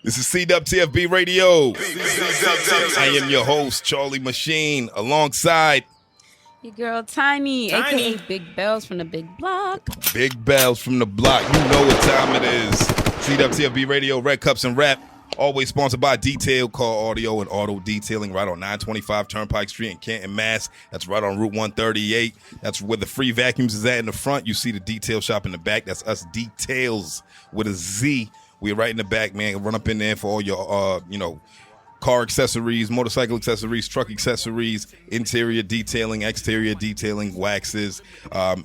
This is CWTFB Radio. I am your host, Charlie MaSheen, alongside your girl Tiny, aka Big Bells from the Big Block. Big Bells from the Block. You know what time it is. CWTFB Radio, Red Cups and Rap. Always sponsored by Detail Car Audio and Auto Detailing right on 925 Turnpike Street in Canton, Mass. That's right on Route 138. That's where the free vacuums is at in the front. You see the detail shop in the back. That's us, Details with a Z. We're right in the back, man. Run up in there for all your, car accessories, motorcycle accessories, truck accessories, interior detailing, exterior detailing, waxes.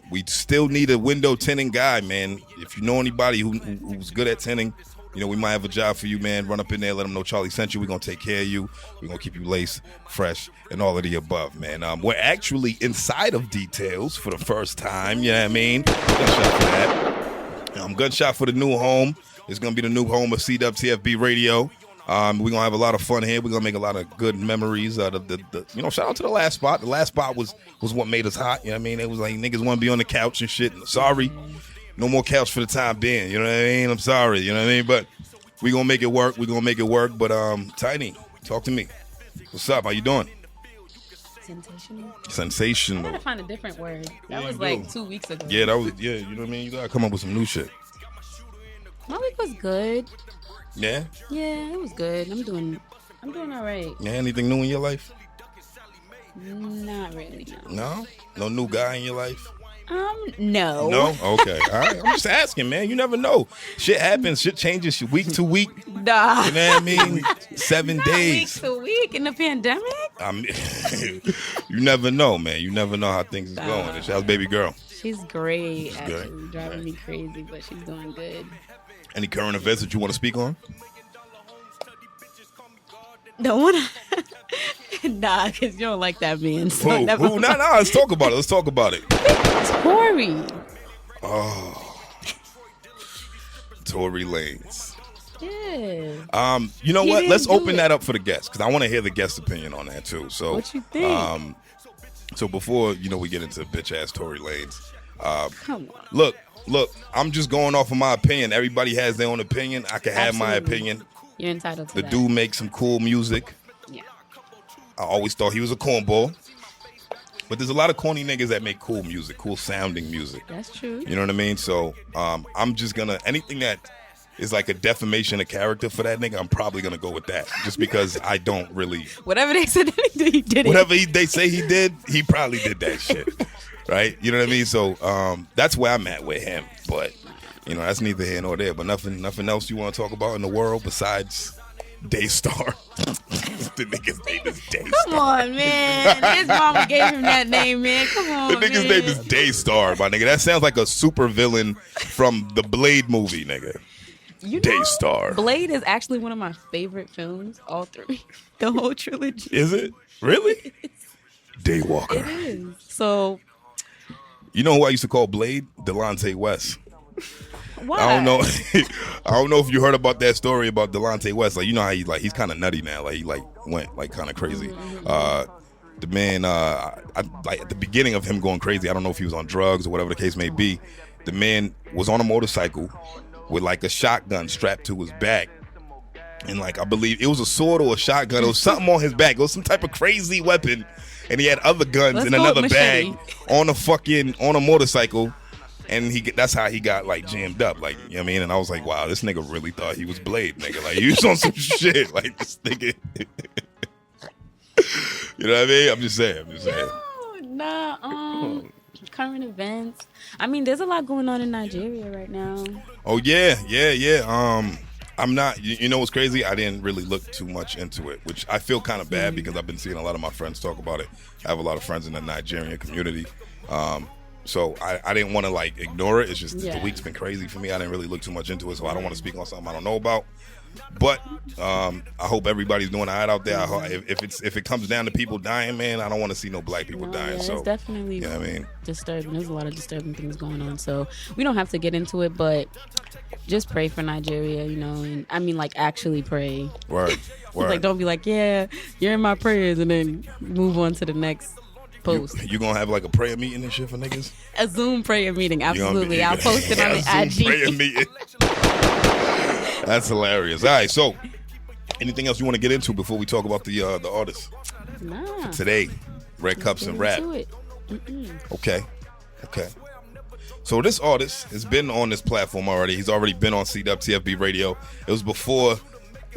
We still need a window tinting guy, man. If you know anybody who's good at tinting, we might have a job for you, man. Run up in there, let them know Charlie sent you. We're going to take care of you. We're going to keep you laced, fresh, and all of the above, man. We're actually inside of Details for the first time, you know what I mean? Gunshot for that. Gunshot for the new home. It's going to be the new home of CWTFB Radio. We're going to have a lot of fun here. We're going to make a lot of good memories. Shout out to the last spot. The last spot was what made us hot. You know what I mean? It was like niggas want to be on the couch and shit. Sorry. No more couch for the time being. You know what I mean? I'm sorry. You know what I mean? But we're going to make it work. We're going to make it work. But, Tiny, talk to me. What's up? How you doing? Sensational. I gotta find a different word. That was like 2 weeks ago. Yeah, you know what I mean? You got to come up with some new shit. My week was good. Yeah? Yeah, it was good. I'm doing all right. Yeah, anything new in your life? Not really, no. No? No new guy in your life? No. No? Okay. All right. I'm just asking, man. You never know. Shit happens. Shit changes week to week. Nah. You know what I mean? 7 days. Week to week in the pandemic? You never know, man. You never know how things is going. How's baby girl? She's great, actually. Driving me crazy, but she's doing good. Any current events that you want to speak on? Don't want to. Nah, because you don't like that man. So Who? Nah, let's talk about it. Tory. Oh. Tory Lanez. Yeah. You know what? Let's open that up for the guests, because I want to hear the guest opinion on that, too. So, what you think? So before, we get into bitch-ass Tory Lanez. Come on. Look, I'm just going off of my opinion. Everybody has their own opinion. I can have my opinion. You're entitled to that. The dude makes some cool music. Yeah. I always thought he was a cornball. But there's a lot of corny niggas that make cool music, cool sounding music. That's true. You know what I mean? So I'm just going to, anything that is like a defamation of character for that nigga, I'm probably going to go with that. Just because I don't really. Whatever they said he did it. Whatever they say he did, he probably did that shit. Right? You know what I mean? So that's where I'm at with him. But, that's neither here nor there. But nothing else you want to talk about in the world besides DAYSTAR. The nigga's name is DAYSTAR. Come on, man. His mama gave him that name, man. Come on, The nigga's name is DAYSTAR, my nigga. That sounds like a super villain from the Blade movie, nigga. DAYSTAR. Blade is actually one of my favorite films, all three. The whole trilogy. Is it? Really? Daywalker. It is. So... You know who I used to call Blade? Delonte West. Why? I don't know. I don't know if you heard about that story about Delonte West. Like, you know how he's kind of nutty now. Like, he went kind of crazy. The man, at the beginning of him going crazy, I don't know if he was on drugs or whatever the case may be. The man was on a motorcycle with like a shotgun strapped to his back. And like, I believe it was a sword or a shotgun. It was something on his back. It was some type of crazy weapon. And he had other guns in another bag on a motorcycle. And that's how he got like jammed up. Like, you know what I mean? And I was like, wow, this nigga really thought he was Blade, nigga. Like, he was on some shit. Like, this nigga. You know what I mean? I'm just saying. Current events. I mean, there's a lot going on in Nigeria right now. Oh, yeah. I'm not, you know what's crazy? I didn't really look too much into it, which I feel kind of bad because I've been seeing a lot of my friends talk about it. I have a lot of friends in the Nigerian community. So I didn't want to like ignore it. It's just the week's been crazy for me. I didn't really look too much into it, so I don't want to speak on something I don't know about. But I hope everybody's doing all right out there. If it comes down to people dying, man, I don't want to see no black people dying. Yeah, so it's definitely you know what I mean? Disturbing. There's a lot of disturbing things going on. So we don't have to get into it, but just pray for Nigeria, and I mean, like, actually pray. Word. Like, don't be like, yeah, you're in my prayers, and then move on to the next post. You gonna have like a prayer meeting and shit for niggas? A Zoom prayer meeting, absolutely. I'll post it on the IG. Prayer meeting. That's hilarious. All right, so anything else you want to get into before we talk about the artists? Nah. Today, Red Cups and Rap. Okay. So this artist has been on this platform already. He's already been on CWTFB Radio. It was before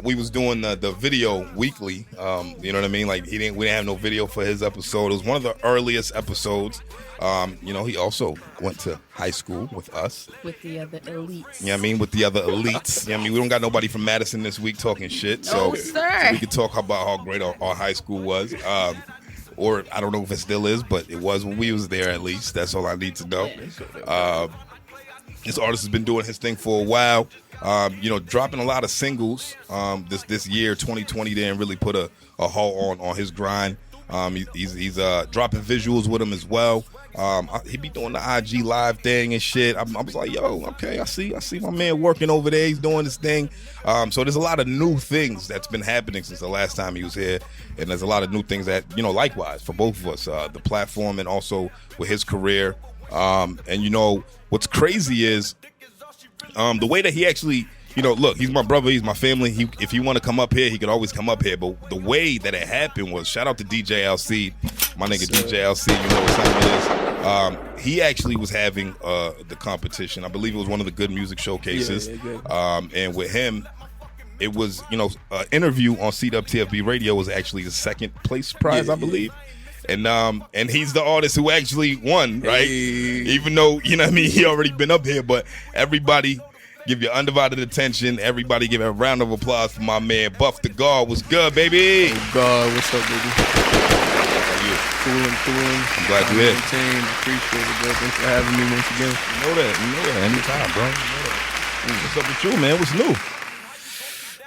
we was doing the video weekly. You know what I mean? Like we didn't have no video for his episode. It was one of the earliest episodes. He also went to high school with us. With the other elites. You know what I mean? With the other elites. You know what I mean? We don't got nobody from Madison this week talking shit. So, sir. So we can talk about how great our high school was. Or I don't know if it still is, but it was when we was there at least. That's all I need to know. This artist has been doing his thing for a while. Dropping a lot of singles. This year, 2020, didn't really put a halt on his grind. He's dropping visuals with him as well. He be doing the IG live thing and shit. I was like, yo, okay, I see my man working over there. He's doing this thing. So there's a lot of new things that's been happening since the last time he was here, and there's a lot of new things that likewise for both of us, the platform and also with his career. What's crazy is the way that he actually. Look, he's my brother, he's my family. If he want to come up here, he could always come up here. But the way that it happened was, shout out to DJ Alcide, my nigga DJ Alcide, you know what time it is. He actually was having the competition. I believe it was one of the Good Music Showcases. And with him, it was, an interview on CWTFB Radio was actually the second place prize, I believe. And he's the artist who actually won, right? Even though, he already been up here, but everybody... Give your undivided attention. Everybody give a round of applause for my man, Buff the God. What's good, baby? God, what's up, baby? How are you? Cooling. I'm glad you're here. Appreciate it, bro. Thanks for having me once again. You know that. Anytime, bro. What's up with you, man? What's new?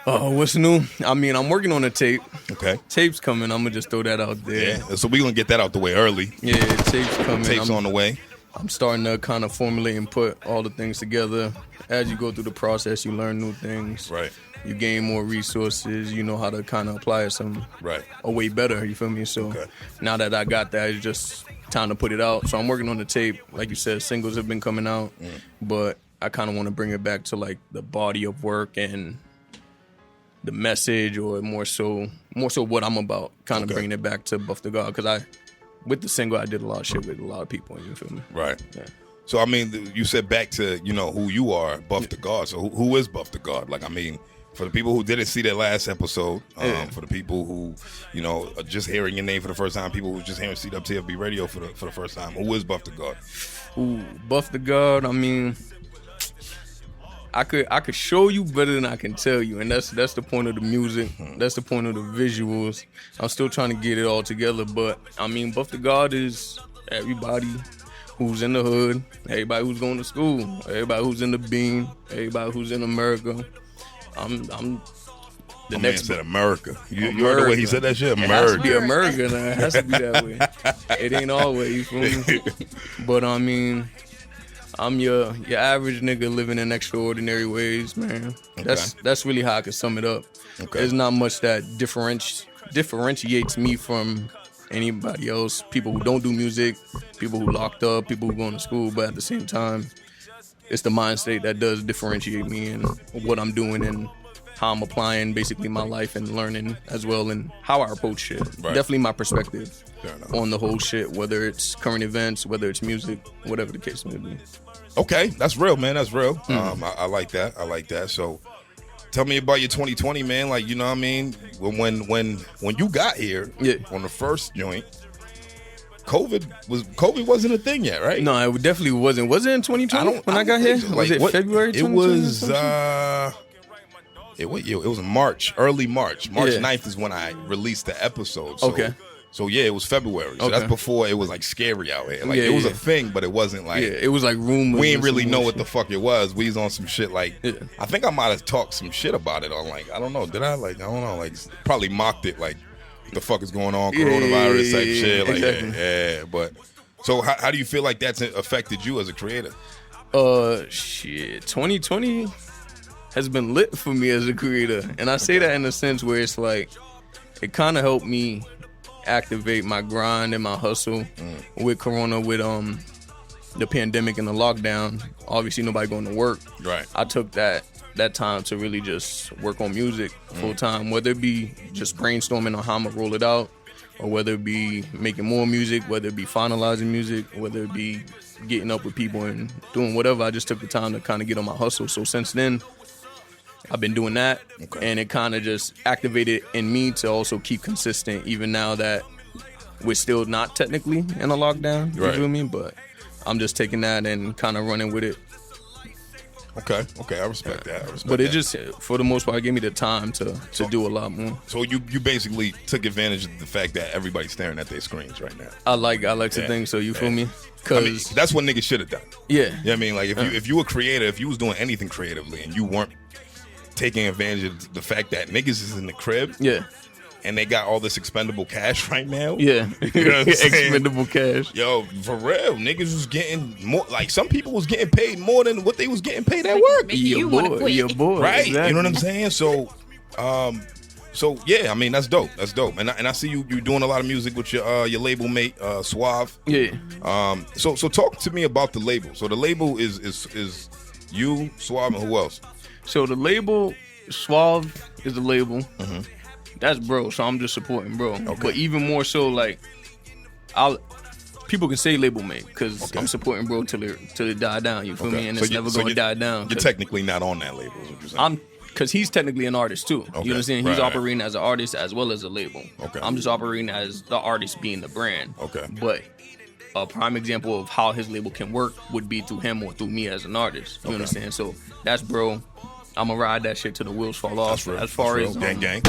Oh, what's new? I mean, I'm working on a tape. Okay. Tape's coming. I'm going to just throw that out there. Yeah, so we're going to get that out the way early. Yeah, tape's coming. Tape's on the way. I'm starting to kind of formulate and put all the things together. As you go through the process, you learn new things. Right. You gain more resources. You know how to kind of apply it a way better. You feel me? So now that I got that, it's just time to put it out. So I'm working on the tape. Like you said, singles have been coming out. But I kind of want to bring it back to like the body of work and the message, or more so what I'm about. Kind of bringing it back to Buff the God, because with the single, I did a lot of shit with a lot of people. You feel me? Right. Yeah. So, I mean, you said back to, who you are, Buff the God. So, who is Buff the God? Like, I mean, for the people who didn't see that last episode, for the people who, are just hearing your name for the first time, people who just hearing CWTFB Radio for the first time, who is Buff the God? Ooh, Buff the God, I mean, I could show you better than I can tell you, and that's the point of the music. That's the point of the visuals. I'm still trying to get it all together, but I mean, Buff the God is everybody who's in the hood, everybody who's going to school, everybody who's in the beam, everybody who's in America. I'm the My next man said America. You America. heard the way he said that shit? It has to America. be America now. It has to be that way. It ain't always, you feel me? But I mean, I'm your average nigga living in extraordinary ways, man. That's really how I could sum it up. There's not much that differentiates me from anybody else. People who don't do music, people who locked up, people who going to school, but at the same time, it's the mind state that does differentiate me and what I'm doing and how I'm applying basically my life and learning as well, and how I approach shit. Right. Definitely my perspective on the whole shit, whether it's current events, whether it's music, whatever the case may be. Okay, that's real, man. That's real. I like that. So tell me about your 2020, man. Like, you know what I mean? When you got here on the first joint, COVID wasn't a thing yet, right? No, it definitely wasn't. Was it in 2020 when I got here? So. Was it February 2020? It was in March, early March. March 9th is when I released the episode. So, So yeah, it was February. So that's before it was like scary out here. Like it was a thing, but it wasn't like it was like rumors. We didn't really know what the fuck it was. We was on some shit like I think I might have talked some shit about it on like I don't know. Did I like I don't know like probably mocked it like what the fuck is going on, coronavirus type shit. Like exactly. But so how do you feel like that's affected you as a creator? Shit, 2020 has been lit for me as a creator, and I say that in a sense where it's like it kind of helped me activate my grind and my hustle with Corona, with the pandemic and the lockdown. Obviously, nobody going to work. Right. I took that that time to really just work on music full time, whether it be just brainstorming on how I'm gonna roll it out, or whether it be making more music, whether it be finalizing music, whether it be getting up with people and doing whatever. I just took the time to kind of get on my hustle. So since then, I've been doing that, and it kind of just activated in me to also keep consistent, even now that we're still not technically in a lockdown. You feel me? But I'm just taking that and kind of running with it. Okay, I respect that. But it just, for the most part, it gave me the time to do a lot more. So you basically took advantage of the fact that everybody's staring at their screens right now. I like to think so. You feel me? I mean, that's what niggas should have done. Yeah. You know what I mean? Like, if you were creative, if you was doing anything creatively and you weren't taking advantage of the fact that niggas is in the crib. Yeah. And they got all this expendable cash right now. Yeah. You know what I'm saying? Expendable cash. Yo, for real, niggas was getting more. Like, some people was getting paid more than what they was getting paid at work. Your boy. Right. Exactly. You know what I'm saying? So, yeah, I mean, that's dope. And I see you doing a lot of music with your label mate, Suave. Yeah. So talk to me about the label. So the label is you, Suave, and who else? So the label, Suave is the label. Mm-hmm. That's bro, so I'm just supporting bro. Okay. But even more so, like, people can say label mate because I'm supporting bro till it die down. You feel me? And it's never gonna die down. You're technically not on that label, is what you're saying. Because he's technically an artist too. Okay. You understand? He's operating as an artist as well as a label. Okay. I'm just operating as the artist being the brand. Okay. But a prime example of how his label can work would be through him or through me as an artist. You understand? So that's bro. I'm gonna ride that shit till the wheels fall off. As far as gang.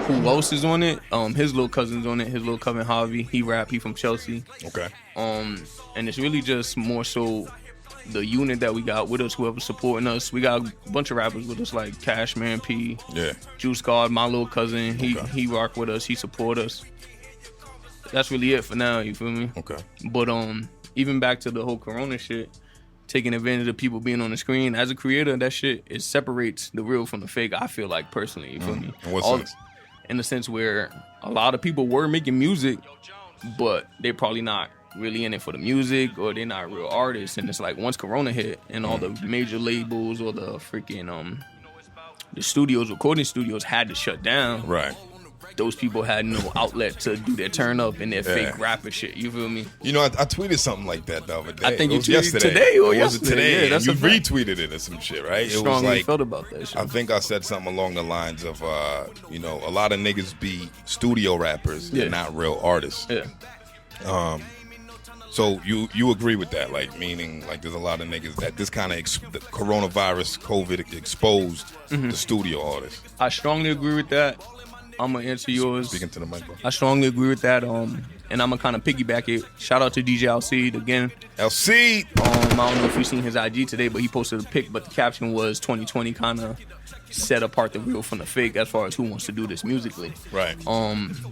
Who else is on it? His little cousin's on it. His little cousin Javi. He rap. He from Chelsea. Okay. And it's really just more so the unit that we got with us, whoever's supporting us. We got a bunch of rappers with us like Cashman P. Yeah. Juice God, my little cousin. He rock with us. He support us. That's really it for now. You feel me? Okay. But even back to the whole Corona shit. Taking advantage of people being on the screen. As a creator, that shit, it separates the real from the fake, I feel like, personally. You feel me? In what sense? In the sense where a lot of people were making music, but they're probably not really in it for the music, or they're not real artists. And it's like, once Corona hit and all the major labels or the freaking the studios, recording studios had to shut down. Right. Those people had no outlet to do their turn up and their fake rapper shit. You feel me? You know, I tweeted something like that the other day. I think you tweeted yesterday. today or was yesterday. it today? Yeah, that's you a fact. retweeted it or some shit, right? It Strongly was like, felt about that shit. I think I said something along the lines of, a lot of niggas be studio rappers and not real artists. Yeah. So you agree with that? Like, meaning, like, there's a lot of niggas that this kind of the coronavirus, COVID exposed the studio artists. I strongly agree with that. I'm gonna answer yours. Speaking to the microphone. I strongly agree with that. And I'm gonna kind of piggyback it. Shout out to DJ Alcide again. Alcide. I don't know if you've seen his IG today, but he posted a pic. But the caption was 2020 kind of set apart the real from the fake as far as who wants to do this musically. Right.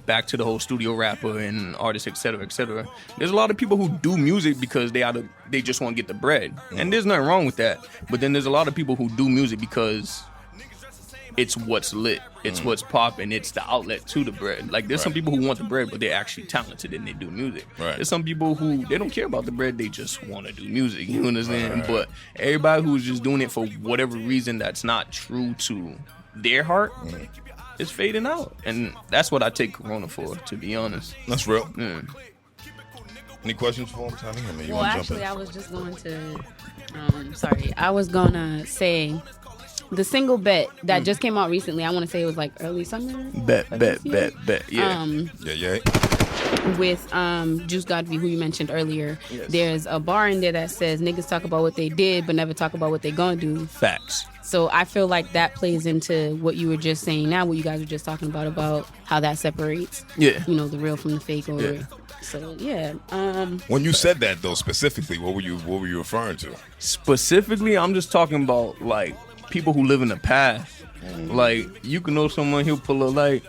Back to the whole studio rapper and artist, etc., etc. There's a lot of people who do music because they just want to get the bread, and there's nothing wrong with that. But then there's a lot of people who do music because it's what's lit, it's what's popping, it's the outlet to the bread. Like, there's some people who want the bread, but they're actually talented and they do music. Right. There's some people who, they don't care about the bread, they just want to do music, you understand? Right. But everybody who's just doing it for whatever reason that's not true to their heart, is fading out. And that's what I take Corona for, to be honest. That's real. Any questions for him, Tiny? I mean, well, actually, I was just going to, I was going to say, the single Bet that just came out recently, I want to say it was like early summer. Bet. Yeah. With Juice God, who you mentioned earlier. Yes. There's a bar in there that says niggas talk about what they did, but never talk about what they gonna do. Facts. So I feel like that plays into what you were just saying now, what you guys were just talking about how that separates, the real from the fake. So yeah. When you said that though, specifically, what were you referring to? Specifically, I'm just talking about like people who live in the past. Like, you can know someone, he'll pull up like,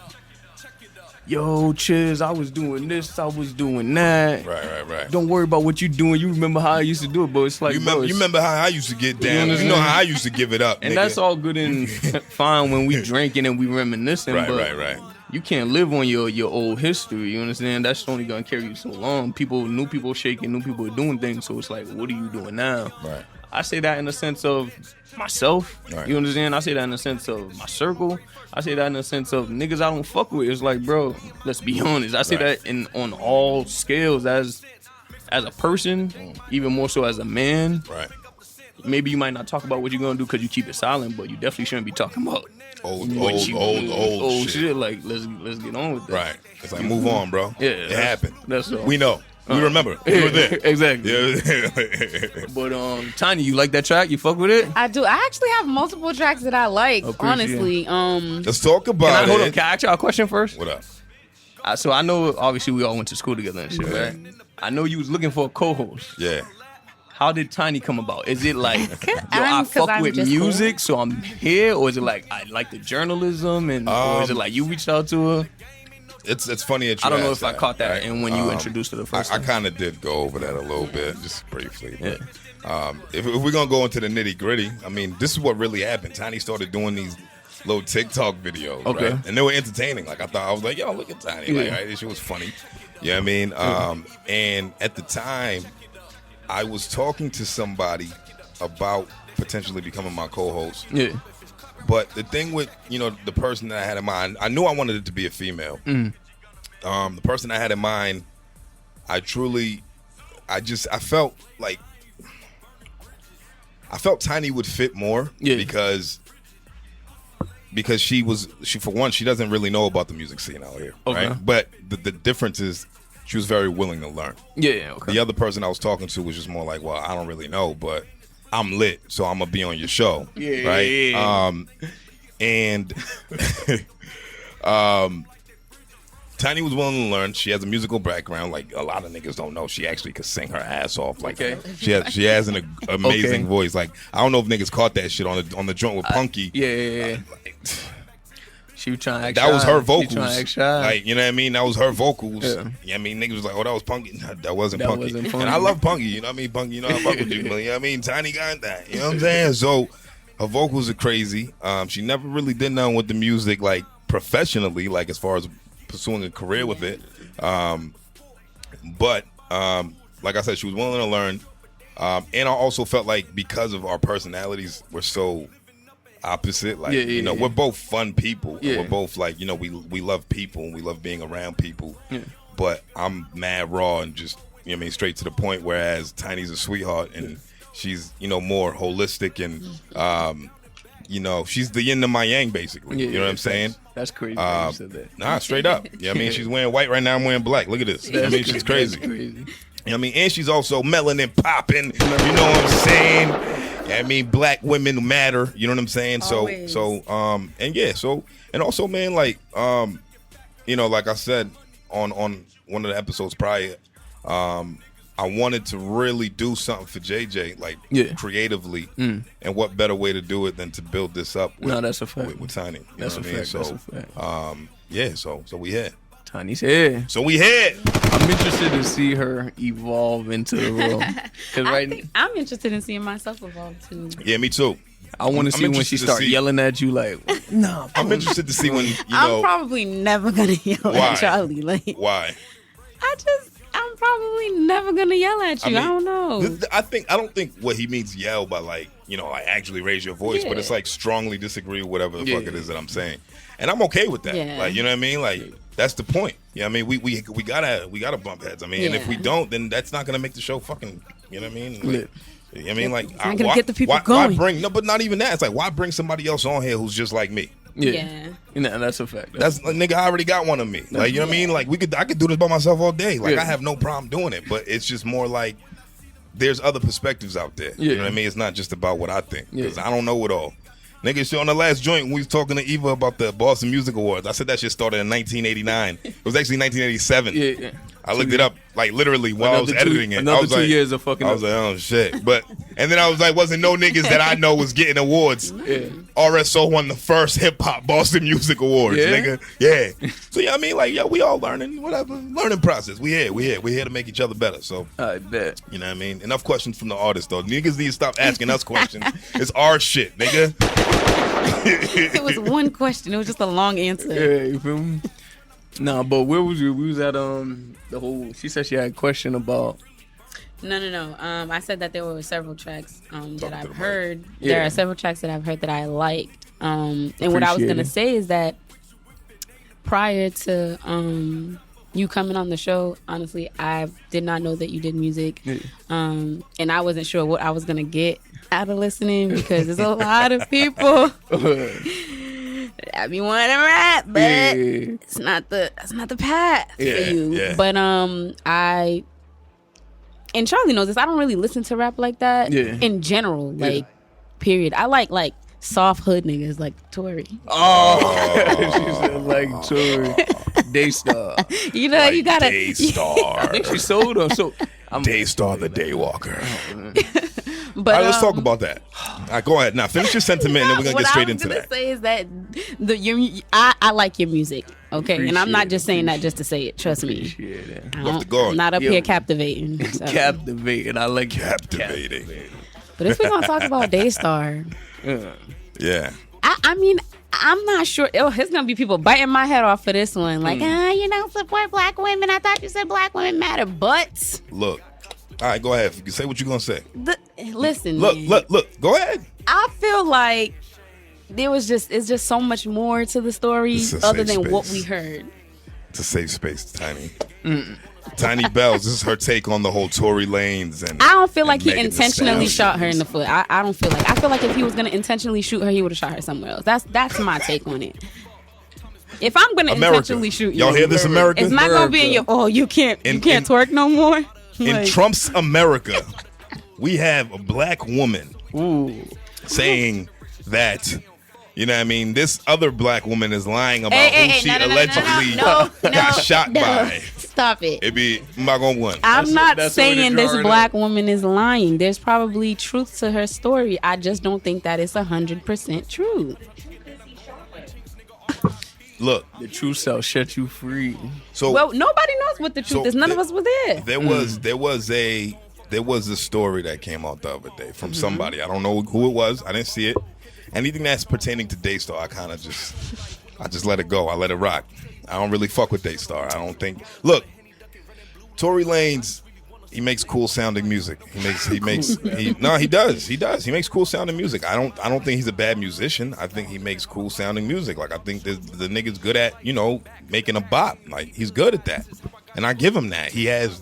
yo, Chizz, I was doing this, I was doing that. Right. Don't worry about what you're doing. You remember how I used to do it, but it's like, you remember how I used to get down. You know how I used to give it up. And nigga. that's all good and fine when we drinking and we reminiscing. Right. You can't live on your old history. You understand? That's only gonna carry you so long. New people shaking, new people are doing things. So it's like, what are you doing now? Right. I say that in the sense of myself. Right. You understand? I say that in the sense of my circle. I say that in the sense of niggas I don't fuck with. It's like, bro, let's be honest. I say that on all scales as a person, even more so as a man. Right. Maybe you might not talk about what you're gonna do because you keep it silent, but you definitely shouldn't be talking about Old shit. Like, let's get on with that. Right. It's like, move on, bro. Yeah, it happened. That's all. We know. We remember. We were there. Exactly. Yeah. But Tiny, you like that track? You fuck with it? I do. I actually have multiple tracks that I like. Honestly, let's talk about it. Hold on. Can I ask y'all a question first? What up? So I know, obviously, we all went to school together and shit, right? I know you was looking for a co-host. Yeah. How did Tiny come about? Is it like, I fuck with music, cool, so I'm here? Or is it like, I like the journalism? Or is it like, you reached out to her? It's funny that you I don't know if that, I caught that right? and when you introduced her the first time. I kind of did go over that a little bit, just briefly. But, yeah. If we're going to go into the nitty gritty, I mean, this is what really happened. Tiny started doing these little TikTok videos, okay, right? And they were entertaining. Like, I was like, yo, look at Tiny. Like, right, this shit was funny. You know what I mean? And at the time, I was talking to somebody about potentially becoming my co-host. Yeah. But the thing with, the person that I had in mind, I knew I wanted it to be a female. The person I had in mind, I felt Tiny would fit more because she for one, she doesn't really know about the music scene out here, right? But the difference is she was very willing to learn. Yeah, okay. The other person I was talking to was just more like, well, I don't really know, but I'm lit, so I'm gonna be on your show, right? And Tiny was willing to learn. She has a musical background, like a lot of niggas don't know. She actually could sing her ass off. Like she has an amazing voice. Like I don't know if niggas caught that shit on the joint with Punky. She was trying to act that shy. was her vocals. She was trying to act shy. Like, you know what I mean? That was her vocals. Yeah. I mean, niggas was like, oh, that was Punky. No, that wasn't Punky. And I love Punky. You know what I mean? Punky, I fuck with you. But, you know what I mean? Tiny got that. You know what I'm saying? So her vocals are crazy. She never really did nothing with the music, like, professionally, like, as far as pursuing a career with it. But, like I said, she was willing to learn. And I also felt like because of our personalities, we're so opposite, like we're both fun people. We're both like, we love people and we love being around people. But I'm mad raw and just, you know what I mean, straight to the point, whereas Tiny's a sweetheart and she's, more holistic and she's the yin to my yang, basically. You know what I'm saying? That's crazy. You said that. Nah, straight up. Yeah, I mean, she's wearing white right now, I'm wearing black. Look at this. I mean, she's crazy. You know what I mean? And she's also melanin popping. You know what I'm saying? I mean, black women matter. You know what I'm saying? Always. And also, man, like, like I said on one of the episodes prior, I wanted to really do something for JJ, like creatively. And what better way to do it than to build this up with, that's a fact. with Tiny. You that's know what a I mean? fact. So, that's a fact. So we here. Tiny's here. So we here. I'm interested to see her evolve into the role. I'm interested in seeing myself evolve too. Yeah, me too. I want to see when she starts yelling at you like, nah. I'm interested to see when, I'm probably never going to yell at Charlie. Like, why? I'm probably never going to yell at you. I don't know. I don't think what he means yell by like actually raise your voice, but it's like strongly disagree with whatever the fuck it is that I'm saying. And I'm okay with that. Yeah. Like, you know what I mean? Like, that's the point. Yeah, I mean, we gotta bump heads. I mean, and if we don't, then that's not gonna make the show fucking. You know what I mean? Like, I mean, like, it's not gonna get the people going. But not even that. It's like, why bring somebody else on here who's just like me? Yeah. That's a fact. That's like, nigga, I already got one of me. Like, you know what I mean? Like, I could do this by myself all day. Like, I have no problem doing it. But it's just more like there's other perspectives out there. You know what I mean? It's not just about what I think, because I don't know it all. Nigga, shit, on the last joint, when we was talking to Eva about the Boston Music Awards, I said that shit started in 1989. It was actually 1987. I looked it up, like, literally while I was editing it. Another I was 2 like, years of fucking I was like, oh, shit. And then I was like, wasn't no niggas that I know was getting awards. RSO won the first hip-hop Boston Music Awards, nigga. Yeah. So, yeah, I mean, like, we all learning, whatever. Learning process. We here to make each other better. So, I bet. You know what I mean? Enough questions from the artists, though. Niggas need to stop asking us questions. It's our shit, nigga. It was one question. It was just a long answer. Yeah, you feel me? Nah, but where was you? We was at the whole. She said she had a question about. No. I said that there were several tracks that I've heard. Yeah. There are several tracks that I've heard that I liked. And what I was gonna say is that prior to you coming on the show, honestly, I did not know that you did music, and I wasn't sure what I was gonna get out of listening because there's a lot of people that be wanting to rap, but that's not the path for you. Yeah. But and Charlie knows this. I don't really listen to rap like that in general, like period. I like soft hood niggas like Tory. Oh, she said like Tory. DAYSTAR. You know, like you gotta DAYSTAR. I think she sold her. So DAYSTAR the Daywalker. But, all right, let's talk about that. All right, go ahead. Now, finish your sentiment, and then we're going to get straight into that. What I was going to say is that I like your music, okay? And I'm not just saying that just to say it. Trust me. I'm not up here captivating. So. Captivating. I like captivating. But if we're going to talk about DAYSTAR. Yeah. I mean, I'm not sure. There's going to be people biting my head off for this one. Like, you don't support black women. I thought you said black women matter. But. Look. All right, go ahead. Say what you're going to say. Listen. Look. Go ahead. I feel like it's just so much more to the story other than what we heard. It's a safe space, Tiny. Tiny Bellez, this is her take on the whole Tory Lanez. And I don't feel like he intentionally shot her in the foot. I don't feel like. I feel like if he was going to intentionally shoot her, he would have shot her somewhere else. That's my take on it. If I'm going to intentionally shoot you, y'all hear this, America? It's not going to be in your. You can't twerk no more. In Trump's America, we have a black woman saying that, you know what I mean, this other black woman is lying about who she allegedly got shot by. Stop it. It'd be, I'm not going to win. I'm not saying this black woman is lying. There's probably truth to her story. I just don't think that it's 100% true. Look, the truth shall set you free. So, well, nobody knows what the truth is. None of us were there. There was a story that came out the other day from somebody. I don't know who it was. I didn't see it. Anything that's pertaining to DAYSTAR, I kind of just let it go. I let it rock. I don't really fuck with DAYSTAR. I don't think. Look, Tory Lanez, he makes cool sounding music. He does. He makes cool sounding music. I don't think he's a bad musician. I think he makes cool sounding music. Like, I think the nigga's good at, making a bop. Like, he's good at that. And I give him that. He has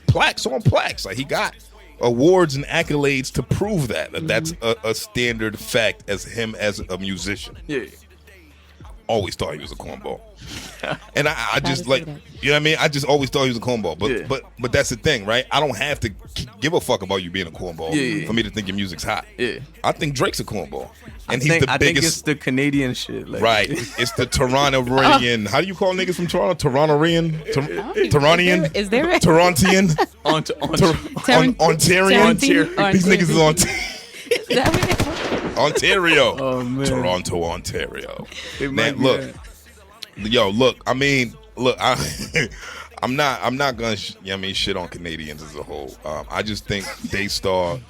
plaques on plaques. Like, he got awards and accolades to prove that. That's a standard fact as him as a musician. Yeah. Always thought he was a cornball. And I just like, you know what I mean? I just always thought he was a cornball. But that's the thing, right? I don't have to give a fuck about you being a cornball for me to think your music's hot. Yeah. I think Drake's a cornball. And he's the biggest. I think it's the Canadian shit. Like. Right. It's the Toronto-rian. How do you call niggas from Toronto? Toronto-rian? Torontian? Is there a Torontian? Ontarian? These niggas is Ontario. Oh, man. Toronto, Ontario. Man, look. I mean, I'm not gonna shit on Canadians as a whole. I just think DAYSTAR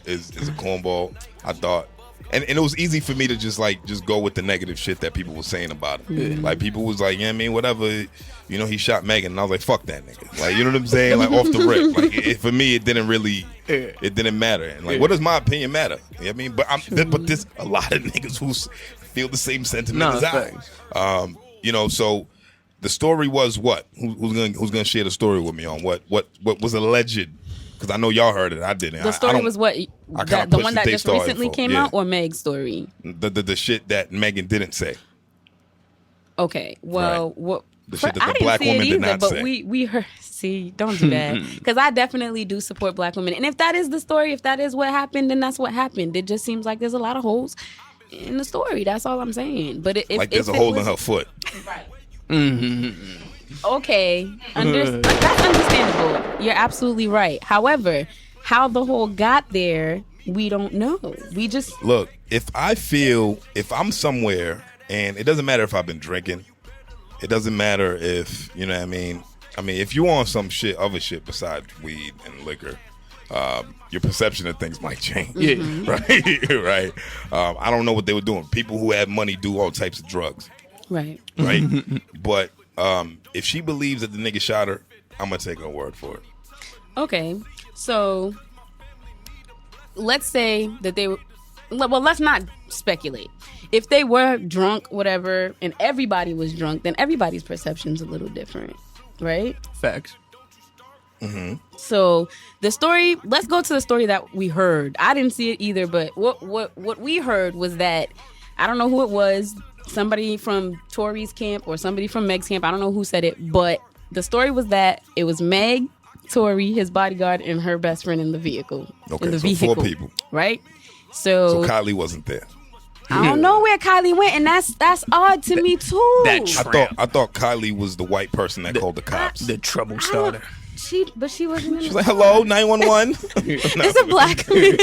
is a cornball. I thought, and it was easy for me to just go with the negative shit that people were saying about it. Mm-hmm. Like, people was like, whatever, he shot Megan, and I was like, fuck that nigga. Like, you know what I'm saying? Like, off the rip. Like, for me, it didn't matter. And like, what does my opinion matter? You know what I mean? But there's a lot of niggas who feel the same sentiment as I. So the story was what? Who's gonna share the story with me on what was alleged? Because I know y'all heard it. I didn't. The story was what? The one that just recently came out, or Meg's story? The shit that Megan didn't say. Okay. Well, right. what? The shit that the black woman did not say. But we heard. See, don't do that. Because I definitely do support black women. And if that is the story, if that is what happened, then that's what happened. It just seems like there's a lot of holes in the story. That's all I'm saying. But there's a hole in her foot. Right. Okay. That's understandable. You're absolutely right. However, how the hole got there, we don't know. We just look. If I'm somewhere, and it doesn't matter if I've been drinking. It doesn't matter if, you know what I mean? I mean, if you on some other shit besides weed and liquor, your perception of things might change. Mm-hmm. Right? I don't know what they were doing. People who have money do all types of drugs. Right? But if she believes that the nigga shot her, I'm going to take her word for it. Okay. So let's say that they were, well, let's not speculate. If they were drunk, whatever, and everybody was drunk, then everybody's perception's a little different, right? Facts. Mm-hmm. So the story, let's go to the story that we heard. I didn't see it either, but what we heard was that, I don't know who it was, somebody from Tori's camp or somebody from Meg's camp, I don't know who said it, but the story was that it was Meg, Tori, his bodyguard, and her best friend in the vehicle. Okay, in the so vehicle, 4 people. Right? So Kylie wasn't there. I don't know where Kylie went, and that's odd to me too. I thought Kylie was the white person that called the cops. The trouble starter. But she wasn't in She's the like, hello, 911. It's a black man.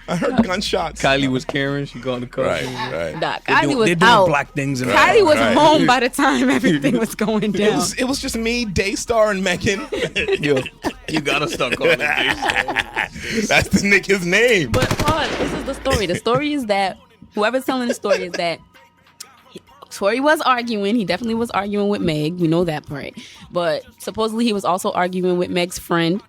I heard gunshots. Kylie was Karen. She called the cops. Right. Nah, Kylie was they're doing out. black things. In Kylie was Right. home by the time everything was going down. It was just me, DAYSTAR, and Megan. Yo, you gotta start calling it DAYSTAR. That's the nigga's name. But pause, this is the story. The story is that whoever's telling the story is that Tori was arguing. He definitely was arguing with Meg. We know that part. But supposedly he was also arguing with Meg's friend,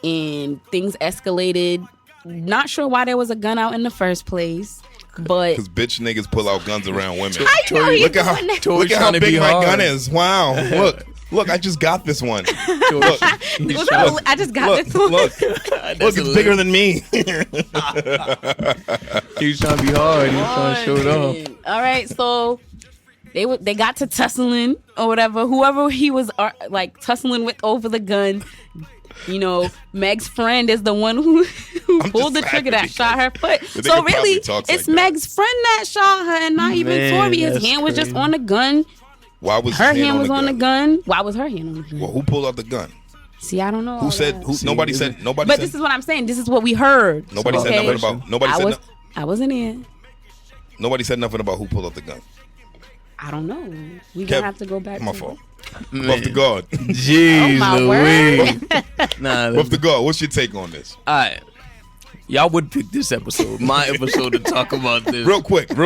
and things escalated. Not sure why there was a gun out in the first place, but Because bitch niggas pull out guns around women. I know he's Look at doing that. look at how trying to big be my hard. gun is. Wow. Look, I just got this one. Look, I just got this one. look, it's bigger than me. He's trying to be hard. He's trying to show it off. All right, so they got to tussling or whatever. Whoever he was like tussling with over the gun. You know, Meg's friend is the one who pulled the trigger that shot her foot. The So nigga really, probably it's talks like Meg's friend that shot her, and not even Man, Tori. His that's hand was just crazy. on the gun. Why was Her his hand was on the gun. Why was her hand on the gun? Well, who pulled out the gun? See, I don't know. Who all said? that. Who? Nobody said. Nobody But said. this is what I'm saying. This is what we heard. Nobody said Okay? nothing about. Nobody said. I wasn't in. Nobody said nothing about who pulled out the gun. I don't know. We Kev, gonna have to go back. My to fault. Buff the God. Jeez, Oh, my Louise. Nah, Buff the God. What's your take on this? all right. Y'all would pick this episode, my episode, to talk about this. Real quick. All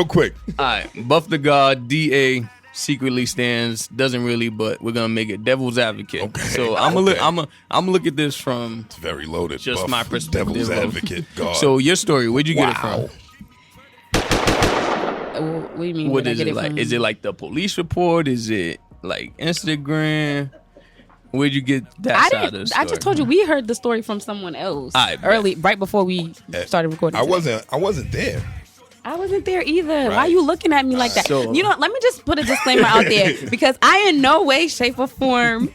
right. Buff the God, DA secretly stands, doesn't really, but we're gonna make it devil's advocate. Okay. So I'm gonna look at this from It's very loaded. just Buff, my perspective. Devil's advocate. God. So your story, where'd you get it from? What do you mean? What where'd I is get it like? from? Is it like the police report? Is it like Instagram? Where'd you get that side of the story? I just told you we heard the story from someone else right before we started recording. I wasn't there. I wasn't there either. Why Right. are you looking at me like that? So- You know, let me just put a disclaimer out there because I in no way, shape, or form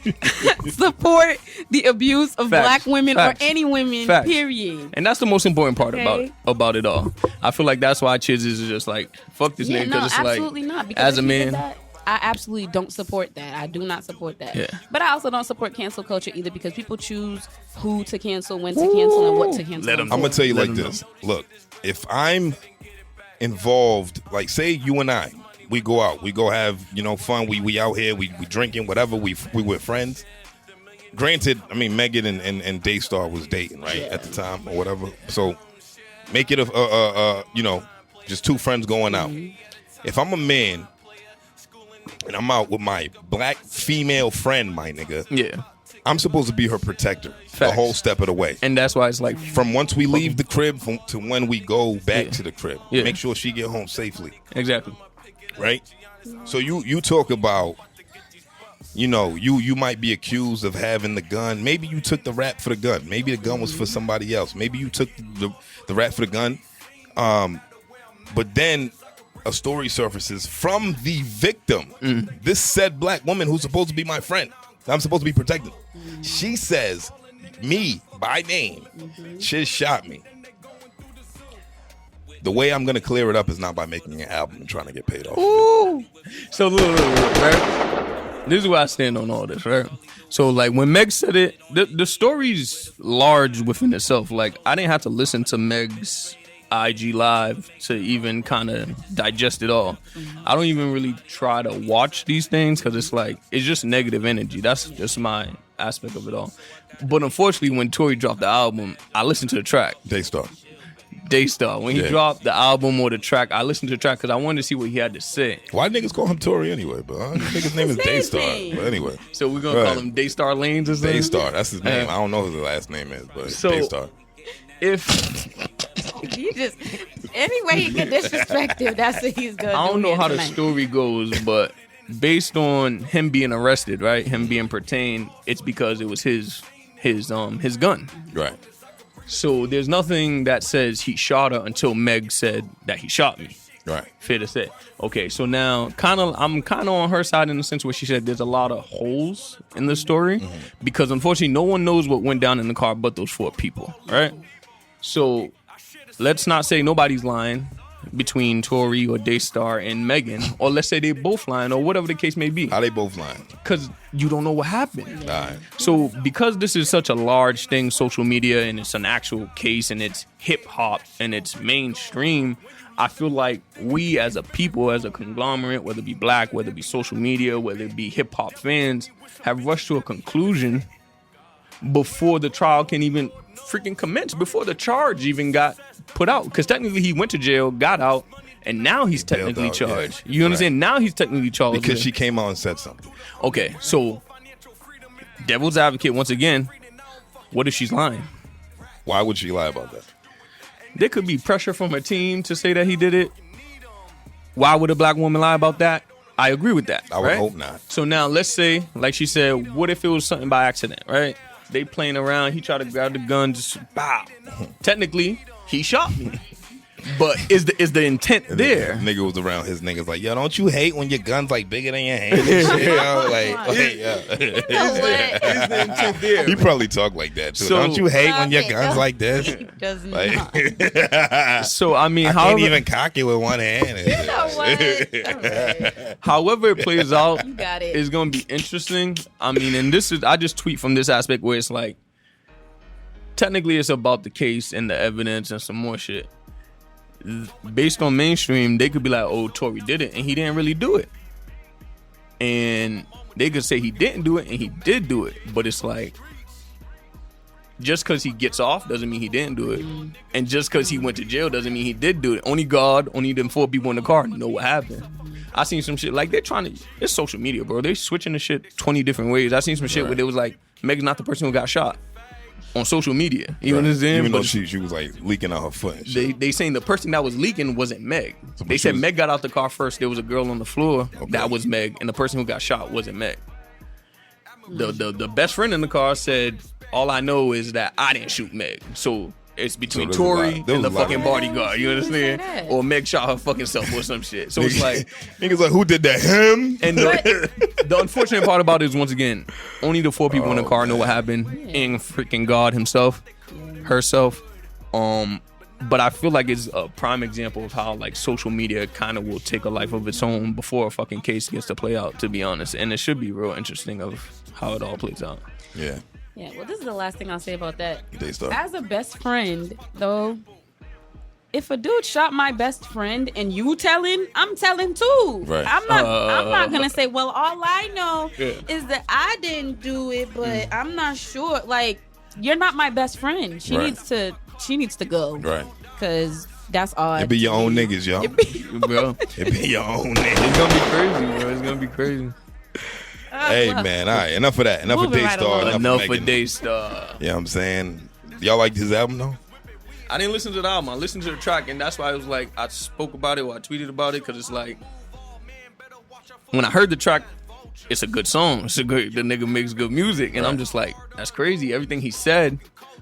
support the abuse of Facts. black women Facts. or any women, Facts. period. And that's the most important part Okay. about it all. I feel like that's why Chizz is just like, fuck this Yeah, nigga. no, Because it's absolutely like, not. Because as a if he did man, that, I absolutely don't support that. I do not support that. Yeah. But I also don't support cancel culture either because people choose who to cancel, when to cancel, and what to cancel. Let 'em I'm gonna tell you Let like them this. Look, if I'm involved, like say you and I, we go out, we go have fun. We out here, we drinking, whatever. We with friends. Granted, I mean Megan and DAYSTAR was dating right at the time or whatever. So make it just two friends going out. If I'm a man and I'm out with my black female friend, my nigga, yeah. I'm supposed to be her protector the Facts. whole step of the way. And that's why it's like, From once we leave the crib to when we go back Yeah. to the crib. Yeah. Make sure she get home safely, exactly. right? So you talk about, you might be accused of having the gun. Maybe you took the rap for the gun. Maybe the gun was for somebody else. Maybe you took the rap for the gun. But then a story surfaces from the victim. This said black woman who's supposed to be my friend. I'm supposed to be protecting. She says, me, by name, Chizz shot me. The way I'm going to clear it up is not by making an album and trying to get paid off. Ooh. So look, right? This is where I stand on all this, right? So like when Meg said it, the story's large within itself. Like I didn't have to listen to Meg's IG live to even kind of digest it all. I don't even really try to watch these things because it's just negative energy. That's just my aspect of it all. But unfortunately, when Tori dropped the album, I listened to the track. DAYSTAR. DAYSTAR. When he dropped the album or the track, I listened to the track because I wanted to see what he had to say. Why niggas call him Tory anyway? But I think his name is DAYSTAR. But anyway. So we're going to call him DAYSTAR Lanes or something? DAYSTAR. That's his name. I don't know what his last name is, but so, DAYSTAR. You just any way he can disrespect him, that's what he's gonna do. I don't know how tonight. the story goes, but based on him being arrested, right? Him being pertained, it's because it was his gun. Right. So there's nothing that says he shot her until Meg said that he shot me. Right. Fair to say. Okay, so now I'm kind of on her side in the sense where she said there's a lot of holes in the story because unfortunately no one knows what went down in the car but those 4 people, right? So let's not say nobody's lying between Tory or DAYSTAR and Megan, or let's say they both lying or whatever the case may be. How they both lying? Because you don't know what happened. Right. So because this is such a large thing, social media, and it's an actual case and it's hip hop and it's mainstream, I feel like we as a people, as a conglomerate, whether it be black, whether it be social media, whether it be hip hop fans, have rushed to a conclusion before the trial can even freaking commence, before the charge even got put out. Because technically he went to jail, got out, and now he's technically charged. Yeah. You understand? Right. Now he's technically charged. Because she came out and said something. Okay, so devil's advocate once again, what if she's lying? Why would she lie about that? There could be pressure from her team to say that he did it. Why would a black woman lie about that? I agree with that. I would hope not. So now let's say, like she said, what if it was something by accident, right? They playing around, he tried to grab the gun, just bow. Technically, he shot me. But is the intent there? Nigga was around his niggas like, yo, don't you hate when your gun's like bigger than your hand and shit, yo? You know what? Is the intent there? He probably talk like that too. So, don't you hate when your gun's like this? He does Like, not. So I mean, I can't even cock it with one hand. You know what? All right. However it plays out, You got it. it's gonna be interesting. I mean, and this is I just tweet from this aspect where it's like, technically it's about the case and the evidence and some more shit. Based on mainstream, they could be like, oh, Tory did it and he didn't really do it. And they could say he didn't do it and he did do it. But it's like, just because he gets off doesn't mean he didn't do it. And just because he went to jail doesn't mean he did do it. Only God, only them 4 people in the car know what happened. I seen some shit, like they're trying to, it's social media, bro. They switching the shit 20 different ways. I seen some shit where they was like, Meg's not the person who got shot. On social media, you understand? Even though she was like leaking out her foot and shit. They saying the person that was leaking wasn't Meg. So they said Meg got out the car first. There was a girl on the floor that was Meg, and the person who got shot wasn't Meg. The best friend in the car said, all I know is that I didn't shoot Meg. So it's between Tory and the fucking bodyguard. You understand? Or Meg shot her fucking self or some shit. So it's like, niggas like, who did that? Him? And the unfortunate part about it is, once again, only the 4 people in the car know what happened, and freaking God himself, herself. But I feel like it's a prime example of how like social media kind of will take a life of its own before a fucking case gets to play out, to be honest. And it should be real interesting of how it all plays out. Yeah. Yeah, well, this is the last thing I'll say about that. DAYSTAR. As a best friend, though, if a dude shot my best friend and you telling, I'm telling too. Right. I'm not gonna say, well, all I know is that I didn't do it, but I'm not sure. Like, you're not my best friend. She needs to go. Right. Because that's all. It be your own niggas, yo. Bro, It be your own it's niggas. gonna be crazy, bro. It's gonna be crazy. Hey, man. All right. Enough of that. Enough of Moving right DAYSTAR. along. Enough of with Megan. DAYSTAR. You know what I'm saying? Y'all liked his album, though? I didn't listen to the album. I listened to the track, and that's why it was like I spoke about it or I tweeted about it, because it's like, when I heard the track, it's a good song. The nigga makes good music, and I'm just like, that's crazy. Everything he said,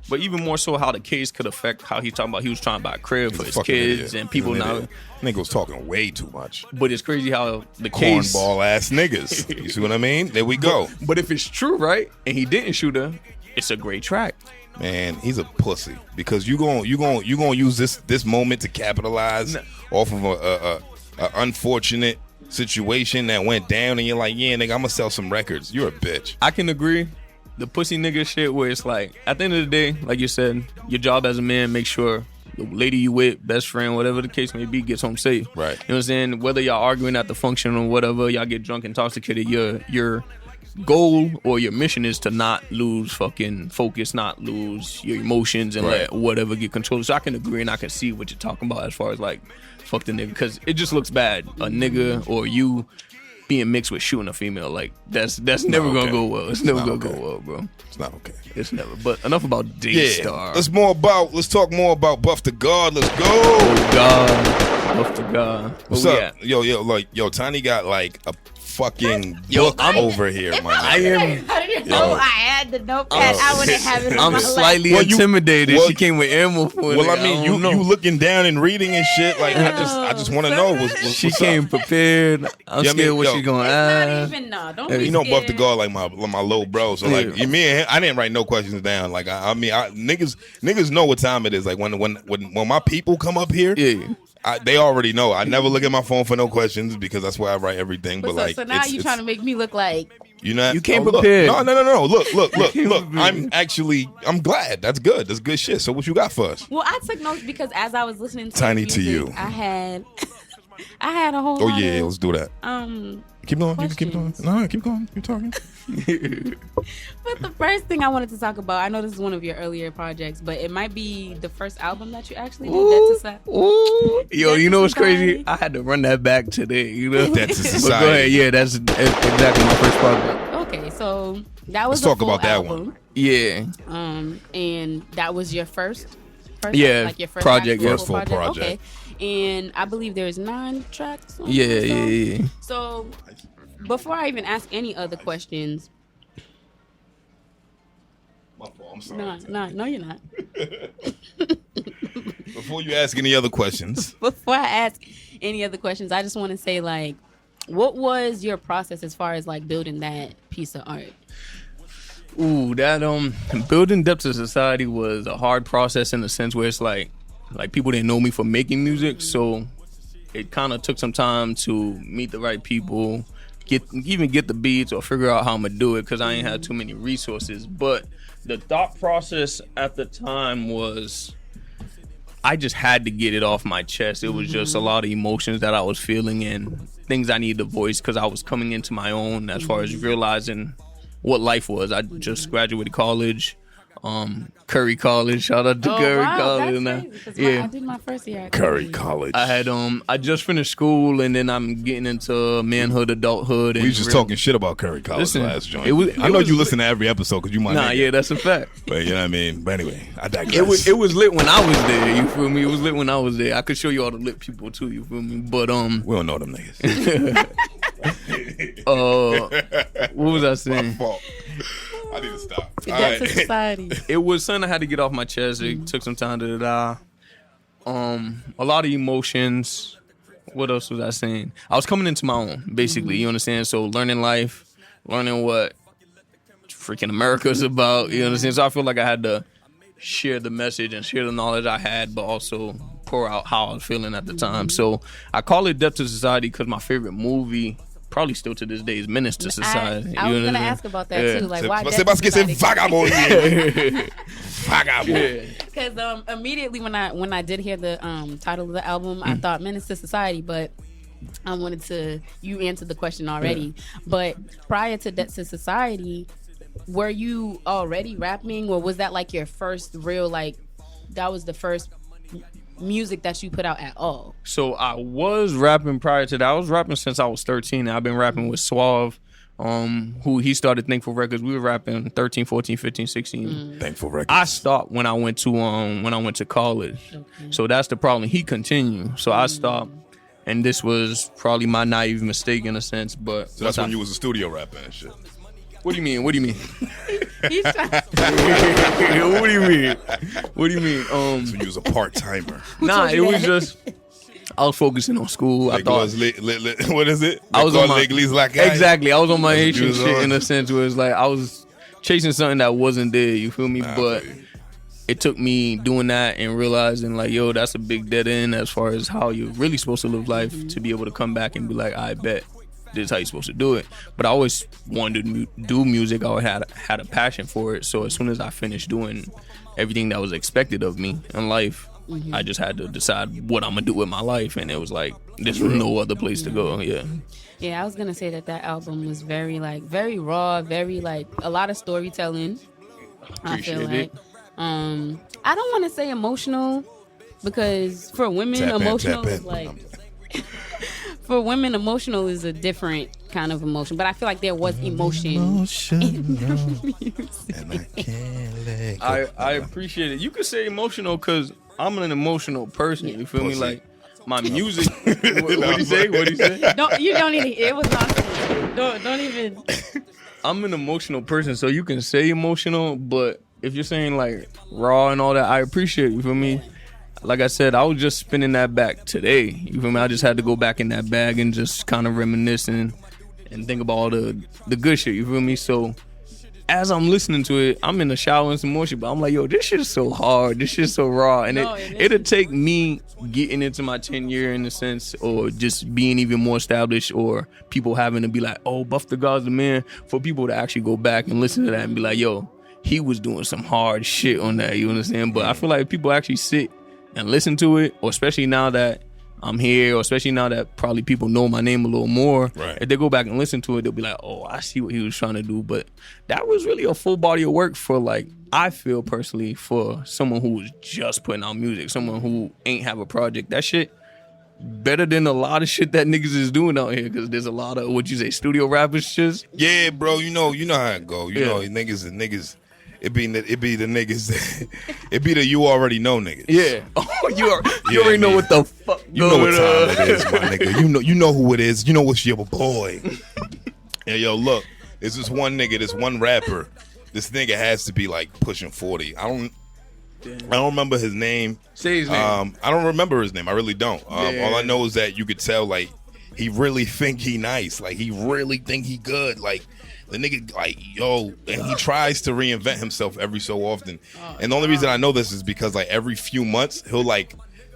but even more so how the case could affect how he's talking about he was trying to buy a crib for his kids and people now. Nigga was talking way too much. But it's crazy how the case, Cornball ass niggas. You see what I mean? There we go. But if it's true, right, and he didn't shoot her, it's a great track. Man, he's a pussy, because you gonna use this moment to capitalize off of a unfortunate situation that went down, and you're like, yeah, nigga, I'm gonna sell some records. You're a bitch. I can agree. The pussy nigga shit where it's like, at the end of the day, like you said, your job as a man, make sure the lady you with, best friend, whatever the case may be, gets home safe. Right. You know what I'm saying? Whether y'all arguing at the function or whatever, y'all get drunk, intoxicated, your goal or your mission is to not lose fucking focus, not lose your emotions, and let whatever get control. So I can agree and I can see what you're talking about as far as like fuck the nigga, because it just looks bad. A nigga or you being mixed with shooting a female, like that's never gonna go well. It's never gonna go well, bro. It's not okay. It's never. But enough about DAYSTAR. Let's talk more about Buff the God. Let's go. Oh God, Buff the God. What's up? Yo, Tiny got like a fucking book over here, man. I didn't know I had the notepad. I wouldn't have it on my slightly intimidated. She came with ammo for it. Well, I mean, you looking down and reading and shit. Like, I just want to know. She came prepared. I'm scared what she's gonna ask. Not even don't be you know, scared. Buff the God like my little bro. So like, me and him, I didn't write no questions down. Like, niggas know what time it is. Like when my people come up here. Yeah. They already know. I never look at my phone for no questions because that's where I write everything. But like, so now you trying to make me look like you know you came prepared. No. Look. I'm glad. That's good. That's good shit. So what you got for us? Well, I took notes because as I was listening to Tiny music, to you, I had a whole. Oh yeah, let's do that. Keep going. Questions. Keep going. No, keep going. Keep talking. But the first thing I wanted to talk about, I know this is one of your earlier projects, but it might be the first album that you actually did. Yo, you know what's crazy? I had to run that back today. You know, That's Society. But go ahead. Yeah, that's exactly my first project. Okay, so that was Let's talk full about that album. one. Yeah. And that was your first yeah, like your first project, actual full project. Okay. And I believe there's 9 tracks on Yeah. So before I even ask any other questions, My fault. I'm sorry. no, you're not. Before you ask any other questions, Before I ask any other questions, I just want to say, like, what was your process as far as like building that piece of art? Ooh, that building Depths of Society was a hard process in the sense where it's like people didn't know me for making music, so it kind of took some time to meet the right people, get the beats or figure out how I'm gonna do it because I ain't had too many resources. But the thought process at the time was I just had to get it off my chest. It was just a lot of emotions that I was feeling and things I needed to voice because I was coming into my own as far as realizing what life was. I just graduated college, Curry College. Shout out to Curry College. That's crazy, I did my first year at Curry College. I had I just finished school and then I'm getting into manhood, adulthood. And we was just talking shit about Curry College last joint. I know you listen to every episode because you might. Nah, yeah, that's a fact. But you know what I mean. But anyway, I digress. It was lit when I was there. You feel me? It was lit when I was there. I could show you all the lit people too. You feel me? But we don't know them niggas. What was I saying? My fault. I need to stop. That's a society. It was something I had to get off my chest. It took some time to die. A lot of emotions. What else was I saying? I was coming into my own, basically. You understand? So learning life, learning what freaking America's about. You understand? So I feel like I had to share the message and share the knowledge I had, but also pour out how I was feeling at the time. So I call it Depth to Society because my favorite movie, probably still to this day, is Menace to Society. I was going to ask about that too. Like, why Depth to Society? Vagabond. Vagabond. Because immediately when I did hear the title of the album, I thought Menace to Society, but I wanted to, you answered the question already. But prior to Depth to Society, were you already rapping, or was that like your first real, like, that was the first music that you put out at all? So I was rapping prior to that. I was rapping since I was 13. I've been rapping with Suave, who he started Thankful Records. We were rapping 13, 14, 15, 16. Thankful Records. I stopped when I went to college. Okay. So that's the problem. He continued. So I stopped, and this was probably my naive mistake in a sense. But so that's when you was a studio rapping and shit. What do you mean? What do you mean? He's trying What do you mean? What do you mean? So you was a part-timer. Nah, it was just I was focusing on school. I thought what is it? I was on my exactly. I was on my Asian shit in a sense where it's like I was chasing something that wasn't there. You feel me? But it took me doing that and realizing like, yo, that's a big dead end as far as how you're really supposed to live life to be able to come back and be like, I bet this is how you're supposed to do it. But I always wanted to do music. I always had a passion for it. So as soon as I finished doing everything that was expected of me in life, I just had to decide what I'm gonna do with my life, and it was like there's no other place to go. Yeah, I was gonna say that album was very raw, very a lot of storytelling. I feel like I don't want to say emotional, because for women emotional is like for women emotional is a different kind of emotion, but I feel like there was emotion in the music. And I can't let go. I appreciate it. You could say emotional because I'm an emotional person. You feel me? Like my music. What do you say? What do you say? You don't need it. It was nonsense. Don't even. I'm an emotional person, so you can say emotional, but if you're saying like raw and all that, I appreciate it. You feel me? Like I said, I was just spinning that back today. You feel me? I just had to go back in that bag and just kind of reminisce and think about all the good shit. You feel me? So as I'm listening to it, I'm in the shower and some more shit, but I'm like, yo, this shit is so hard. This shit is so raw. And it'll take me getting into my 10 year in a sense, or just being even more established, or people having to be like, oh, Buff the God's the man, for people to actually go back and listen to that and be like, yo, he was doing some hard shit on that. You understand? But I feel like if people actually sit and listen to it, or especially now that I'm here, or especially now that probably people know my name a little more, if they go back and listen to it, they'll be like, oh, I see what he was trying to do. But that was really a full body of work for, like, I feel personally, for someone who was just putting out music, someone who ain't have a project. That shit better than a lot of shit that niggas is doing out here, because there's a lot of, what you say, studio rappers shit. Yeah, bro, you know how it go. You know, niggas. It be the niggas. It be the you already know niggas. Yeah. Oh, you already know what the fuck. You know what time it is, my nigga. You know who it is. You know it's your boy. Yeah, yo, look. There's this one nigga, this one rapper. This nigga has to be like pushing 40. I don't remember his name. Say his name. I don't remember his name. I really don't. All I know is that you could tell, like, he really think he nice. Like, he really think he good. Like, the nigga, like, yo, and he tries to reinvent himself every so often. And the only reason I know this is because, like, every few months, he'll, like,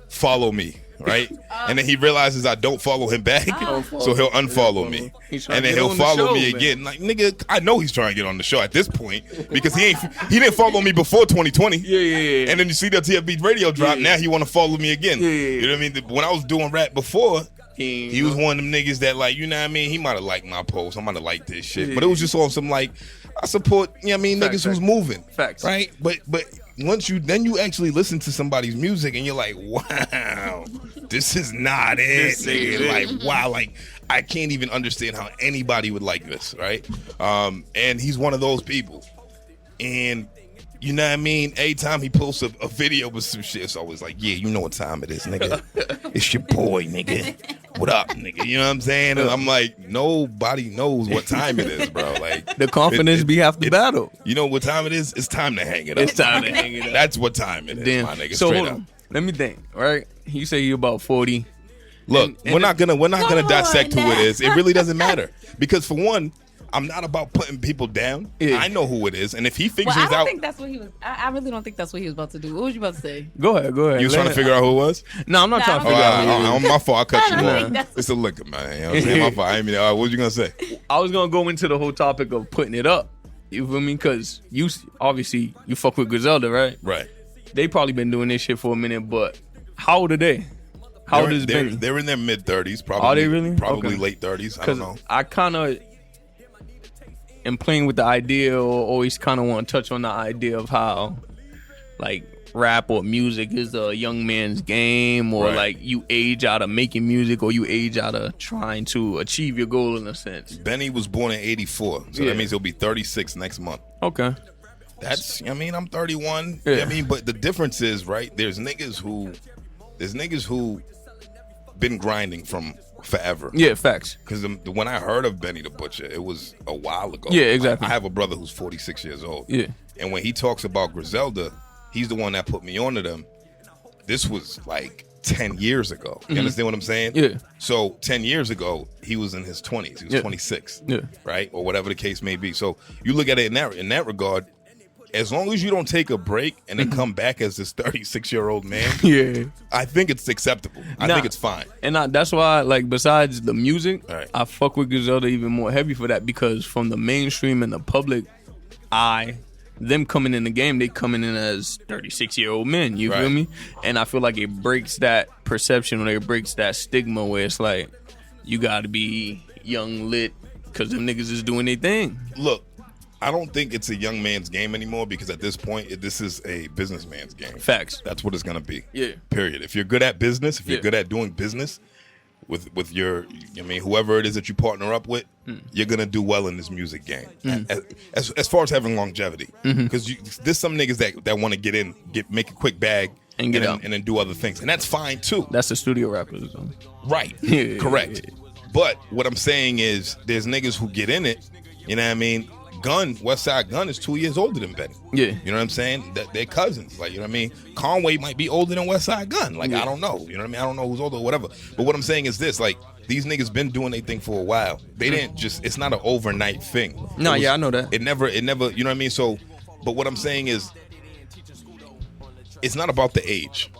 follow me, right? And then he realizes I don't follow him back, so he'll unfollow me. And then he'll follow me again. Like, nigga, I know he's trying to get on the show at this point, because he didn't follow me before 2020. Yeah. And then you see the TFB radio drop, now he want to follow me again. You know what I mean? When I was doing rap before, he was one of them niggas that, like, you know what I mean? He might have liked my post. I might have liked this shit. But it was just on some, like, I support, you know what I mean, niggas who's moving. Facts. Right? But once you actually listen to somebody's music and you're like, wow, this is not it. Nigga. Like, wow, like, I can't even understand how anybody would like this, right? And he's one of those people. And you know what I mean? Every time he posts a video with some shit, it's always like, yeah, you know what time it is, nigga. It's your boy, nigga. What up, nigga? You know what I'm saying? And I'm like, nobody knows what time it is, bro. Like, the confidence be half the battle. You know what time it is? It's time to hang it up. It's time to hang it up. That's what time it is, my nigga. So straight hold up. on. Let me think, right? You say you're about 40. Look, we're not gonna dissect who it is. It really doesn't matter. Because for one, I'm not about putting people down. Yeah. I know who it is, and if he figures I don't out, think that's what he was. I really don't think that's what he was about to do. What was you about to say? Go ahead. You was trying to figure out who it was? No, I'm not trying to figure out who it is. My fault. I cut you off. It's a liquor, man. You know what I'm saying? My fault. I mean, what was you gonna say? I was gonna go into the whole topic of putting it up. You feel me? Because you obviously you fuck with Griselda, right? Right. They probably been doing this shit for a minute, but how old are they? How old is Benny? They're in their mid-30s, probably. Are they really? Probably late 30s. I don't know. I kind of am playing with the idea, or always kind of want to touch on the idea of how, like, rap or music is a young man's game, or like you age out of making music, or you age out of trying to achieve your goal in a sense. Benny was born in 84, so that means he'll be 36 next month. Okay. That's, I mean, I'm 31. Yeah. You know what I mean, but the difference is, right, there's niggas who been grinding from forever. Yeah, facts. Because when I heard of Benny the Butcher, it was a while ago. Yeah, exactly. I have a brother who's 46 years old. Yeah. And when he talks about Griselda, he's the one that put me onto them. This was like 10 years ago. You understand what I'm saying? Yeah. So 10 years ago, he was in his 20s. He was 26. Yeah. Right? Or whatever the case may be. So you look at it in that regard, as long as you don't take a break and then come back as this 36-year-old man, I think it's acceptable. I think it's fine. And that's why, like, besides the music, right, I fuck with Griselda even more heavy for that, because from the mainstream and the public eye, them coming in the game, they coming in as 36-year-old men. You feel me? And I feel like it breaks that perception, or it breaks that stigma where it's like you got to be young, lit, because them niggas is doing their thing. Look, I don't think it's a young man's game anymore, because at this point, this is a businessman's game. Facts. That's what it's going to be. Yeah. Period. If you're good at business, if you're good at doing business with your, whoever it is that you partner up with, you're going to do well in this music game. As far as having longevity. Because there's some niggas that want to get in, make a quick bag, and get out, and then do other things. And that's fine, too. That's the studio rappers, though. Right. Correct. Yeah. But what I'm saying is there's niggas who get in it, you know what I mean? Westside Gun is 2 years older than Benny. Yeah. You know what I'm saying? They're cousins. Like, you know what I mean? Conway might be older than Westside Gun. Like, I don't know. You know what I mean? I don't know who's older or whatever. But what I'm saying is this, like, these niggas been doing their thing for a while. They didn't just, it's not an overnight thing. No, I know that. It never, you know what I mean? So, but what I'm saying is, it's not about the age.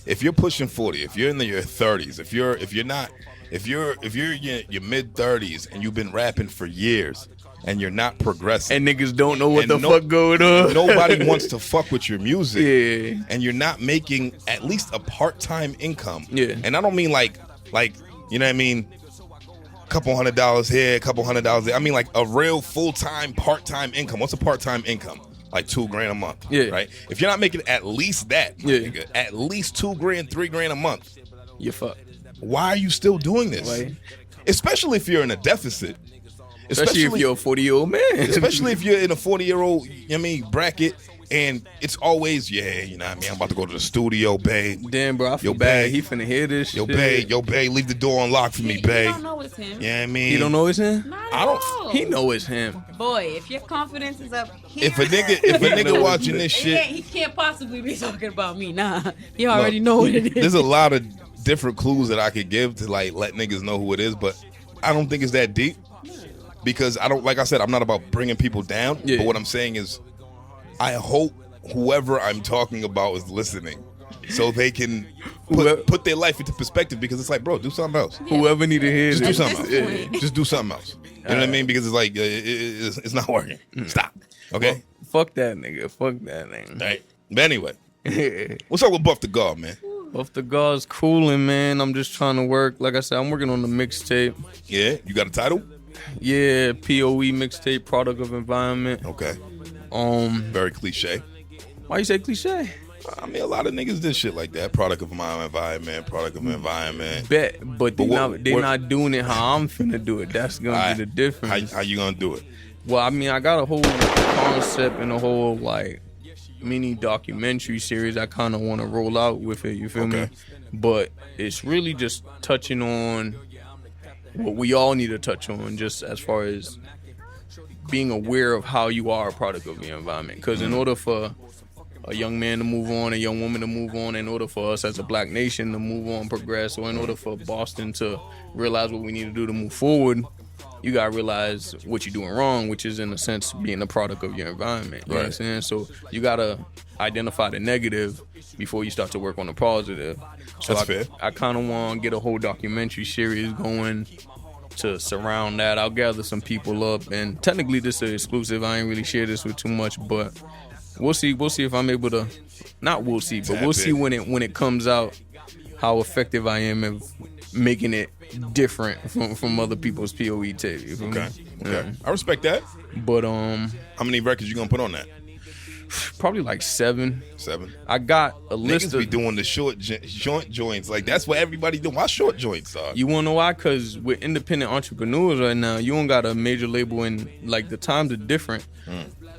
If you're pushing 40, if you're in your 30s, if you're in your mid 30s and you've been rapping for years, and you're not progressing, and niggas don't know what the fuck going on, nobody wants to fuck with your music, and you're not making at least a part-time income, and I don't mean like you know what I mean, couple $100 here, couple $100 there. I mean like a real full-time, part-time income. What's a part-time income? Like $2,000 a month, right? If you're not making at least that, nigga, at least $2,000, $3,000 a month, you're fucked. Why are you still doing this? Why? Especially if you're in a deficit. Especially if you're a 40-year-old man. Especially if you're in a 40-year-old, bracket, and it's always, you know what I mean, I'm about to go to the studio, babe. Damn, bro, I feel bad. He finna hear this shit. Yo, babe, leave the door unlocked for me, babe. He don't know it's him. Yeah, you know what I mean? He don't know it's him? Not at all. He know it's him. Boy, if your confidence is up here. If a nigga watching this shit. He can't possibly be talking about me. Nah, he already know what it is. There's a lot of different clues that I could give to like let niggas know who it is, but I don't think it's that deep. Because I don't, like I said, I'm not about bringing people down. But what I'm saying is, I hope whoever I'm talking about is listening, so they can put their life into perspective. Because it's like, bro, do something else. Whoever need to hear, just do something else. Just do something else. You know what I mean? Because it's like it's not working. Stop. Okay. Well, fuck that nigga. Fuck that nigga. Right. But anyway, what's up with Buff the God, man? Buff the God's cooling, man. I'm just trying to work. Like I said, I'm working on the mixtape. Yeah. You got a title? Yeah, POE mixtape, product of environment. Okay. Very cliche. Why you say cliche? I mean, a lot of niggas did shit like that. Product of my environment, product of environment. Bet, but they're not doing it how I'm finna do it. That's gonna be the difference. How you gonna do it? Well, I mean, I got a whole concept and a whole like mini documentary series I kind of want to roll out with it. You feel me? But it's really just touching on what we all need to touch on, just as far as being aware of how you are a product of your environment. Because in order for a young man to move on, a young woman to move on, in order for us as a black nation to move on, progress, or in order for Boston to realize what we need to do to move forward, you gotta realize what you're doing wrong, which is in a sense being a product of your environment. You know what I'm saying? So you gotta identify the negative before you start to work on the positive. So That's fair. I kind of want to get a whole documentary series going to surround that. I'll gather some people up, and technically this is exclusive. I ain't really share this with too much, but we'll see. We'll see if I'm able to. Not we'll see, but we'll see when it comes out how effective I am at making it different from other people's POE tape. You feel me? Okay. I respect that. But how many records you gonna put on that? Probably like 7. 7. I got a list Niggas be doing the short joint joints. Like, that's what everybody do. Why short joints, dog? You wanna know why? Because with independent entrepreneurs right now, you don't got a major label, and like the times are different.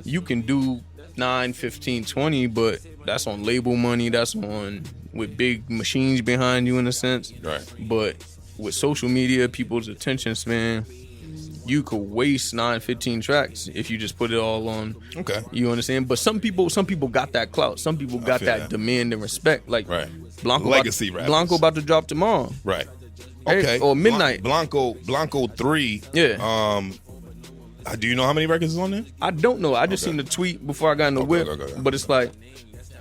You can do 9, 15, 20, but that's on label money. That's on with big machines behind you in a sense. Right. But with social media, people's attention span, you could waste 9, 15 tracks if you just put it all on. Okay. You understand? But some people got that clout. Some people got that demand and respect. Like Blanco legacy rappers. Blanco about to drop tomorrow. Right. Okay. Or midnight. Blanco 3. Yeah. Do you know how many records is on there? I don't know. I just seen the tweet before I got in the whip. But it's like,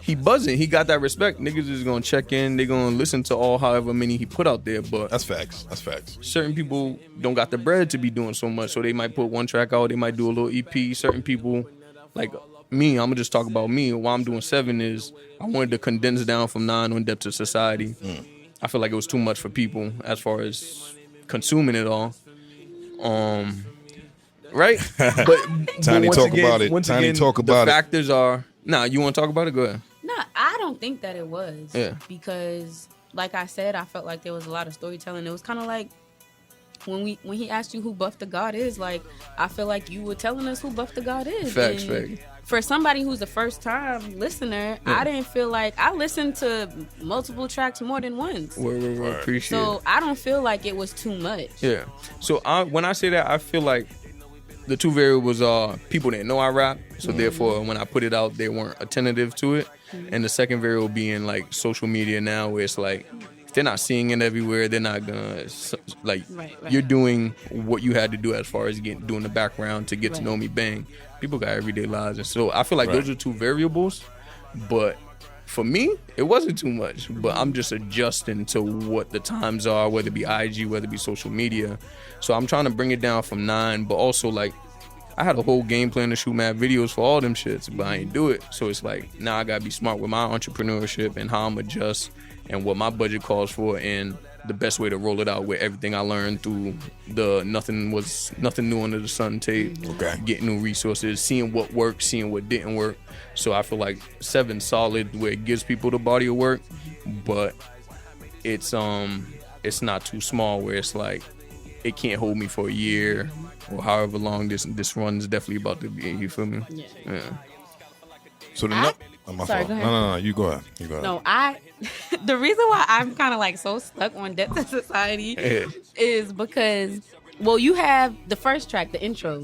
he buzzing. He got that respect. Niggas is gonna check in. They gonna listen to all however many he put out there. But that's facts. That's facts. Certain people don't got the bread to be doing so much, so they might put one track out. They might do a little EP. Certain people, like me, I'm gonna just talk about me. Why I'm doing 7 is I wanted to condense down from 9 on Debt to Society. I feel like it was too much for people as far as consuming it all. Right? Tiny, once talk again, about it. Once Tiny, again, talk about the it. factors are... Nah, you want to talk about it? Go ahead. No, I don't think that it was. Yeah. Because, like I said, I felt like there was a lot of storytelling. It was kind of like when he asked you who Buff the God is, like, I feel like you were telling us who Buff the God is. Facts. For somebody who's a first-time listener, I didn't feel like... I listened to multiple tracks more than once. We're appreciate it. So I don't feel like it was too much. Yeah. So when I say that, I feel like the two variables are people didn't know I rap, so therefore when I put it out, they weren't attentive to it. And the second variable being like social media now, where it's like if they're not seeing it everywhere, they're not gonna like you're doing what you had to do as far as doing the background to get to know me. Bang, people got everyday lives, and so I feel like those are two variables. But for me, it wasn't too much. But I'm just adjusting to what the times are, whether it be IG, whether it be social media. So I'm trying to bring it down from 9, but also like I had a whole game plan to shoot mad videos for all them shits, but I ain't do it. So it's like now I gotta be smart with my entrepreneurship and how I'm adjust and what my budget calls for and the best way to roll it out with everything I learned through the nothing new under the sun tape. Okay. Getting new resources, seeing what worked, seeing what didn't work. So I feel like 7 solid where it gives people the body of work, but it's not too small where it's like it can't hold me for a year or however long this run is definitely about to be. You feel me? Yeah. So the my Sorry, fault. go ahead. No, you go ahead. No, the reason why I'm kind of like so stuck on Debt to Society is because, well, you have the first track, the intro.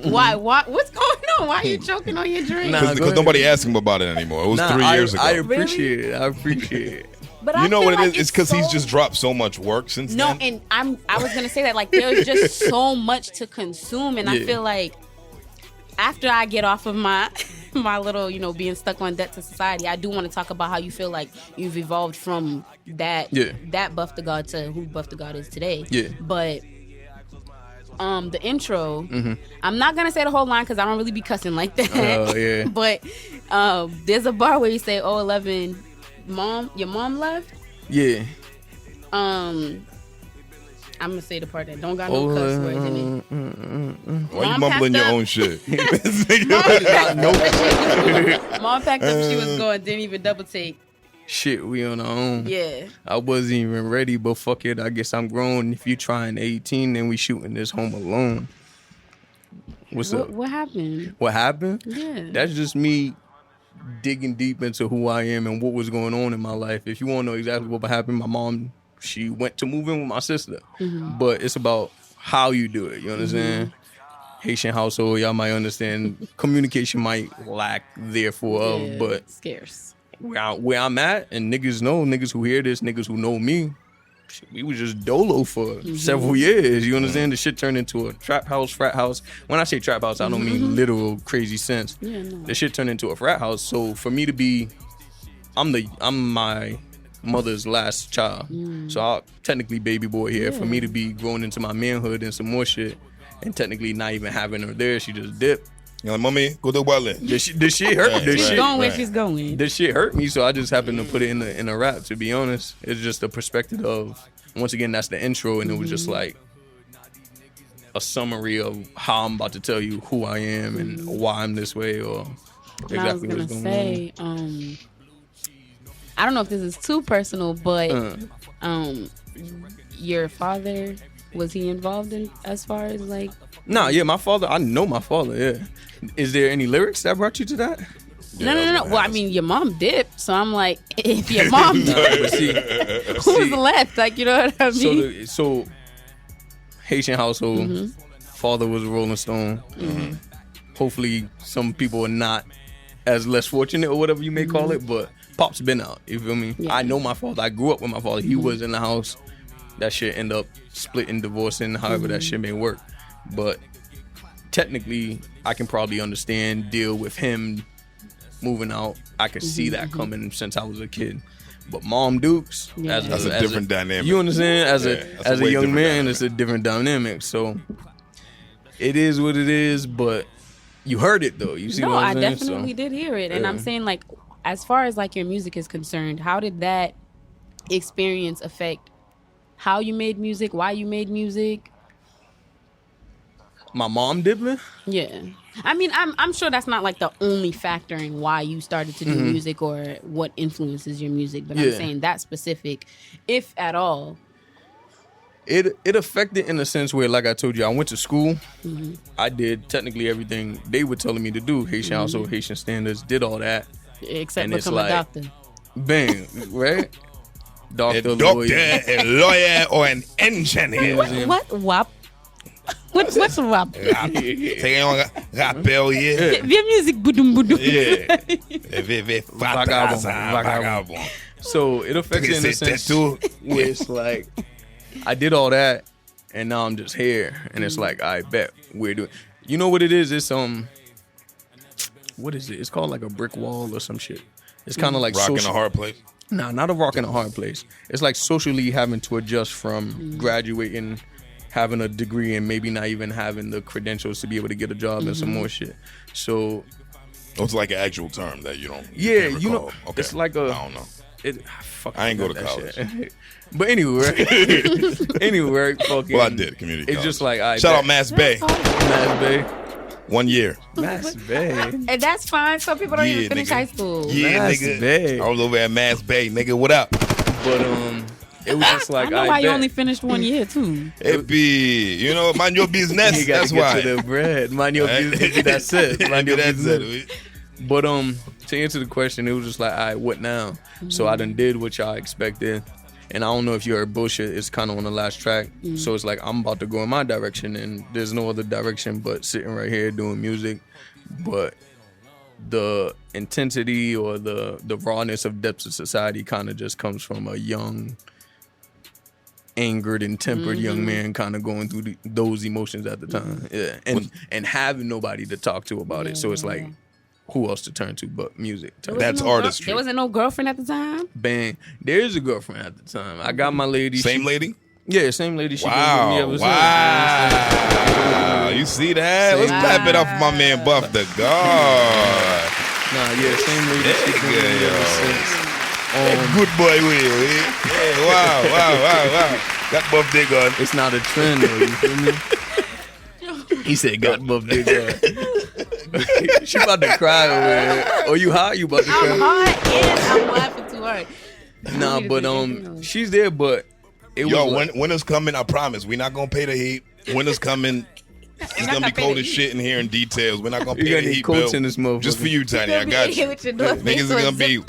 Why? What's going on? Why are you choking on your drink? Because nobody asked him about it anymore. It was 3 years ago. I appreciate it. I appreciate it. But you know what like it is? It's because he's just dropped so much work since then. No, and I was gonna say that like there's just so much to consume, and I feel like after I get off of my little, being stuck on Debt to Society, I do want to talk about how you feel like you've evolved from that Buff the God to who Buff the God is today. Yeah. But the intro, I'm not gonna say the whole line because I don't really be cussing like that. Oh yeah. But there's a bar where you say, "Oh, 11, your mom left." Yeah. I'm gonna say the part that don't got no cuss words in it. Why you mumbling your own shit? Mom packed up, she was going, didn't even double take. Shit, we on our own. Yeah. I wasn't even ready, but fuck it. I guess I'm grown. If you trying 18, then we shooting this Home Alone. What's up? What happened? What happened? Yeah. That's just me digging deep into who I am and what was going on in my life. If you want to know exactly what happened, my mom, she went to move in with my sister. But it's about how you do it. You understand? Haitian household, y'all might understand. Communication might lack therefore, but scarce. Where I'm at, and niggas who hear this, niggas who know me, we was just dolo for several years. You understand? The shit turned into a trap house, frat house. When I say trap house, I don't mean literal crazy sense. Yeah, no. The shit turned into a frat house. So for me to be, I'm my mother's last child. So I'll technically baby boy here. For me to be growing into my manhood and some more shit, and technically not even having her there, she just dipped. You're like, mommy, go to the wallet. This shit hurt. She's going where she's going. This shit hurt me, so I just happened to put it in a rap, to be honest. It's just the perspective of, once again, that's the intro, and it was just like a summary of how I'm about to tell you who I am and why I'm this way, or exactly what's going on. I don't know if this is too personal, but your father, was he involved in as far as like? Nah, yeah, my father, I know my father, yeah. Is there any lyrics that brought you to that? No. Well, I mean, your mom dipped, so I'm like, if your mom dipped, who's left? Like, you know what I mean? So Haitian household, father was a Rolling Stone. Hopefully some people are not as less fortunate or whatever you may call it, but Pop's been out, you feel me? Yeah. I know my father, I grew up with my father. He was in the house. That shit end up splitting, divorcing, however that shit may work. But technically, I can probably understand, deal with him moving out. I could see that coming since I was a kid. But Mom Dukes, that's a different dynamic. You understand? As a young man, it's a different dynamic. So it is what it is, but you heard it though. You see what I'm saying? No, I definitely did hear it. And I'm saying, like, as far as like your music is concerned, how did that experience affect how you made music, why you made music? My mom did me? Yeah. I mean, I'm sure that's not like the only factor in why you started to do music or what influences your music, but I'm saying that specific, if at all. It affected in a sense where, like I told you, I went to school. I did technically everything they were telling me to do. Haitian household, Haitian standards, did all that. Except become a doctor. Bang, right? Doctor, a lawyer, or an engineer. What? WAP? What's WAP? Say on rappel, yeah. Via music, budum budum. Yeah. Vagabond. So it affects in a sense where it's like, I did all that, and now I'm just here, and it's like, I bet we're doing. You know what it is? It's what is it? It's called like a brick wall or some shit. It's kind of like rock in a hard place. Nah, not a rock in a hard place. It's like socially having to adjust from graduating, having a degree, and maybe not even having the credentials to be able to get a job and some more shit. So it's like an actual term that you don't. Yeah, you know, okay. It's like a. I don't know. I ain't go to college. But anyway, fucking. Well, I did community. It's college. just like shout out Mass Bay. Mass Bay. 1 year. Mass Bay. And that's fine. Some people don't even finish high school. Yeah, Mass nigga. Bay. I was over at Mass Bay, nigga. What up? But it was just like, I know why you only finished 1 year too. It be, you know, mind your business. You gotta that's get why. to the bread. Mind your business. That's it. Mind your business. But to answer the question, it was just like, all right, what now? So I done did what y'all expected. And I don't know if you heard Bullshit. It's kind of on the last track. So it's like, I'm about to go in my direction, and there's no other direction but sitting right here doing music. But the intensity or the rawness of depths of society kind of just comes from a young, angered and tempered young man kind of going through those emotions at the time. Yeah. And having nobody to talk to about it. So it's like, who else to turn to but music? That's artistry. There wasn't no girlfriend at the time? Bang. There's a girlfriend at the time. I got my lady. Same lady? Yeah, same lady. She wow. been with me Wow. You see that? Let's clap it up for my man Buff the God. Nah, yeah, same lady. She been with me ever since. Good boy, Will. Yeah, wow. Got Buff Dick on. It's not a trend, though. You feel me? He said, got Buff Dick on. She about to cry over there. Oh, you high? You about to cry? I'm hot and I'm laughing too hard. Nah, but she's there, but it was like, winter's coming, I promise. We're not gonna pay the heat. Winter's coming. It's gonna be cold as shit in here in details. We're not gonna pay the heat bill. In this motherfucker. Just for you, Tiny. I got you. Niggas are gonna be.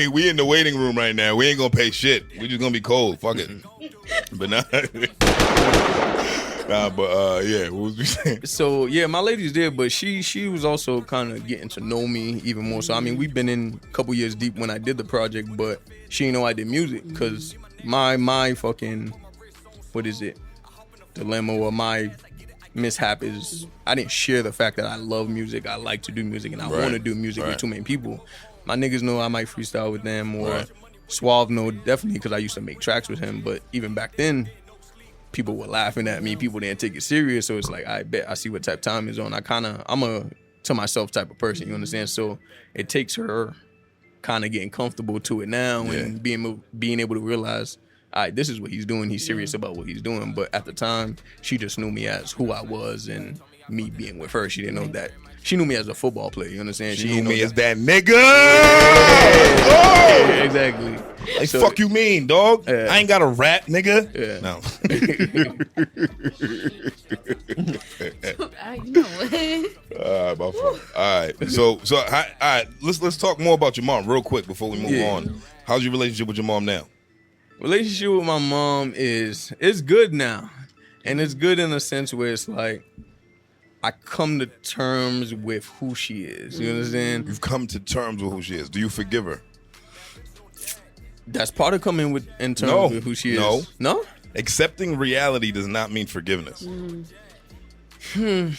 We in the waiting room right now. We ain't gonna pay shit. We just gonna be cold. Fuck it. But nah. Yeah, what was we saying? So yeah, my lady's there, but she was also kind of getting to know me even more. So I mean, we've been in a couple years deep when I did the project, but she didn't know I did music because my fucking, what is it, dilemma or my mishap is I didn't share the fact that I love music, I like to do music, and I want to do music with too many people. My niggas know I might freestyle with them, or Suave know definitely because I used to make tracks with him, but even back then, people were laughing at me. People didn't take it serious. So it's like, I bet I see what type of time is on. I'm a to myself type of person, you understand? So it takes her kind of getting comfortable to it now and being able to realize, all right, this is what he's doing. He's serious about what he's doing. But at the time, she just knew me as who I was, and me being with her, she didn't know that. She knew me as a football player, you understand? She knew me as that nigga. Yeah, exactly. Like, so, fuck you mean, dog? I ain't got a rap, nigga. Yeah. No. You know what? My fault. All right. So, all right. Let's talk more about your mom real quick before we move on. How's your relationship with your mom now? Relationship with my mom it's good now, and it's good in a sense where it's like I come to terms with who she is. You understand? You've come to terms with who she is. Do you forgive her? That's part of coming in terms with who she is. No? Accepting reality does not mean forgiveness. Then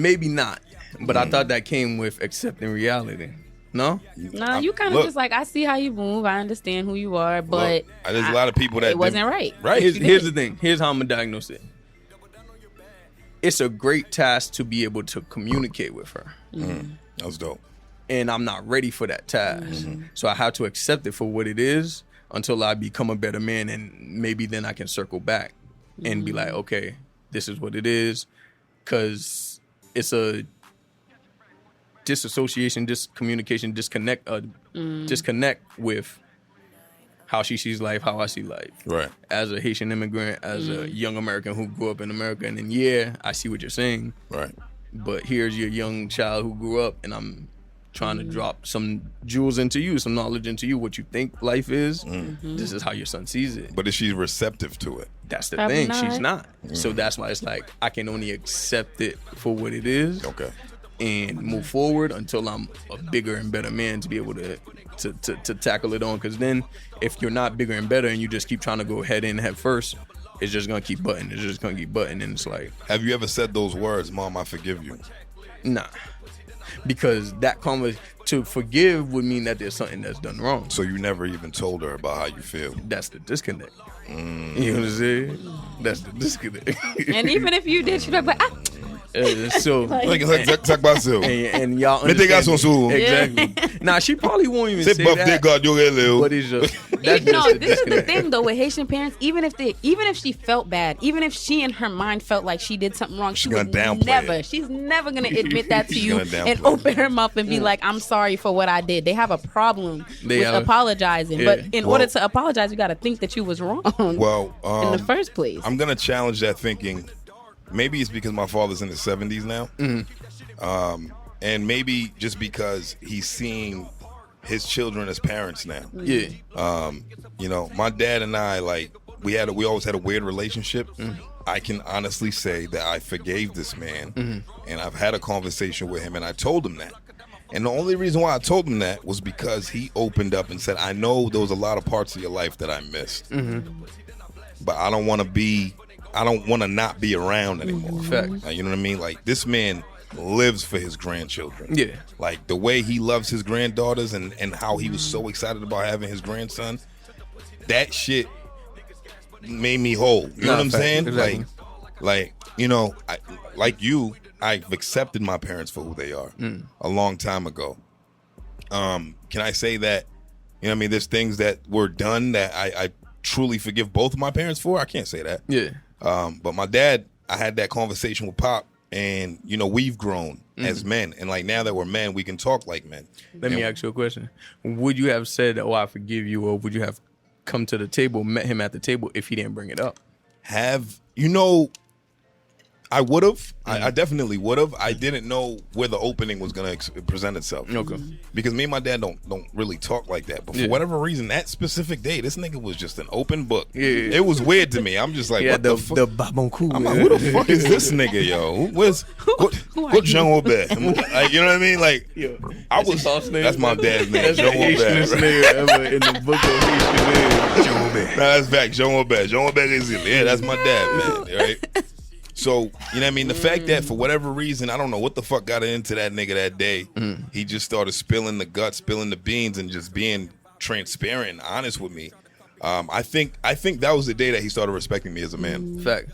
maybe not. But I thought that came with accepting reality. No? Nah, you kind of just like, I see how you move. I understand who you are, but there's a lot of people that it wasn't right. Right. Here's the thing. Here's how I'm going to diagnose it. it's a great task to be able to communicate with her. That was dope. And I'm not ready for that task. So I have to accept it for what it is until I become a better man, and maybe then I can circle back and be like, okay, this is what it is. Because it's a disassociation, discommunication, disconnect with how she sees life, how I see life. Right. As a Haitian immigrant, as a young American who grew up in America, and then I see what you're saying. Right. But here's your young child who grew up, and I'm trying to drop some jewels into you, some knowledge into you, what you think life is. This is how your son sees it. But is she receptive to it? That's the Probably thing. not. She's not. So that's why it's like I can only accept it for what it is. Okay. And move forward until I'm a bigger and better man to be able to tackle it on. Because then if you're not bigger and better and you just keep trying to go head first, it's just going to keep butting. It's just going to keep butting. And it's like... Have you ever said those words, Mom, I forgive you? Nah. Because that to forgive would mean that there's something that's done wrong. So you never even told her about how you feel? That's the disconnect. You know what I'm saying? That's the disconnect. And even if you did, she'd be like, so talk about so. And y'all understand exactly. Nah, she probably won't even say that. But it's just that's no, this is the thing though with Haitian parents. Even if she felt bad, even if she in her mind felt like she did something wrong, she's never gonna admit that to you and open her mouth and be like, "I'm sorry for what I did." They have a problem with apologizing, but in order to apologize, you got to think that you was wrong. Well, in the first place, I'm gonna challenge that thinking. Maybe it's because my father's in his 70s now. And maybe just because he's seeing his children as parents now. Yeah. You know, my dad and I, like, we always had a weird relationship. I can honestly say that I forgave this man, and I've had a conversation with him, and I told him that. And the only reason why I told him that was because he opened up and said, I know there was a lot of parts of your life that I missed, but I don't want to not be around anymore. You know what I mean? Like, this man lives for his grandchildren. Yeah. Like, the way he loves his granddaughters and how he was so excited about having his grandson, that shit made me whole. You know what I'm saying? Exactly. Like, you know, I've accepted my parents for who they are a long time ago. Can I say that, you know what I mean, there's things that were done that I truly forgive both of my parents for? I can't say that. Yeah. But my dad, I had that conversation with Pop, and, you know, we've grown as men. And, like, now that we're men, we can talk like men. Let me ask you a question. Would you have said, oh, I forgive you, or would you have come to the table, met him at the table if he didn't bring it up? You know, I would have. I definitely would have. I didn't know where the opening was going to present itself. Okay. Because me and my dad don't really talk like that. But for whatever reason, that specific day, this nigga was just an open book. Yeah. It was weird to me. I'm just like, what the fuck? I'm like, who the fuck is this nigga, yo? What Jean-Robert? Like, you know what I mean? Like, that's my dad's name. That's the Haitianest nigga ever in the book of Haitian. Jean-Robert. That's fact. Jean-Robert. Jean-Robert is it. Yeah, that's my dad, man. Right? So, you know what I mean? The fact that for whatever reason, I don't know what the fuck got into that nigga that day. He just started spilling the guts, spilling the beans, and just being transparent and honest with me. I think that was the day that he started respecting me as a man. Fact.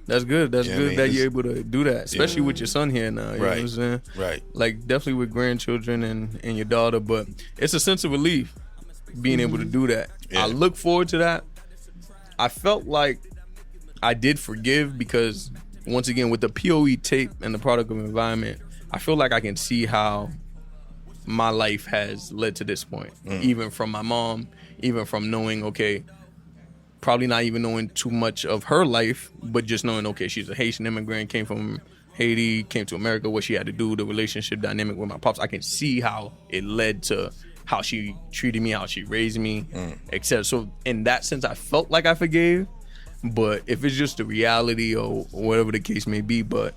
That's good. That's good that you're able to do that, especially with your son here now. You know what I'm saying? Right. Like, definitely with grandchildren and your daughter, but it's a sense of relief being able to do that. Yeah. I look forward to that. I felt like I did forgive because, once again, with the POE tape and the product of environment, I feel like I can see how my life has led to this point. Even from my mom, even from knowing, okay, probably not even knowing too much of her life, but just knowing, okay, she's a Haitian immigrant, came from Haiti, came to America, what she had to do, the relationship dynamic with my pops. I can see how it led to how she treated me, how she raised me, etc. So in that sense, I felt like I forgave. But if it's just the reality or whatever the case may be, but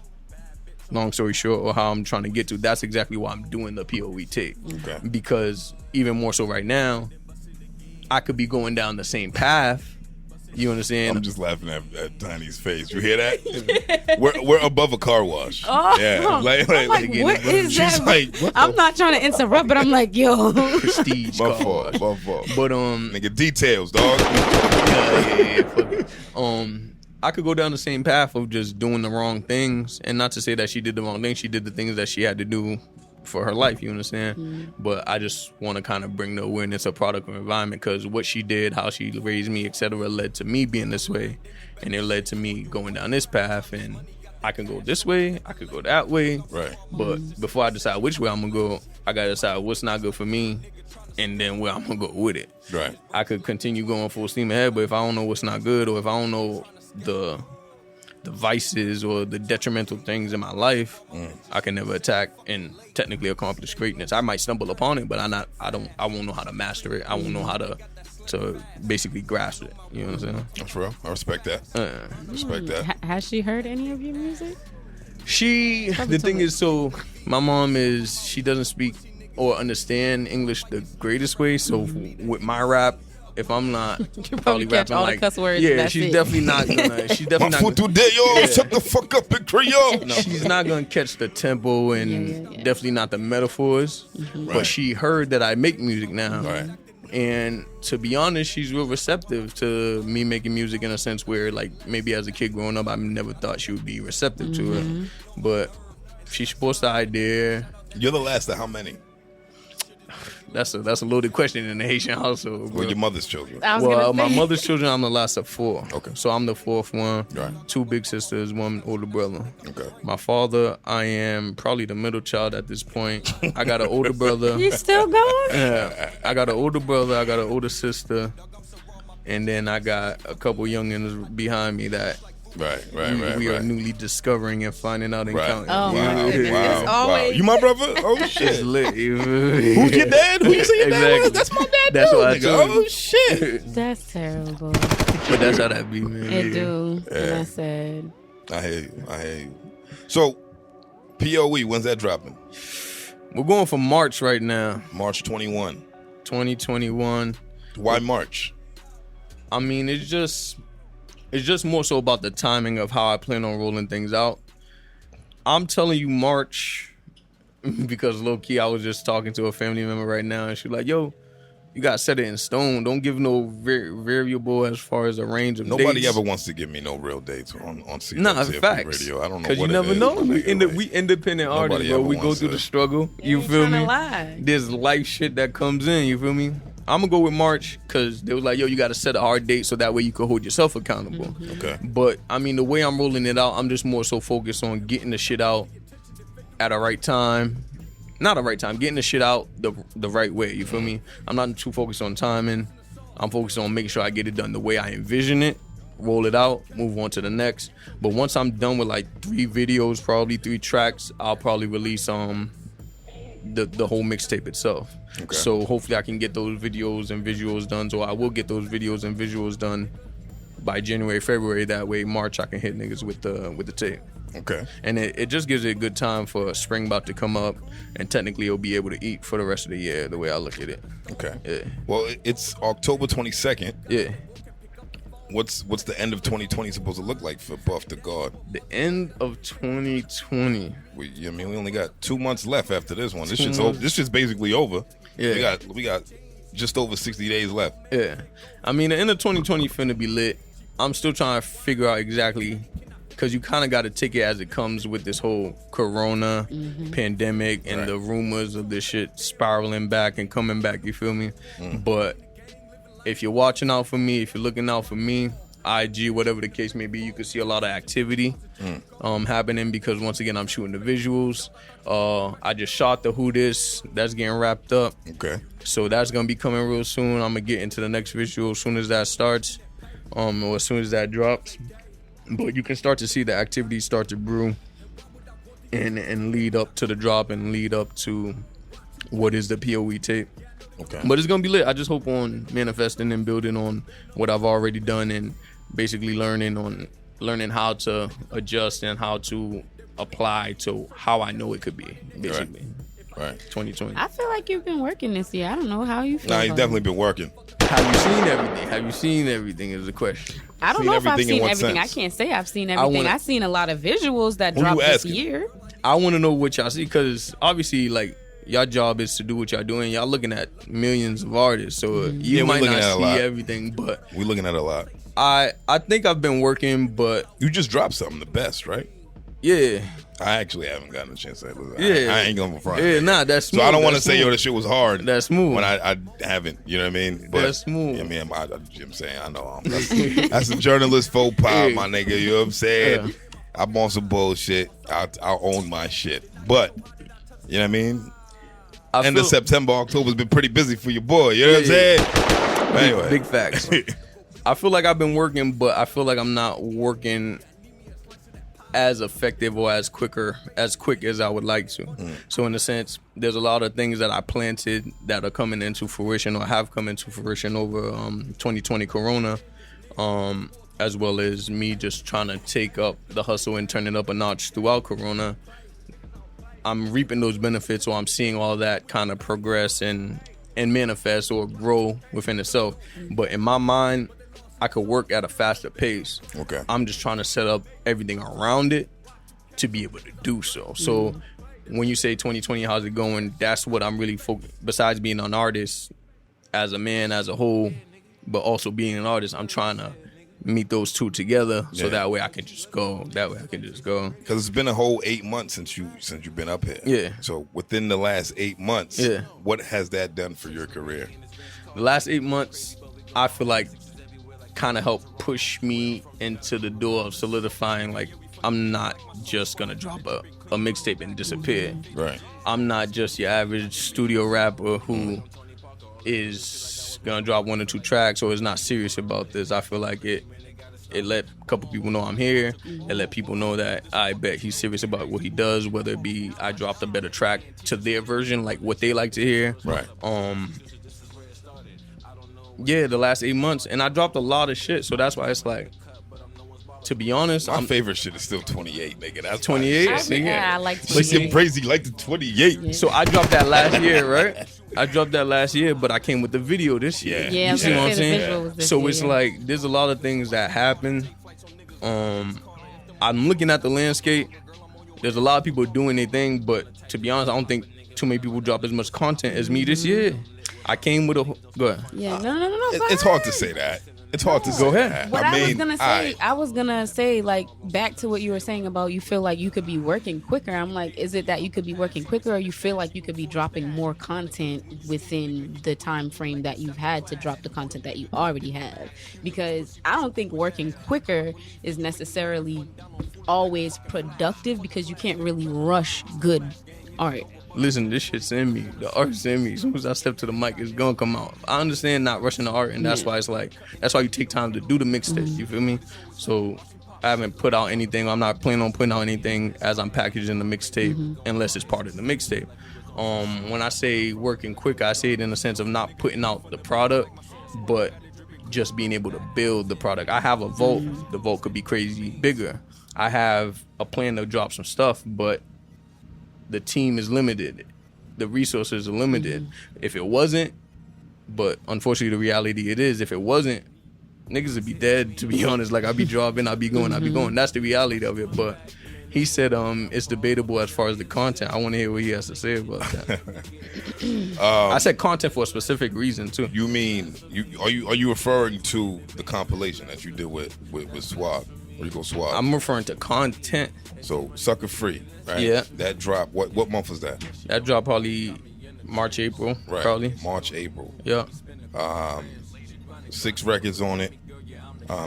long story short, or how I'm trying to get to, that's exactly why I'm doing the POE tape. Okay. Because even more so right now, I could be going down the same path. You understand? I'm just laughing at Tiny's face. You hear that? We're above a car wash. Oh, yeah. Like, what is that? Like, I'm not trying to interrupt, but I'm like, yo. Prestige car wash. But nigga, details, dog. Yeah. I could go down the same path of just doing the wrong things, and not to say that she did the wrong thing. She did the things that she had to do for her life, you understand? But I just want to kind of bring the awareness of product and environment, because what she did, how she raised me, etc., led to me being this way, and it led to me going down this path. And I can go this way, I could go that way, right? But before I decide which way I'm gonna go, I gotta decide what's not good for me, and then where I'm gonna go with it. Right. I could continue going full steam ahead, but if I don't know what's not good, or if I don't know the vices or the detrimental things in my life, I can never attack and technically accomplish greatness. I might stumble upon it, but I won't know how to master it. I won't know how to basically grasp it. You know what I'm saying? That's real. I respect that. Respect that. Has she heard any of your music? The thing is, so my mom she doesn't speak or understand English the greatest way. So with my rap, if I'm not probably catch rapping all like the cuss words, yeah, she's definitely not gonna. She's definitely not. Today, yo, shut the fuck up in Creole. No, she's not gonna catch the tempo and definitely not the metaphors. But she heard that I make music now. Right. And to be honest, she's real receptive to me making music, in a sense where, like, maybe as a kid growing up, I never thought she would be receptive to it. But she supports the idea. You're the last of how many? That's a loaded question in the Haitian household. Well, your mother's children. Well, my mother's children, I'm the last of 4. Okay. So I'm the 4th one. Right. 2 big sisters, 1 older brother. Okay. My father, I am probably the middle child at this point. I got an older brother. You still going? Yeah. I got an older brother. I got an older sister. And then I got a couple youngins behind me that we are newly discovering and finding out and counting. Oh, my goodness. Wow. You my brother? Oh, shit. It's lit. Who's your dad? Who you say your dad was? That's my dad. That's too, what I nigga. told you. Oh, shit. That's terrible. But that's how that be, man. It do. And I said. I hear you. So, POE, when's that dropping? We're going for March right now. March 21. 2021. Why March? I mean, it's just more so about the timing of how I plan on rolling things out. I'm telling you March because low-key I was just talking to a family member right now, and she's like, yo, you got to set it in stone. Don't give no variable as far as a range of Nobody dates. ever wants to give me no real dates on CWTFB Nah, facts. Radio. I don't know what Because you never know. We independent artists, bro. We go through the struggle. You feel me? Lie. There's life shit that comes in. You feel me? I'm going to go with March because they was like, yo, you got to set a hard date so that way you can hold yourself accountable. Okay. But, I mean, the way I'm rolling it out, I'm just more so focused on getting the shit out at a right time. Not a right time, getting the shit out the right way, you feel me? I'm not too focused on timing. I'm focused on making sure I get it done the way I envision it, roll it out, move on to the next. But once I'm done with like 3 videos, probably 3 tracks, I'll probably release the whole mixtape itself. Okay. So hopefully I can get those videos and visuals done. So I will get those videos and visuals done by January, February. That way, March, I can hit niggas with the tape. Okay. And it just gives it a good time for spring about to come up, and technically you'll be able to eat for the rest of the year, the way I look at it. Okay. Yeah. Well, it's October 22nd. Yeah. What's the end of 2020 supposed to look like for Buff the God? The end of 2020. We only got 2 months left after this one. This shit's basically over. Yeah. We got just over 60 days left. Yeah. I mean, the end of 2020 finna be lit. I'm still trying to figure out exactly, because you kind of got to take it as it comes with this whole corona pandemic and the rumors of this shit spiraling back and coming back, you feel me? But if you're watching out for me, if you're looking out for me, IG, whatever the case may be, you can see a lot of activity happening, because once again, I'm shooting the visuals. I just shot the Who This. That's getting wrapped up. Okay. So that's going to be coming real soon. I'm going to get into the next visual as soon as that starts, or as soon as that drops. But you can start to see the activity start to brew and lead up to the drop and lead up to what is the POE tape. Okay. But it's going to be lit. I just hope on manifesting and building on what I've already done, and basically learning how to adjust and how to apply to how I know it could be, basically. Right. 2020. I feel like you've been working this year. I don't know how you feel. Nah, he's about definitely it. been working. Have you seen everything? Have you seen everything is the question. I don't Seen know if I've everything in seen what everything. sense? I can't say I've seen everything. I've seen a lot of visuals that Who dropped you this asking? year. I want to know what y'all see, because obviously, like, Y'all job is to do what y'all doing. Y'all looking at millions of artists, so you might not see everything, but we're looking at a lot. I think I've been working, but you just dropped something, the best, right? Yeah. I actually haven't gotten a chance to listen. Yeah. I ain't going front. Yeah, nah, that's smooth. So I don't want to say, yo, this shit was hard. That's smooth. When I haven't, you know what I mean? But, that's smooth. I mean, I'm saying, I know. That's a journalist faux pas, my nigga. You know what I'm saying? Yeah. I'm on some bullshit. I'll own my shit. But, you know what I mean? End of September, October's been pretty busy for your boy. You know what I'm saying? Anyway. Big facts. I feel like I've been working, but I feel like I'm not working as effective or as quick as I would like to. So in a sense, there's a lot of things that I planted that are coming into fruition or have come into fruition over 2020 Corona, as well as me just trying to take up the hustle and turn it up a notch throughout Corona. I'm reaping those benefits, or I'm seeing all that kind of progress and manifest or grow within itself. But in my mind, I could work at a faster pace. Okay. I'm just trying to set up everything around it to be able to do so. So when you say 2020, how's it going? That's what I'm really focused. Besides being an artist, as a man, as a whole, but also being an artist, I'm trying to meet those two together, so that way I can just go. Because it's been a whole 8 months since you've been up here. Yeah. So within the last 8 months, what has that done for your career? The last 8 months, I feel like kind of helped push me into the door of solidifying, like, I'm not just gonna drop a mixtape and disappear. Right. I'm not just your average studio rapper who is gonna drop 1 or 2 tracks or is not serious about this. I feel like it let a couple people know I'm here. It let people know that I bet he's serious about what he does, whether it be I dropped a better track to their version, like what they like to hear. Right. Yeah, the last 8 months, and I dropped a lot of shit, so that's why it's like, to be honest, my favorite shit is still 28, nigga. That's 28. I like 28. But you're crazy, like the 28. Yeah. So I dropped that last year, right? I dropped that last year, but I came with the video this year. Yeah, you see what I'm saying? So it's year. like there's a lot of things that happen. I'm looking at the landscape. There's a lot of people doing their thing, but to be honest, I don't think too many people drop as much content as me this year. I came with a go ahead. Yeah, no. It's hard to say that. It's hard to go ahead. What I was gonna say, like, back to what you were saying about you feel like you could be working quicker. I'm like, is it that you could be working quicker, or you feel like you could be dropping more content within the time frame that you've had to drop the content that you already have? Because I don't think working quicker is necessarily always productive, because you can't really rush good art. Listen, this shit's in me. The art's in me. As soon as I step to the mic, it's gonna come out. I understand not rushing the art, and that's why it's like, that's why you take time to do the mixtape. You feel me? So I haven't put out anything. I'm not planning on putting out anything as I'm packaging the mixtape unless it's part of the mixtape. When I say working quick, I say it in the sense of not putting out the product, but just being able to build the product. I have a vault. The vault could be crazy bigger. I have a plan to drop some stuff, but the team is limited. The resources are limited. If it wasn't, but unfortunately the reality it is, if it wasn't, niggas would be dead, to be honest. Like, I'd be dropping, I'd be going. That's the reality of it. But he said it's debatable as far as the content. I want to hear what he has to say about that. I said content for a specific reason too. You mean, are you referring to the compilation that you did with Suave? Riqo Suave? I'm referring to content. So Sucker Free, right? Yeah. That dropped, what month was that? That dropped probably March, April. Right. Probably. March, April. Yeah. 6 records on it.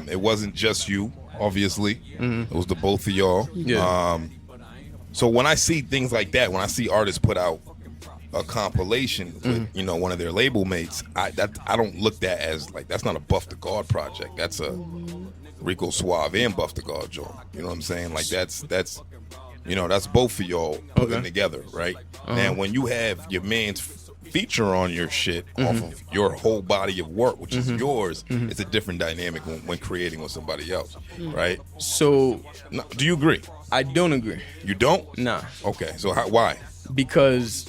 It wasn't just you, obviously. It was the both of y'all. Yeah. So when I see things like that, when I see artists put out a compilation with, one of their label mates, I don't look that as, like, that's not a Buff the God project. That's a Riqo Suave and Buff the God joint. You know what I'm saying? Like, that's both of y'all putting together, right? And when you have your man's feature on your shit off of your whole body of work, which is yours, it's a different dynamic when creating with somebody else, right? So, do you agree? I don't agree. You don't? Nah. Okay, so why? Because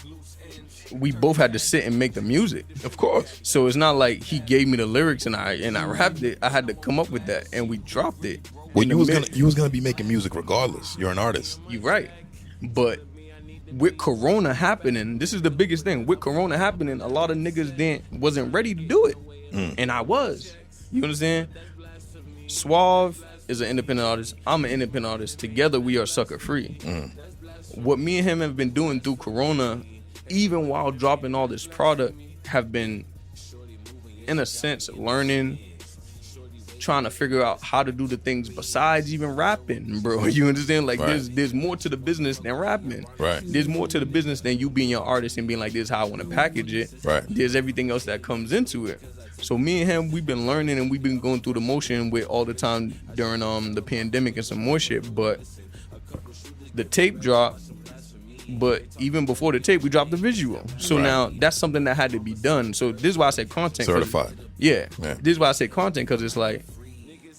we both had to sit and make the music. Of course. So it's not like he gave me the lyrics and I rapped it. I had to come up with that, and we dropped it. Well, you was gonna be making music regardless. You're an artist. You're right, but with Corona happening, this is the biggest thing. With Corona happening, a lot of niggas wasn't ready to do it. And I was. You understand? Suave is an independent artist. I'm an independent artist. Together, we are sucker free. What me and him have been doing through Corona, even while dropping all this product, have been, in a sense, learning, trying to figure out how to do the things besides even rapping, bro. You understand? Like, there's more to the business than rapping. Right. There's more to the business than you being your artist and being like, this is how I want to package it. Right. There's everything else that comes into it. So me and him, we've been learning and we've been going through the motion with all the time during the pandemic and some more shit. But the tape dropped. But even before the tape, we dropped the visual. So now that's something that had to be done. So this is why I say content. Certified. Yeah. This is why I say content, because it's like,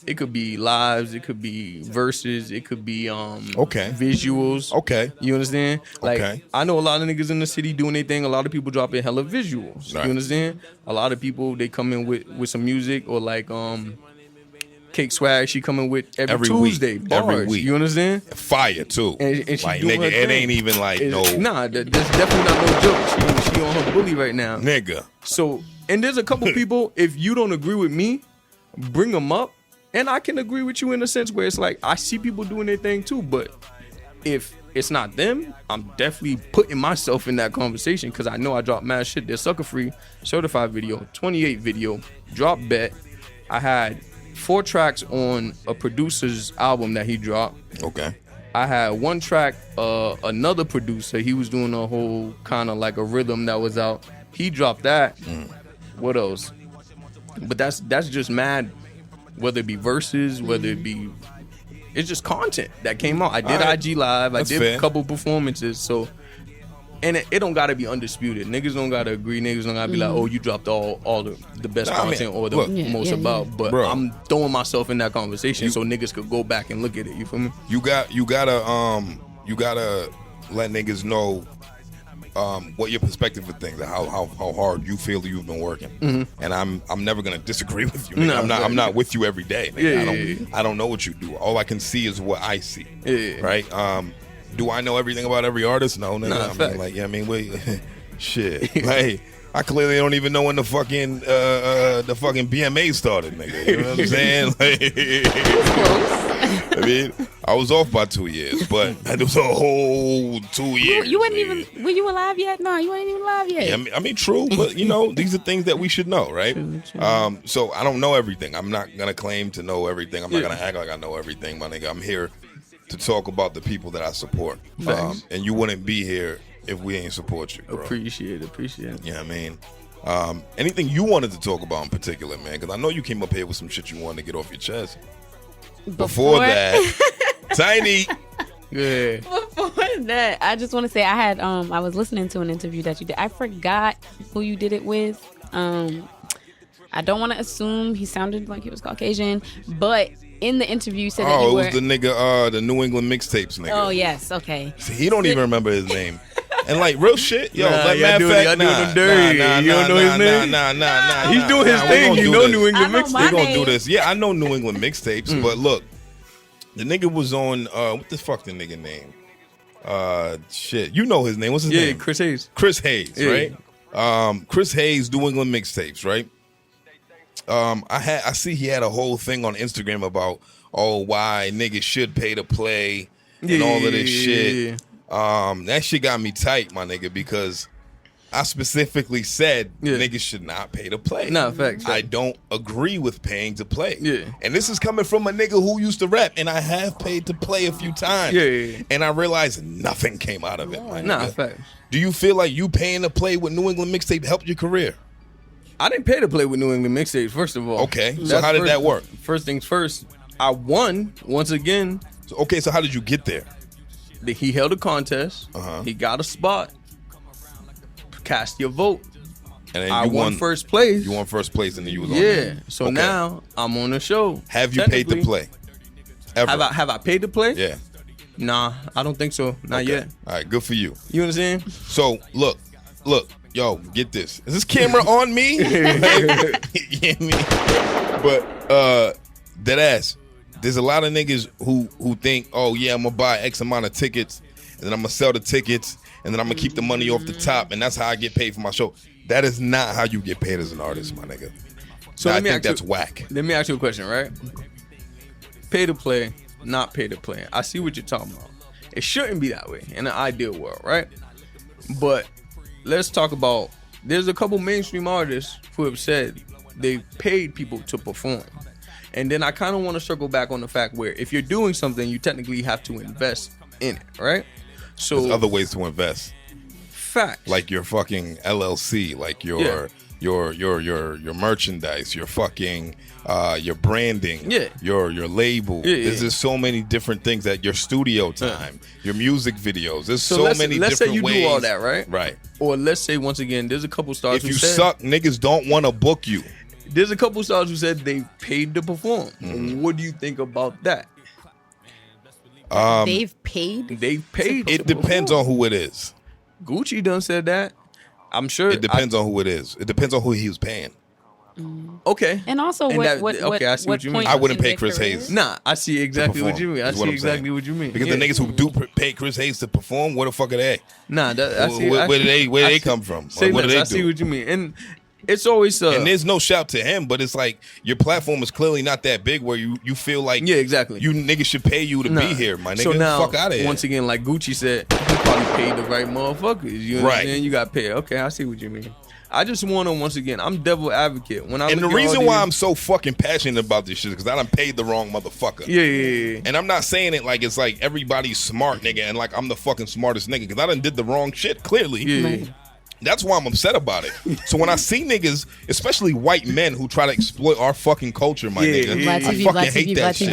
it could be lives, it could be verses, it could be visuals. Okay. You understand? Like, I know a lot of niggas in the city doing their thing. A lot of people dropping hella visuals. Right. You understand? A lot of people, they come in with some music, or like Cake Swag, she coming with every Tuesday. Week. Bars, every week. You understand? Fire too. And she like, doing nigga, her it thing. ain't even like no. Nah, that's definitely not no joke. She on her bully right now. Nigga. So, and there's a couple people, if you don't agree with me, bring them up. And I can agree with you in a sense where it's like, I see people doing their thing too, but if it's not them, I'm definitely putting myself in that conversation, because I know I dropped mad shit. There's Sucker Free, Certified video, 28 video, Drop Bet. I had 4 tracks on a producer's album that he dropped. Okay. I had 1 track, another producer, he was doing a whole kind of like a rhythm that was out. He dropped that. What else? But that's just mad. Whether it be verses, whether it be, it's just content that came out. I did IG Live. I did a couple performances. So, and it don't gotta be undisputed. Niggas don't gotta agree. Niggas don't gotta be like, oh, you dropped all the best content or the most about. But bro, I'm throwing myself in that conversation so niggas could go back and look at it. You feel me? You gotta let niggas know what your perspective of things, how hard you feel you've been working, and I'm never gonna disagree with you. No, I'm not with you every day. I don't know what you do. All I can see is what I see. Right? Do I know everything about every artist? No. I mean, wait, shit. Like, I clearly don't even know when the fucking BMA started, nigga. You know what I'm saying? Like, I mean, I was off by 2 years, but it was a whole 2 years. You weren't even, were you alive yet? No, you weren't even alive yet. Yeah, I mean, true, but you know, these are things that we should know, right? True. So I don't know everything. I'm not gonna claim to know everything. I'm not gonna act like I know everything, my nigga. I'm here to talk about the people that I support, and you wouldn't be here if we ain't support you, bro. Appreciate it. Yeah, I mean, anything you wanted to talk about in particular, man? Because I know you came up here with some shit you wanted to get off your chest. Before that, Tiny. Yeah. Before that, I just want to say I was listening to an interview that you did. I forgot who you did it with. I don't want to assume he sounded like he was Caucasian, but in the interview you said that you were... it was the nigga, the New England mixtapes nigga. Oh, yes, okay. See, he don't even remember his name. And like, real shit, yo, matter of fact, you don't know his name? Nah. He's doing his thing, you know New England mixtapes. They gonna do this. Yeah, I know New England mixtapes, but look, the nigga was on, what the fuck the nigga name? Shit, you know his name. What's his name? Chris Hayes. Chris Hayes, right? Chris Hayes, New England mixtapes, right? I see he had a whole thing on Instagram about why niggas should pay to play and all of this shit. That shit got me tight, my nigga, because I specifically said niggas should not pay to play. No, facts. I don't agree with paying to play. Yeah. And this is coming from a nigga who used to rap, and I have paid to play a few times. Yeah. And I realized nothing came out of it, my nigga. Nah, facts. Do you feel like you paying to play with New England mixtape helped your career? I didn't pay to play with New England mixtapes, first of all. Okay, so how did that work? First things first, I won once again. So how did you get there? He held a contest. He got a spot. Cast your vote. And then I won first place. You won first place, and then you was on there. So now I'm on the show. Have you paid to play? Ever? Have I paid to play? Yeah. Nah, I don't think so. Not yet. All right, good for you. You understand? So look, yo, get this. Is this camera on me? Yeah, me. But dead ass. There's a lot of niggas who think, oh yeah, I'm gonna buy X amount of tickets and then I'm gonna sell the tickets, and then I'm gonna keep the money off the top, and that's how I get paid for my show. That is not how you get paid as an artist, my nigga. So I think that's whack. Let me ask you a question, right? Pay to play, not pay to play. I see what you're talking about. It shouldn't be that way in an ideal world, right? But let's talk about, there's a couple mainstream artists who have said they paid people to perform. And then I kind of want to circle back on the fact where if you're doing something, you technically have to invest in it, right? So there's other ways to invest. Facts. Like your fucking LLC, like your merchandise, your fucking your branding, your label. There's just so many different things, that your studio time, your music videos. There's so many different ways. Let's say you do all that, right? Right. Or let's say once again, there's a couple stars if you suck, niggas don't want to book you. There's a couple stars who said they paid to perform. What do you think about that? They've paid. It depends on who it is. Gucci done said that. I'm sure it depends on who it is. It depends on who he was paying. Okay. And also, I see what you mean. I wouldn't pay Chris Hayes. Nah, I see exactly what you mean. I see exactly what you mean. Because the niggas who do pay Chris Hayes to perform, where the fuck are they? Nah, where do they come from? What do they do? I see what you mean. And it's always and there's no shout to him, but it's like your platform is clearly not that big where you feel like exactly. You niggas should pay you to be here, my nigga. So now, fuck out of here. Once again, like Gucci said, you probably paid the right motherfuckers. You know what I'm saying? You got paid. Okay, I see what you mean. I just want to, once again, I'm devil advocate. And the reason why I'm so fucking passionate about this shit is because I done paid the wrong motherfucker. Yeah. And I'm not saying it like it's like everybody's smart, nigga, and like I'm the fucking smartest nigga, because I done did the wrong shit, clearly. Yeah. That's why I'm upset about it. So when I see niggas, especially white men who try to exploit our fucking culture, my nigga, I fucking hate that shit.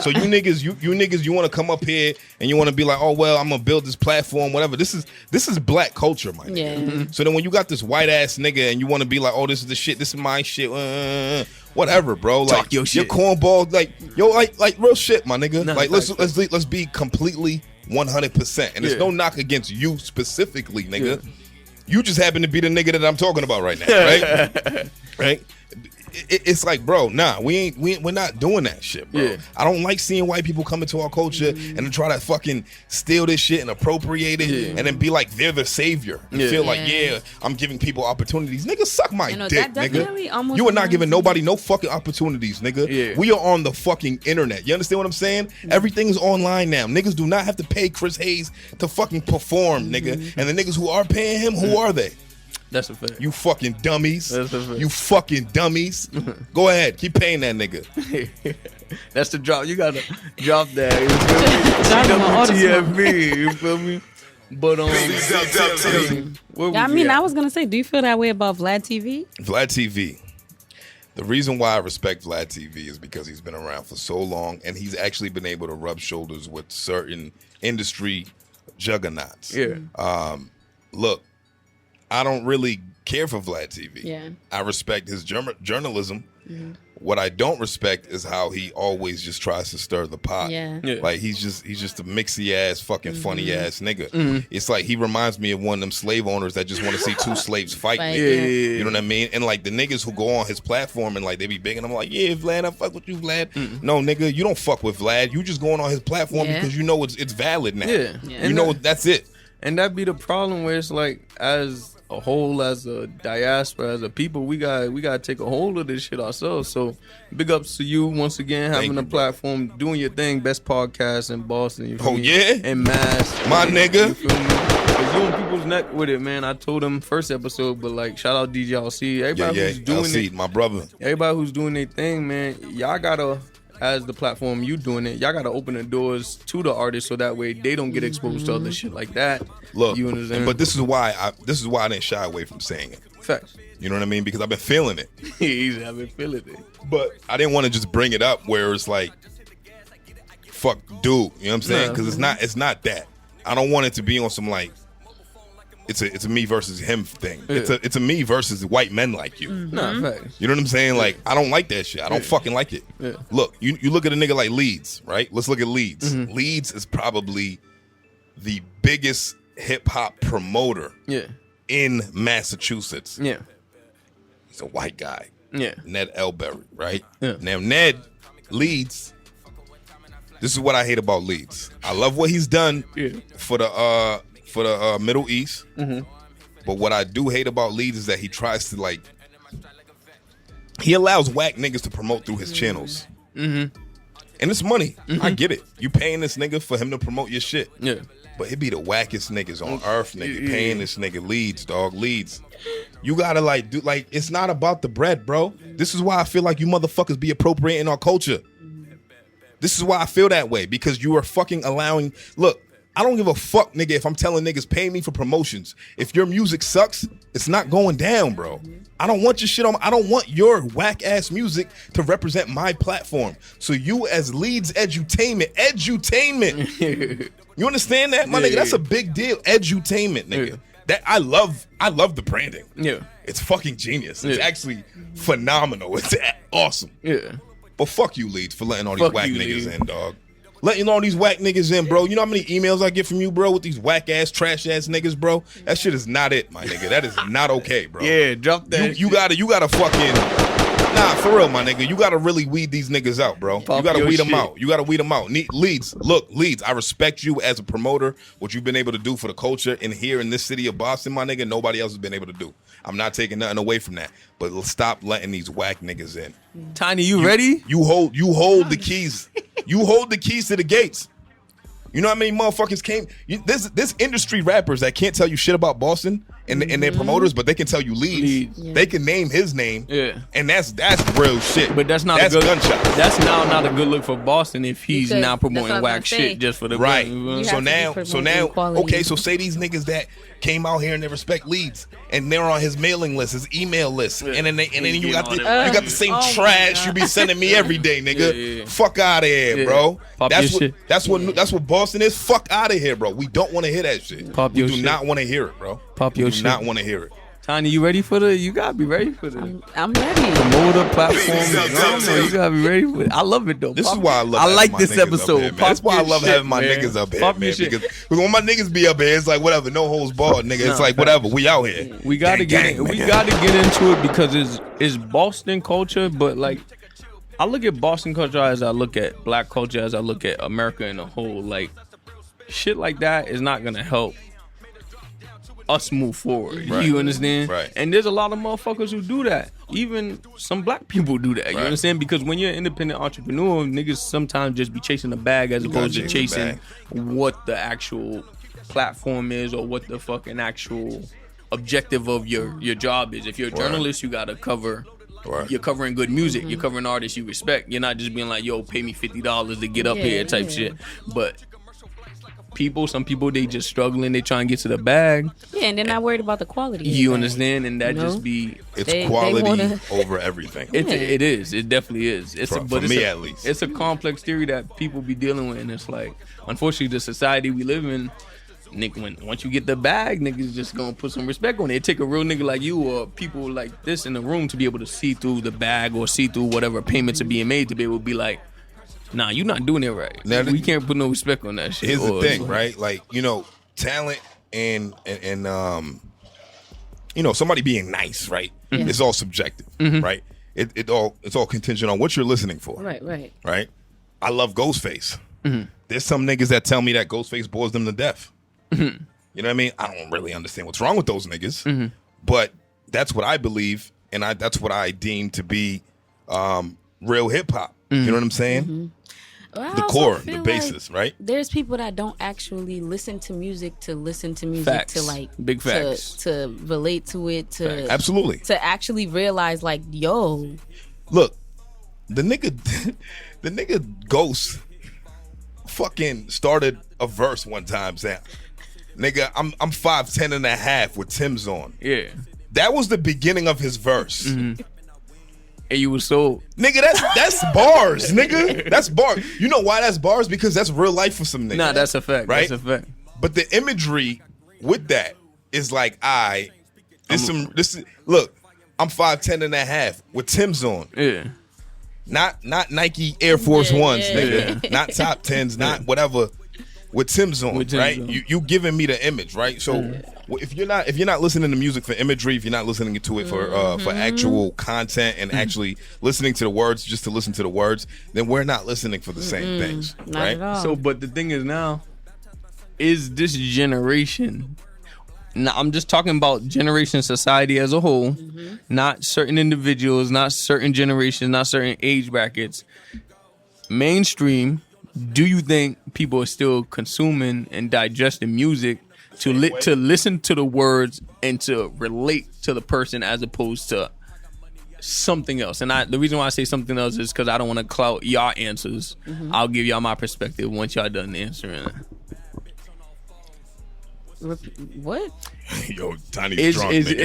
So you niggas, you want to come up here and you want to be like, oh well, I'm gonna build this platform, whatever. This is black culture, my nigga. So then when you got this white ass nigga and you want to be like, oh, this is the shit, this is my shit, whatever, bro. Like talk your shit. Your cornball, like yo, like real shit, my nigga. Like let's be completely 100%. And there's no knock against you specifically, nigga. You just happen to be the nigga that I'm talking about right now, right? Right? It's like, bro, nah, we're not doing that shit, bro. Yeah. I don't like seeing white people come into our culture and then try to fucking steal this shit and appropriate it and then be like they're the savior. And feel like, I'm giving people opportunities. Niggas suck my dick, nigga. You are not giving nobody no fucking opportunities, nigga. Yeah. We are on the fucking internet. You understand what I'm saying? Everything is online now. Niggas do not have to pay Chris Hayes to fucking perform, nigga. And the niggas who are paying him, who are they? That's a fact. You fucking dummies. That's a fact. You fucking dummies. Go ahead. Keep paying that nigga. That's the drop. You gotta drop that. CWTFB. You feel me? But I was gonna say, do you feel that way about Vlad TV? Vlad TV. The reason why I respect Vlad TV is because he's been around for so long and he's actually been able to rub shoulders with certain industry juggernauts. Yeah. Look, I don't really care for Vlad TV. Yeah. I respect his journalism. Mm-hmm. What I don't respect is how he always just tries to stir the pot. Yeah. Like he's just a mixy ass fucking funny ass nigga. It's like he reminds me of one of them slave owners that just want to see two slaves fight. You know what I mean? And like the niggas who go on his platform and like they be big and I'm like, yeah, Vlad, I fuck with you, Vlad. No, nigga, you don't fuck with Vlad. You just going on his platform because you know it's valid now. You know that's it. And that be the problem where it's like, as a whole, as a diaspora, as a people, we gotta take a hold of this shit ourselves. So big ups to you once again, having a platform, doing your thing, best podcast in Boston. You feel me? And Mass, my nigga. You feel me? Cause you on people's neck with it, man. I told them first episode, but like shout out DJ Alcide, everybody who's doing Alcide, my brother. Everybody who's doing their thing, man. Y'all gotta, as the platform you doing it, y'all gotta open the doors to the artists so that way they don't get exposed to other shit like that. Look, you understand? But this is why I didn't shy away from saying it. Facts. You know what I mean? Because I've been feeling it. I've been feeling it. But I didn't want to just bring it up where it's like, fuck, dude. You know what I'm saying? Because it's not that. I don't want it to be on some like, it's a me versus him thing. It's a me versus white men like you. Nah, facts. You know what I'm saying? Like, I don't like that shit. I don't fucking like it. Look, you look at a nigga like Leeds, right? Let's look at Leeds. Leeds is probably the biggest hip hop promoter in Massachusetts. He's a white guy. Ned Elberry, right? Now Ned Leeds This is what I hate about Leeds. I love what he's done for the Middle East. Mm-hmm. But what I do hate about Leeds is that he tries to like. He allows whack niggas to promote through his channels. Mm-hmm. And it's money. Mm-hmm. I get it. You paying this nigga for him to promote your shit. Yeah. But it be the wackest niggas on earth, nigga. Paying this nigga Leeds, dog. Leeds. You gotta like do like it's not about the bread, bro. This is why I feel like you motherfuckers be appropriating our culture. This is why I feel that way. Because you are fucking allowing. Look, I don't give a fuck, nigga, if I'm telling niggas pay me for promotions. If your music sucks, it's not going down, bro. I don't want your shit on. I don't want your whack ass music to represent my platform. So you as Leeds edutainment, you understand that, my nigga? That's a big deal. Edutainment, nigga. That I love the branding. Yeah, it's fucking genius. It's actually phenomenal. It's awesome. Yeah, but fuck you, Leeds, for letting all these whack niggas in, dog. Letting all these whack niggas in, bro. You know how many emails I get from you, bro, with these whack ass, trash ass niggas, bro? That shit is not it, my nigga. That is not okay, bro. Yeah, drop that. You gotta fucking. Nah, for real, my nigga. You gotta really weed these niggas out, bro. You gotta weed them out. You gotta weed them out. Leeds, look, Leeds, I respect you as a promoter, what you've been able to do for the culture. And here in this city of Boston, my nigga, nobody else has been able to do. I'm not taking nothing away from that. But stop letting these whack niggas in. Tiny, you ready? You hold the keys. You hold the keys to the gates. You know how many motherfuckers came? This industry rappers that can't tell you shit about Boston and their promoters, but they can tell you Leeds. Yeah. They can name his name. Yeah, and that's real shit. But that's a good gunshot. That's now not a good look for Boston if he's now promoting whack shit just for the right. So now, okay. So say these niggas that came out here and they respect Leeds and they're on his mailing list, his email list, and then you got the same trash you be sending me every day, nigga. Yeah. Fuck out of here, bro. That's what Boston is. Fuck out of here, bro. We don't want to hear that shit. We do not want to hear it, bro. We do not want to hear it. Tiny, you ready for the? You gotta be ready for the. I'm ready. Promoter platform. You gotta be ready for it. I love it though. This is why I love. I like this episode. Here, that's why I love having my niggas up here, man. Because when my niggas be up here, it's like whatever, no holds barred, nigga. It's like whatever. We out here. We gotta get into it because it's Boston culture, but like I look at Boston culture as I look at black culture, as I look at America in a whole. Like shit like that is not gonna help us move forward. Right. You understand? Right. And there's a lot of motherfuckers who do that. Even some black people do that. Right. You understand? Because when you're an independent entrepreneur, niggas sometimes just be chasing a bag as opposed to chasing what the actual platform is or what the fucking actual objective of your job is. If you're a journalist, you gotta cover. Right. You're covering good music. You're covering artists you respect. You're not just being like, yo, pay me $50 to get up here type shit. But some people, they just struggling. They try and get to the bag. Yeah, and they're not worried about the quality. You understand? And that just be... It's quality over everything. It is. It definitely is. For me, at least. It's a complex theory that people be dealing with. And it's like, unfortunately, the society we live in, nigga, once you get the bag, niggas just gonna put some respect on it. It take a real nigga like you or people like this in the room to be able to see through the bag or see through whatever payments are being made to be able to be like, nah, you're not doing it right. Now, we can't put no respect on that shit. Here's the thing, right? Like, you know, talent and you know, somebody being nice, right? Mm-hmm. It's all subjective, right? It's all contingent on what you're listening for. Right? I love Ghostface. Mm-hmm. There's some niggas that tell me that Ghostface bores them to death. Mm-hmm. You know what I mean? I don't really understand what's wrong with those niggas, but that's what I believe, and that's what I deem to be real hip hop. You know what I'm saying? Well, the core, the basis, like right? There's people that don't actually listen to music facts. To like big facts to relate to it to absolutely to actually realize like, yo, look, the nigga Ghost fucking started a verse one time saying, nigga, I'm 5'10" and a half with Tim's on. Yeah, that was the beginning of his verse. And you was so nigga, that's bars, nigga. That's bars. You know why that's bars? Because that's real life for some niggas. Nah, that's a fact. Right? That's a fact. But the imagery with that is like, look, I'm 5'10" and a half with Tim's on. Yeah. Not Nike Air Force Ones, nigga. Not top 10s, not whatever. with Tim's on, right? You giving me the image, right? So if you're not listening to music for imagery, if you're not listening to it for actual content and actually listening to the words just to listen to the words, then we're not listening for the same things, not right? at all. So, but the thing is now, is this generation? Now, I'm just talking about generation society as a whole, not certain individuals, not certain generations, not certain age brackets. Mainstream, do you think people are still consuming and digesting music to listen to the words and to relate to the person as opposed to something else? And the reason why I say something else is because I don't want to clout y'all answers. I'll give y'all my perspective once y'all done answering it. What? Yo, Tiny's drunk. Yo,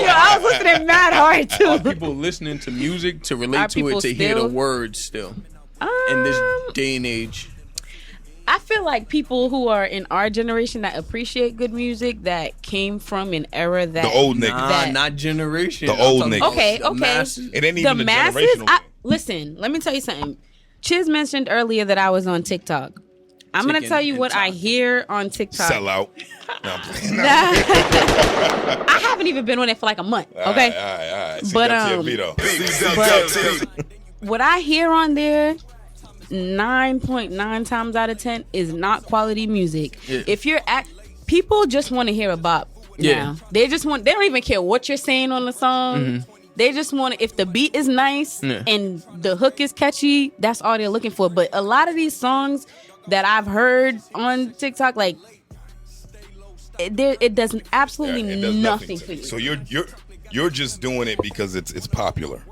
I was listening mad hard too. Are people listening to music to relate to it, to hear the words still in this day and age? I feel like people who are in our generation that appreciate good music that came from an era that the old niggas, not generation. The old niggas. Okay. It ain't even the masses. Listen, let me tell you something. Chizz mentioned earlier that I was on TikTok. I'm going to tell you what I hear on TikTok. Sell out. No, I haven't even been on it for like a month. Okay. All right. But CWTFB what I hear on there, 9.9 times out of 10 is not quality music. Yeah. If you're people just want to hear a bop. Yeah. Now. They don't even care what you're saying on the song. They just want to, if the beat is nice and the hook is catchy, that's all they're looking for. But a lot of these songs that I've heard on TikTok, like it does absolutely nothing for you. So you're just doing it because it's popular,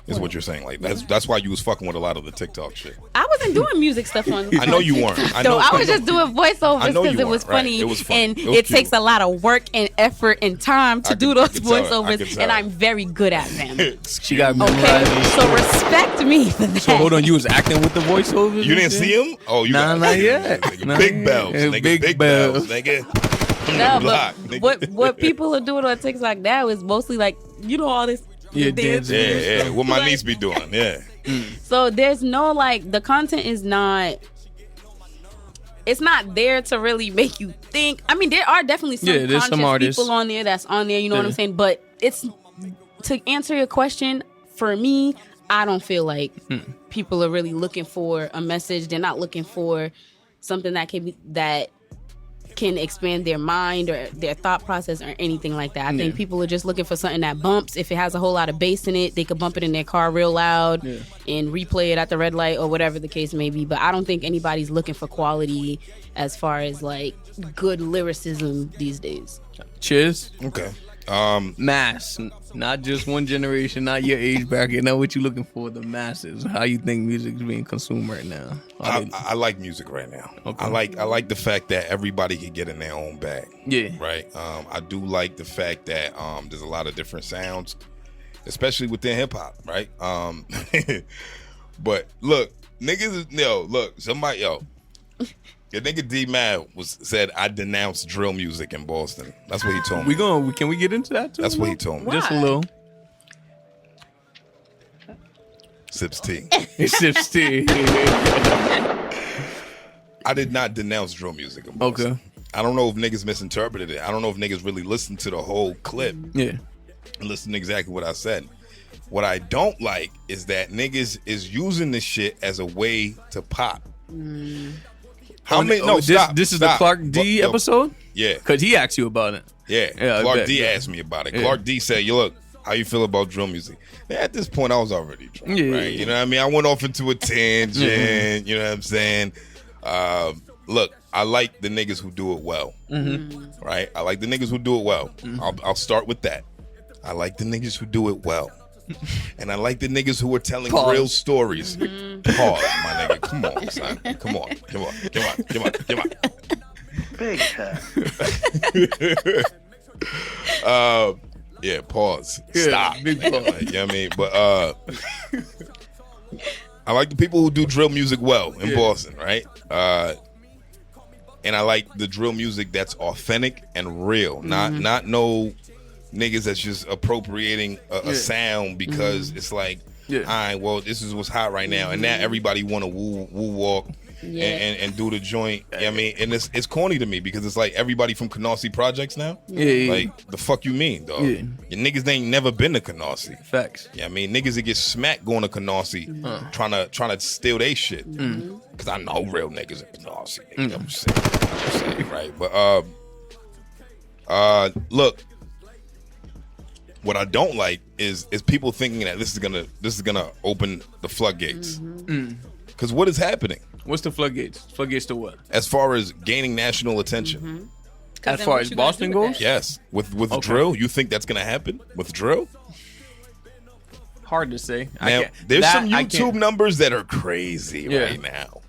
is what you're saying. Like that's why you was fucking with a lot of the TikTok shit. I wasn't doing music stuff on. I know you weren't. I was just doing voiceovers because it was funny. Right. It was funny. And it takes a lot of work and effort and time to do those voiceovers, and I'm very good at them. She got so respect me for that. So hold on, you was acting with the voiceovers? You didn't see him? Oh, you not yet. Big bells, nigga. Big bells, nigga. No, but what people are doing on TikTok now is mostly like, all this. Yeah. What my niece be doing, So there's no the content is not. It's not there to really make you think. I mean, there are definitely some conscious people on there that's on there. You know what I'm saying? But it's to answer your question. For me, I don't feel like people are really looking for a message. They're not looking for something that can expand their mind or their thought process or anything like that. I think people are just looking for something that bumps. If it has a whole lot of bass in it, they could bump it in their car real loud and replay it at the red light or whatever the case may be. But I don't think anybody's looking for quality as far as good lyricism these days. Chizz. Okay. Mass, not just one generation, not your age bracket. Not what you looking for. The masses. How you think music is being consumed right now? I like music right now. Okay. I like the fact that everybody can get in their own bag. Yeah. Right. I do like the fact that there's a lot of different sounds, especially within hip hop. Right. But look, somebody. Your nigga D-Mad said I denounced drill music in Boston. That's what he told me. Can we get into that too? That's what he told me. Why? Just a little. Sips tea. Sips tea. I did not denounce drill music in Boston. Okay. I don't know if niggas misinterpreted it. I don't know if niggas really listened to the whole clip. Yeah. And listened to exactly what I said. What I don't like is that niggas is using this shit as a way to pop. This is the Clark D episode? Yeah. Because he asked you about it. Yeah. Clark D asked me about it. Clark D said, look, how you feel about drill music? Man, at this point, I was already drunk, right? You know what I mean? I went off into a tangent, you know what I'm saying? Look, I like the niggas who do it well, right? I like the niggas who do it well. I'll start with that. I like the niggas who do it well. And I like the niggas who are telling real stories. Pause, my nigga. Come on, son. Come on. Big time. Pause. Yeah, Stop. Big pause. You know what I mean? But I like the people who do drill music well in Boston, right? And I like the drill music that's authentic and real. Not no niggas that's just appropriating a sound because it's like, all right, well, this is what's hot right now, and now everybody want to woo walk and do the joint. I mean, and it's corny to me because it's like everybody from Canarsie Projects now. Yeah. Like, the fuck you mean, dog? Yeah. Your niggas ain't never been to Canarsie. Facts. Yeah, I mean, niggas that get smacked going to Canarsie trying to steal they shit. Because I know real niggas in Canarsie. Nigga, I'm saying, right? But look, what I don't like is people thinking that this is gonna open the floodgates. Because what is happening? What's the floodgates? Floodgates to what? As far as gaining national attention. As far as Boston goes? Yes. With drill, you think that's gonna happen with drill? Hard to say. Now, there's some YouTube numbers that are crazy right now.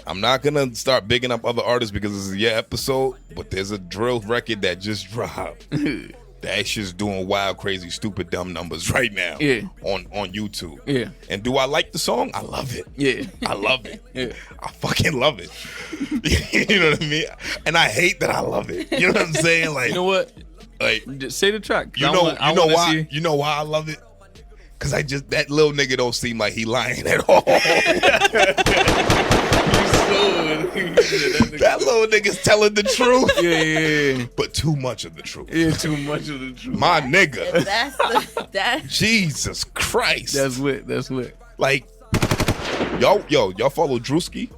I'm not gonna start bigging up other artists because this is your episode, but there's a drill record that just dropped. That shit's doing wild, crazy, stupid, dumb numbers right now. On YouTube. Yeah. And do I like the song? I love it. Yeah. I love it. Yeah. I fucking love it. You know what I mean? And I hate that I love it. You know what I'm saying? Like, you know what? Like, just say the track. You know why? You know why I love it? Cause that little nigga don't seem like he lying at all. That little nigga's telling the truth. Yeah. But too much of the truth. Yeah, too much of the truth. My nigga. That's Jesus Christ. That's lit. Like, y'all follow Drewski?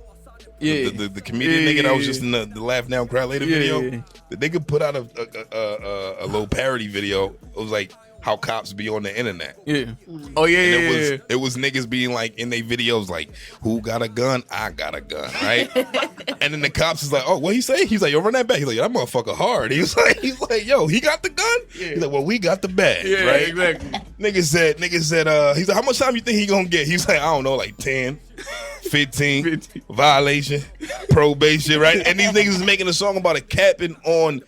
Yeah. The comedian nigga that was just in the Laugh Now Cry Later video. Yeah. The nigga put out a little parody video. It was like how cops be on the internet. Yeah. Oh yeah. And it was niggas being like in their videos like, who got a gun? I got a gun, right? And then the cops is like, oh, what he say? He's like, yo, run that back. He's like, that motherfucker hard. He's like, yo, he got the gun? Yeah. He's like, well, we got the bag, right? Exactly. Nigga said, he's like, how much time you think he gonna get? He's like, I don't know, like 10. 15, violation, probation, right? And these niggas is making a song about a capping on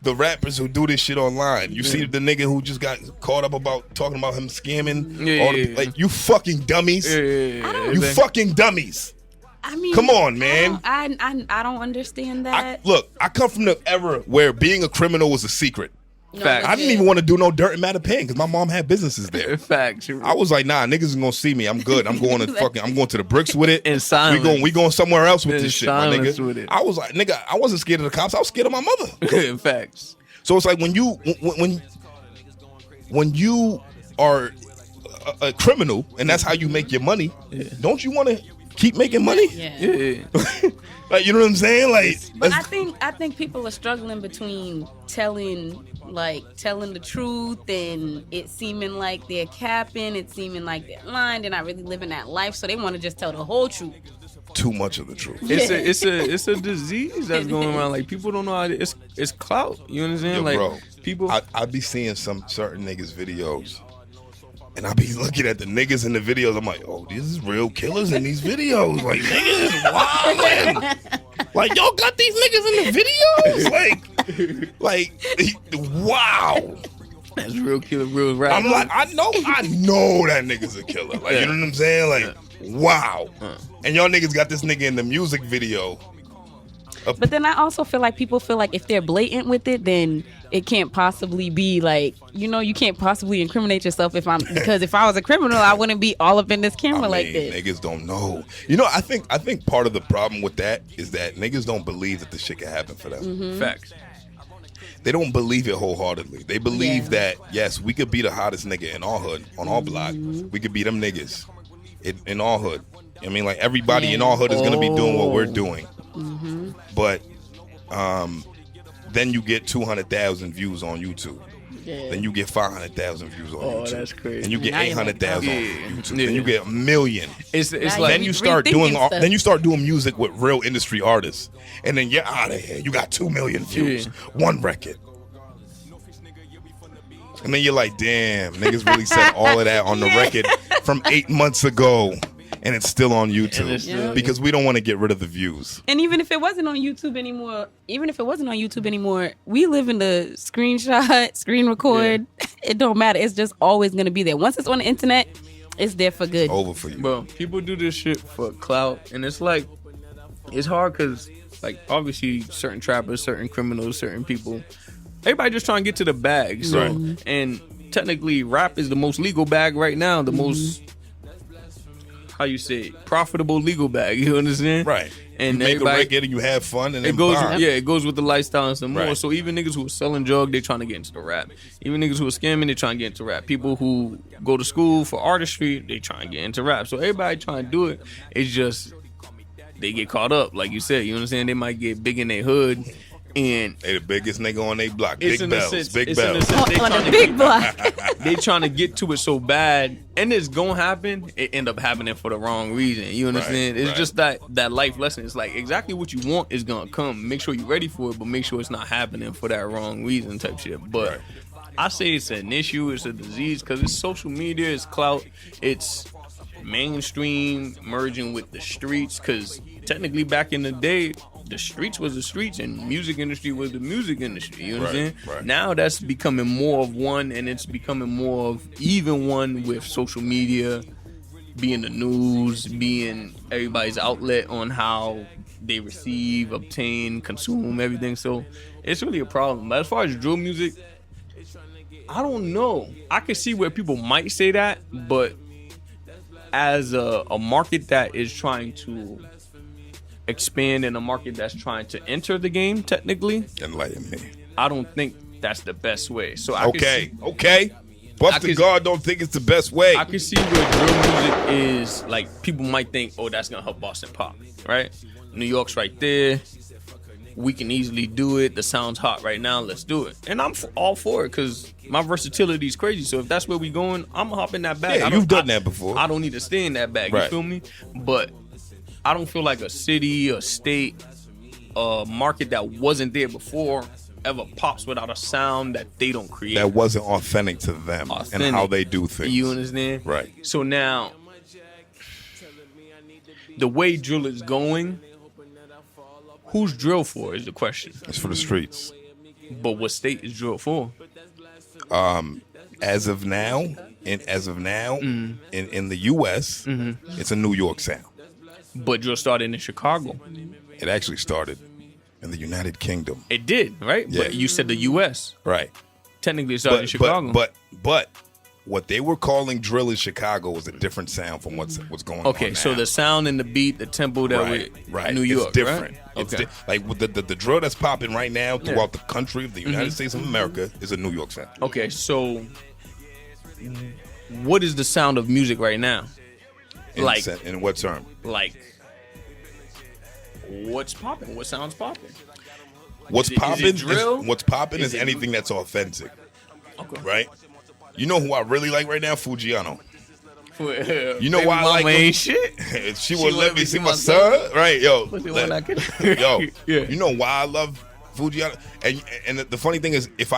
the rappers who do this shit online. You see the nigga who just got caught up about talking about him scamming. Like, you fucking dummies. You fucking dummies. I mean, come on, man. I don't understand that. I come from the era where being a criminal was a secret. Facts. I didn't even want to do no dirt in Mattapan because my mom had businesses there. Facts. I was like, nah, niggas is gonna see me. I'm good. I'm going to the bricks with it. In silence. We going somewhere else with this shit, my nigga. With it. I was like, nigga, I wasn't scared of the cops. I was scared of my mother. Facts. So it's like when you are a criminal and that's how you make your money, don't you want to keep making money? Yeah. Like, you know what I'm saying? Like, but I think people are struggling between telling the truth and it seeming like they're capping, it seeming like they're lying, they're not really living that life, so they want to just tell the whole truth. Too much of the truth. It's a disease that's going around. Like, people don't know how it's clout. You understand? Yo, like, bro, people. I be seeing some certain niggas videos. And I be looking at the niggas in the videos. I'm like, oh, these is real killers in these videos. Like, niggas is wildin'. Like, y'all got these niggas in the videos? Like, wow. That's real killer, real rap. I'm like, I know that nigga's a killer. Like, you know what I'm saying? Like, wow. And y'all niggas got this nigga in the music video. But then I also feel like people feel like if they're blatant with it, then it can't possibly be like, you can't possibly incriminate yourself because if I was a criminal, I wouldn't be all up in this camera like this. Niggas don't know. I think part of the problem with that is that niggas don't believe that this shit can happen for them. Mm-hmm. Facts. They don't believe it wholeheartedly. They believe that, yes, we could be the hottest nigga in our hood, on our block. We could be them niggas in our hood. I mean, like, everybody in our hood is going to be doing what we're doing. Mm-hmm. But then you get 200,000 views on YouTube. Yeah. Then you get 500,000 views on YouTube. That's crazy. And you get 800,000 on YouTube. Then you get 1 million. It's like, then you start doing music with real industry artists. And then you're out of here. You got 2 million views. One record. And then you're like, damn, niggas really said all of that on the record from 8 months ago. And it's still on YouTube because we don't want to get rid of the views. And even if it wasn't on YouTube anymore, we live in the screenshot, screen record. Yeah. It don't matter. It's just always going to be there. Once it's on the internet, it's there for good. Over for you. Bro, people do this shit for clout. And it's like, it's hard because, like, obviously certain trappers, certain criminals, certain people, everybody just trying to get to the bag. So, and technically rap is the most legal bag right now. The most... how you say it, profitable legal bag. You understand? Right. And you make everybody, a record and you have fun, and it goes. bond. Yeah, it goes with the lifestyle and some more. Right. So even niggas who are selling drugs, they trying to get into the rap. Even niggas who are scamming, they trying to get into rap. People who go to school for artistry, they trying to get into rap. So everybody trying to do it. It's just they get caught up, like you said. You know what I'm saying? They might get big in their hood. And they the biggest nigga on their block. Big bells. Big bells. On the big block. They trying to get to it so bad, and it's gonna happen. It end up happening for the wrong reason. You understand? It's just that life lesson. It's like exactly what you want is gonna come. Make sure you're ready for it, but make sure it's not happening for that wrong reason type shit. But I say it's an issue. It's a disease because it's social media. It's clout. It's mainstream merging with the streets. Because technically, back in the day, the streets was the streets and music industry was the music industry. You know what I'm saying? Right. Now that's becoming more of one, and it's becoming more of even one with social media being the news, being everybody's outlet on how they receive, obtain, consume everything. So it's really a problem. But as far as drill music, I don't know. I can see where people might say that, but as a market that is trying to expand in a market that's trying to enter the game, technically, Enlighten me. I don't think that's the best way. So Okay. Busta God don't think it's the best way. I can see where drill music is like people might think, oh, that's gonna help Boston pop, right? New York's right there. We can easily do it. The sound's hot right now. Let's do it. And I'm all for it because my versatility is crazy. So if that's where we going, I'm gonna hop in that bag. Yeah, you've done that before. I don't need to stay in that bag. You feel me? But I don't feel like a city, a state, a market that wasn't there before ever pops without a sound that they don't create. That wasn't authentic to them and how they do things. You understand? Right. So now, the way drill is going, who's drill for is the question. It's for the streets. But what state is drill for? As of now, in the U.S., it's a New York sound. But drill started in Chicago. It actually started in the United Kingdom. It did, right? Yeah. But you said the U.S. Right. Technically, it started in Chicago. But what they were calling drill in Chicago was a different sound from what's going on Okay, now. so the sound and the beat, the tempo that right. New York, it's different. Right? It's like with the drill that's popping right now throughout the country of the United States of America is a New York sound. Okay, so what is the sound of music right now? In what term? Like, what's popping? What sounds popping? What's popping? Drill? What's popping is anything that's authentic. Okay. Right? You know who I really like right now? Fujiano. You know why I like him? Ain't shit. She wouldn't let me see my son. Right, yo. Yeah. You know why I love Fujiano? And the funny thing is, if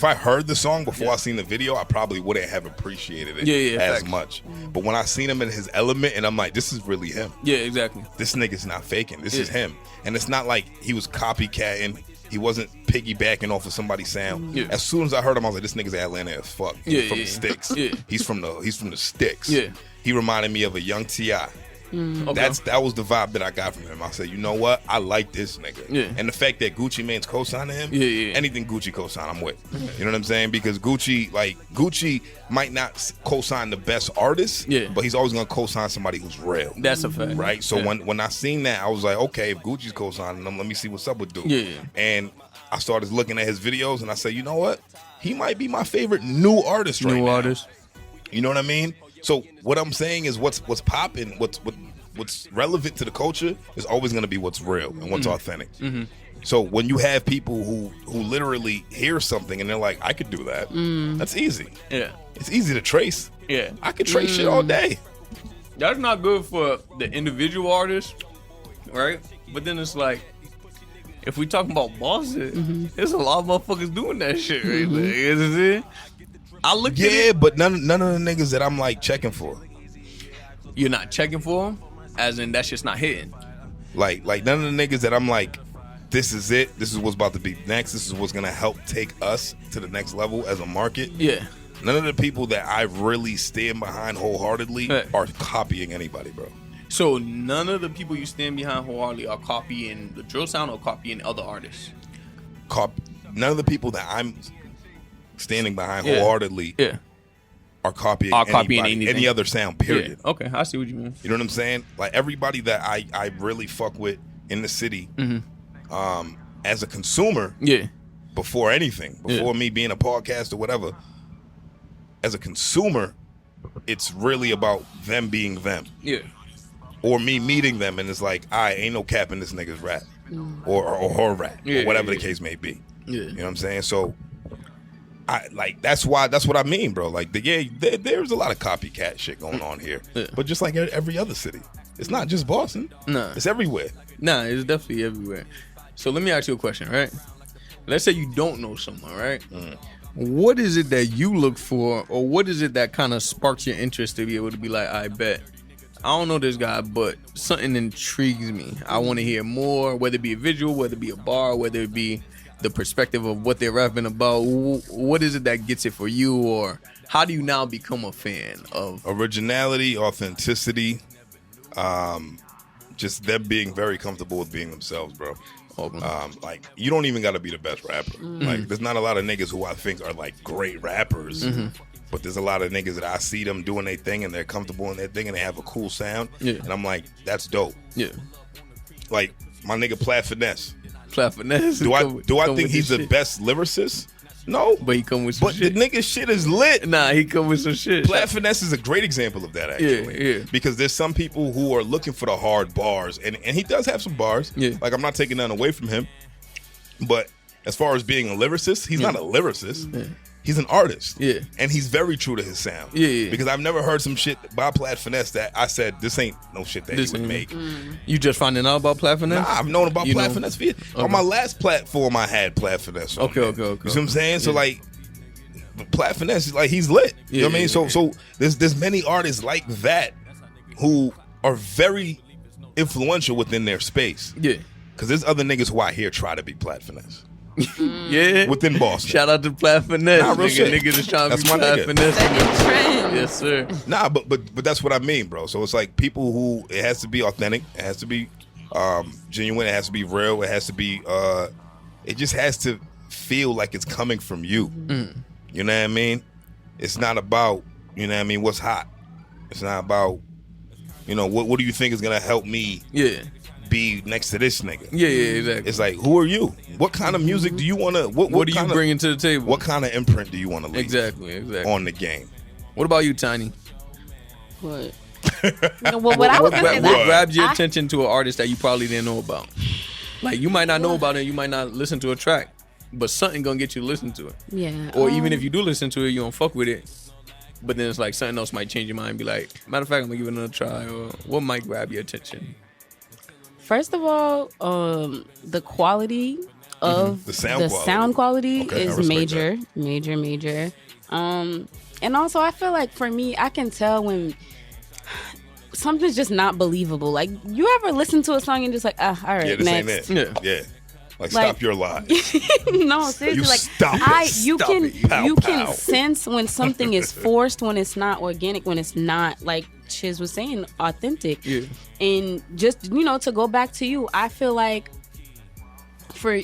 I heard the song before I seen the video, I probably wouldn't have appreciated it as much. But when I seen him in his element, and I'm like, this is really him. Yeah, exactly. This nigga's not faking. This is him. And it's not like he was copycatting. He wasn't piggybacking off of somebody's sound. Yeah. As soon as I heard him, I was like, this nigga's Atlanta as fuck. He's from the sticks. Yeah. He's from the sticks. Yeah. He reminded me of a young T.I. Okay. That was the vibe that I got from him. I said, you know what? I like this nigga. Yeah. And the fact that Gucci Mane's co-signing him, anything Gucci co-sign, I'm with. You know what I'm saying? Because Gucci might not co-sign the best artist, but he's always gonna co-sign somebody who's real. That's a fact. Right? So when I seen that, I was like, okay, if Gucci's co-signing him, let me see what's up with dude. Yeah. And I started looking at his videos and I said, you know what? He might be my favorite new artist right now. New artist. You know what I mean? So what I'm saying is what's popping, what's relevant to the culture is always going to be what's real and what's authentic. Mm-hmm. So when you have people who literally hear something and they're like, I could do that. That's easy. Yeah. It's easy to trace. Yeah. I could trace shit all day. That's not good for the individual artist, right? But then it's like, if we talking about Boston, there's a lot of motherfuckers doing that shit right there. You know what I'm saying? I look at it. But none of the niggas that I'm like checking for. You're not checking for them? As in, that's just not hitting? Like none of the niggas that I'm like, this is it. This is what's about to be next. This is what's going to help take us to the next level as a market. Yeah. None of the people that I really stand behind wholeheartedly are copying anybody, bro. So none of the people you stand behind wholeheartedly are copying the drill sound or copying other artists? None of the people that I'm standing behind wholeheartedly are copying any other sound, period. Yeah. Okay, I see what you mean. You know what I'm saying? Like everybody that I really fuck with in the city, as a consumer, before anything, before me being a podcast or whatever, as a consumer, it's really about them being them. Yeah. Or me meeting them and it's like, I ain't no cap in this nigga's rap. Or her rap. Or whatever the case may be. Yeah. You know what I'm saying? So that's what I mean, bro. Like there's a lot of copycat shit going on here. Yeah. But just like every other city. It's not just Boston. No. It's everywhere. Nah, it's definitely everywhere. So let me ask you a question, right? Let's say you don't know someone, right? What is it that you look for, or what is it that kind of sparks your interest to be able to be like, I bet I don't know this guy, but something intrigues me. I want to hear more, whether it be a visual, whether it be a bar, whether it be the perspective of what they're rapping about. What is it that gets it for you, or how do you now become a fan of? Originality, authenticity, just them being very comfortable with being themselves, bro. Like you don't even got to be the best rapper. Like there's not a lot of niggas who I think are like great rappers, but there's a lot of niggas that I see them doing their thing and they're comfortable in their thing and they have a cool sound, and I'm like, that's dope. Yeah, like my nigga Platt Finesse. Platt Finesse. Do I think he's the best lyricist? No, but he come with some shit. But the nigga shit is lit. Nah, he come with some shit. Platt Finesse is a great example of that, actually. Yeah. Because there's some people who are looking for the hard bars, and he does have some bars. Yeah. Like, I'm not taking none away from him. But as far as being a lyricist, he's not a lyricist. Yeah. He's an artist. Yeah. And he's very true to his sound. Yeah. Because I've never heard some shit by Platt Finesse that I said, this ain't no shit that he would make. You just finding out about Platt Finesse? Nah, I've known about Platt Finesse. On my last platform, I had Platt Finesse on there. Okay. You see what I'm saying? So, like, Platt Finesse, like, he's lit. You know what I mean? So there's many artists like that who are very influential within their space. Yeah. Because there's other niggas who I hear try to be Platt Finesse. Yeah, within Boston. Shout out to Platt Finesse. Nah, real shit. Nigga just trying to be Platt Finesse. Yes, sir. Nah, but that's what I mean, bro. So it's like people who, it has to be authentic, it has to be genuine, it has to be real, it has to be it just has to feel like it's coming from you. You know what I mean? It's not about, you know what I mean, what's hot. It's not about, you know, what do you think is gonna help me be next to this nigga? Yeah, exactly. It's like, who are you? What kind of music do you want to? What are you bringing to the table? What kind of imprint do you want to leave? Exactly. On the game. What about you, Tiny? What? What grabbed your attention to an artist that you probably didn't know about? Like, you might not know about it, you might not listen to a track, but something gonna get you to listen to it. Yeah. Or even if you do listen to it, you don't fuck with it. But then it's like something else might change your mind and be like, matter of fact, I'm gonna give it another try. Or what might grab your attention? First of all, the quality of the sound quality is major. And also, I feel like for me, I can tell when something's just not believable. Like, you ever listen to a song and just like, all right, next. Yeah. Like, stop your lies. No, seriously. You can sense when something is forced, when it's not organic, when it's not, like Chizz was saying, authentic. Yeah. And just, to go back to you, I feel like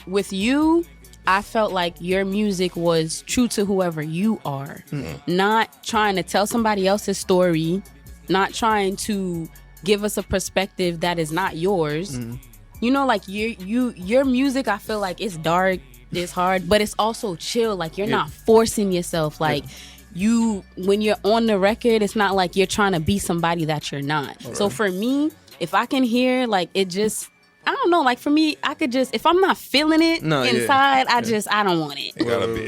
with you, I felt like your music was true to whoever you are. Not trying to tell somebody else's story, not trying to give us a perspective that is not yours. Like your music, I feel like it's dark, it's hard, but it's also chill. Like, you're not forcing yourself. Like, when you're on the record, it's not like you're trying to be somebody that you're not. Right. So for me, if I can hear, like, it just, I don't know, like, for me, I could just, if I'm not feeling it inside, I don't want it. It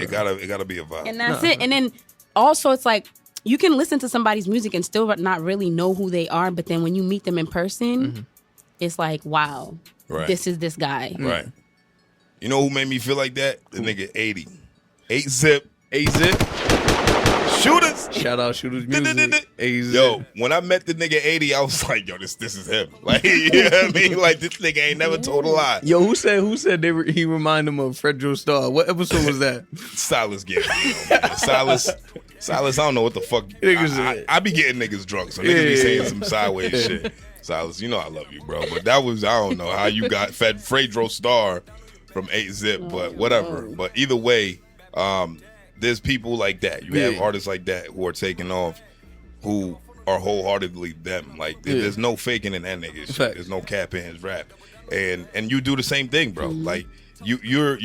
gotta be a vibe. And that's it. And then also, it's like, you can listen to somebody's music and still not really know who they are, but then when you meet them in person, it's like, wow. Right. This is this guy. Right. You know who made me feel like that? The nigga 80. 8-Zip. 8-Zip. Shooters. Shout out Shooters Music. 8-Zip. Yo, when I met the nigga 80, I was like, yo, this is him. Like, you know what I mean? Like, this nigga ain't never told a lie. Yo, who said he remind him of Fredro Starr? What episode was that? Silas Gambino. Silas, I don't know what the fuck. I be getting niggas drunk, so niggas be saying some sideways shit. Silas, I love you, bro. But that was, I don't know how you got Fredro Starr from 8-Zip, but whatever. But either way, there's people like that. You have artists like that who are taking off, who are wholeheartedly them. Like there's no faking in that nigga shit. There's no cap in his rap, and you do the same thing, bro. Like you're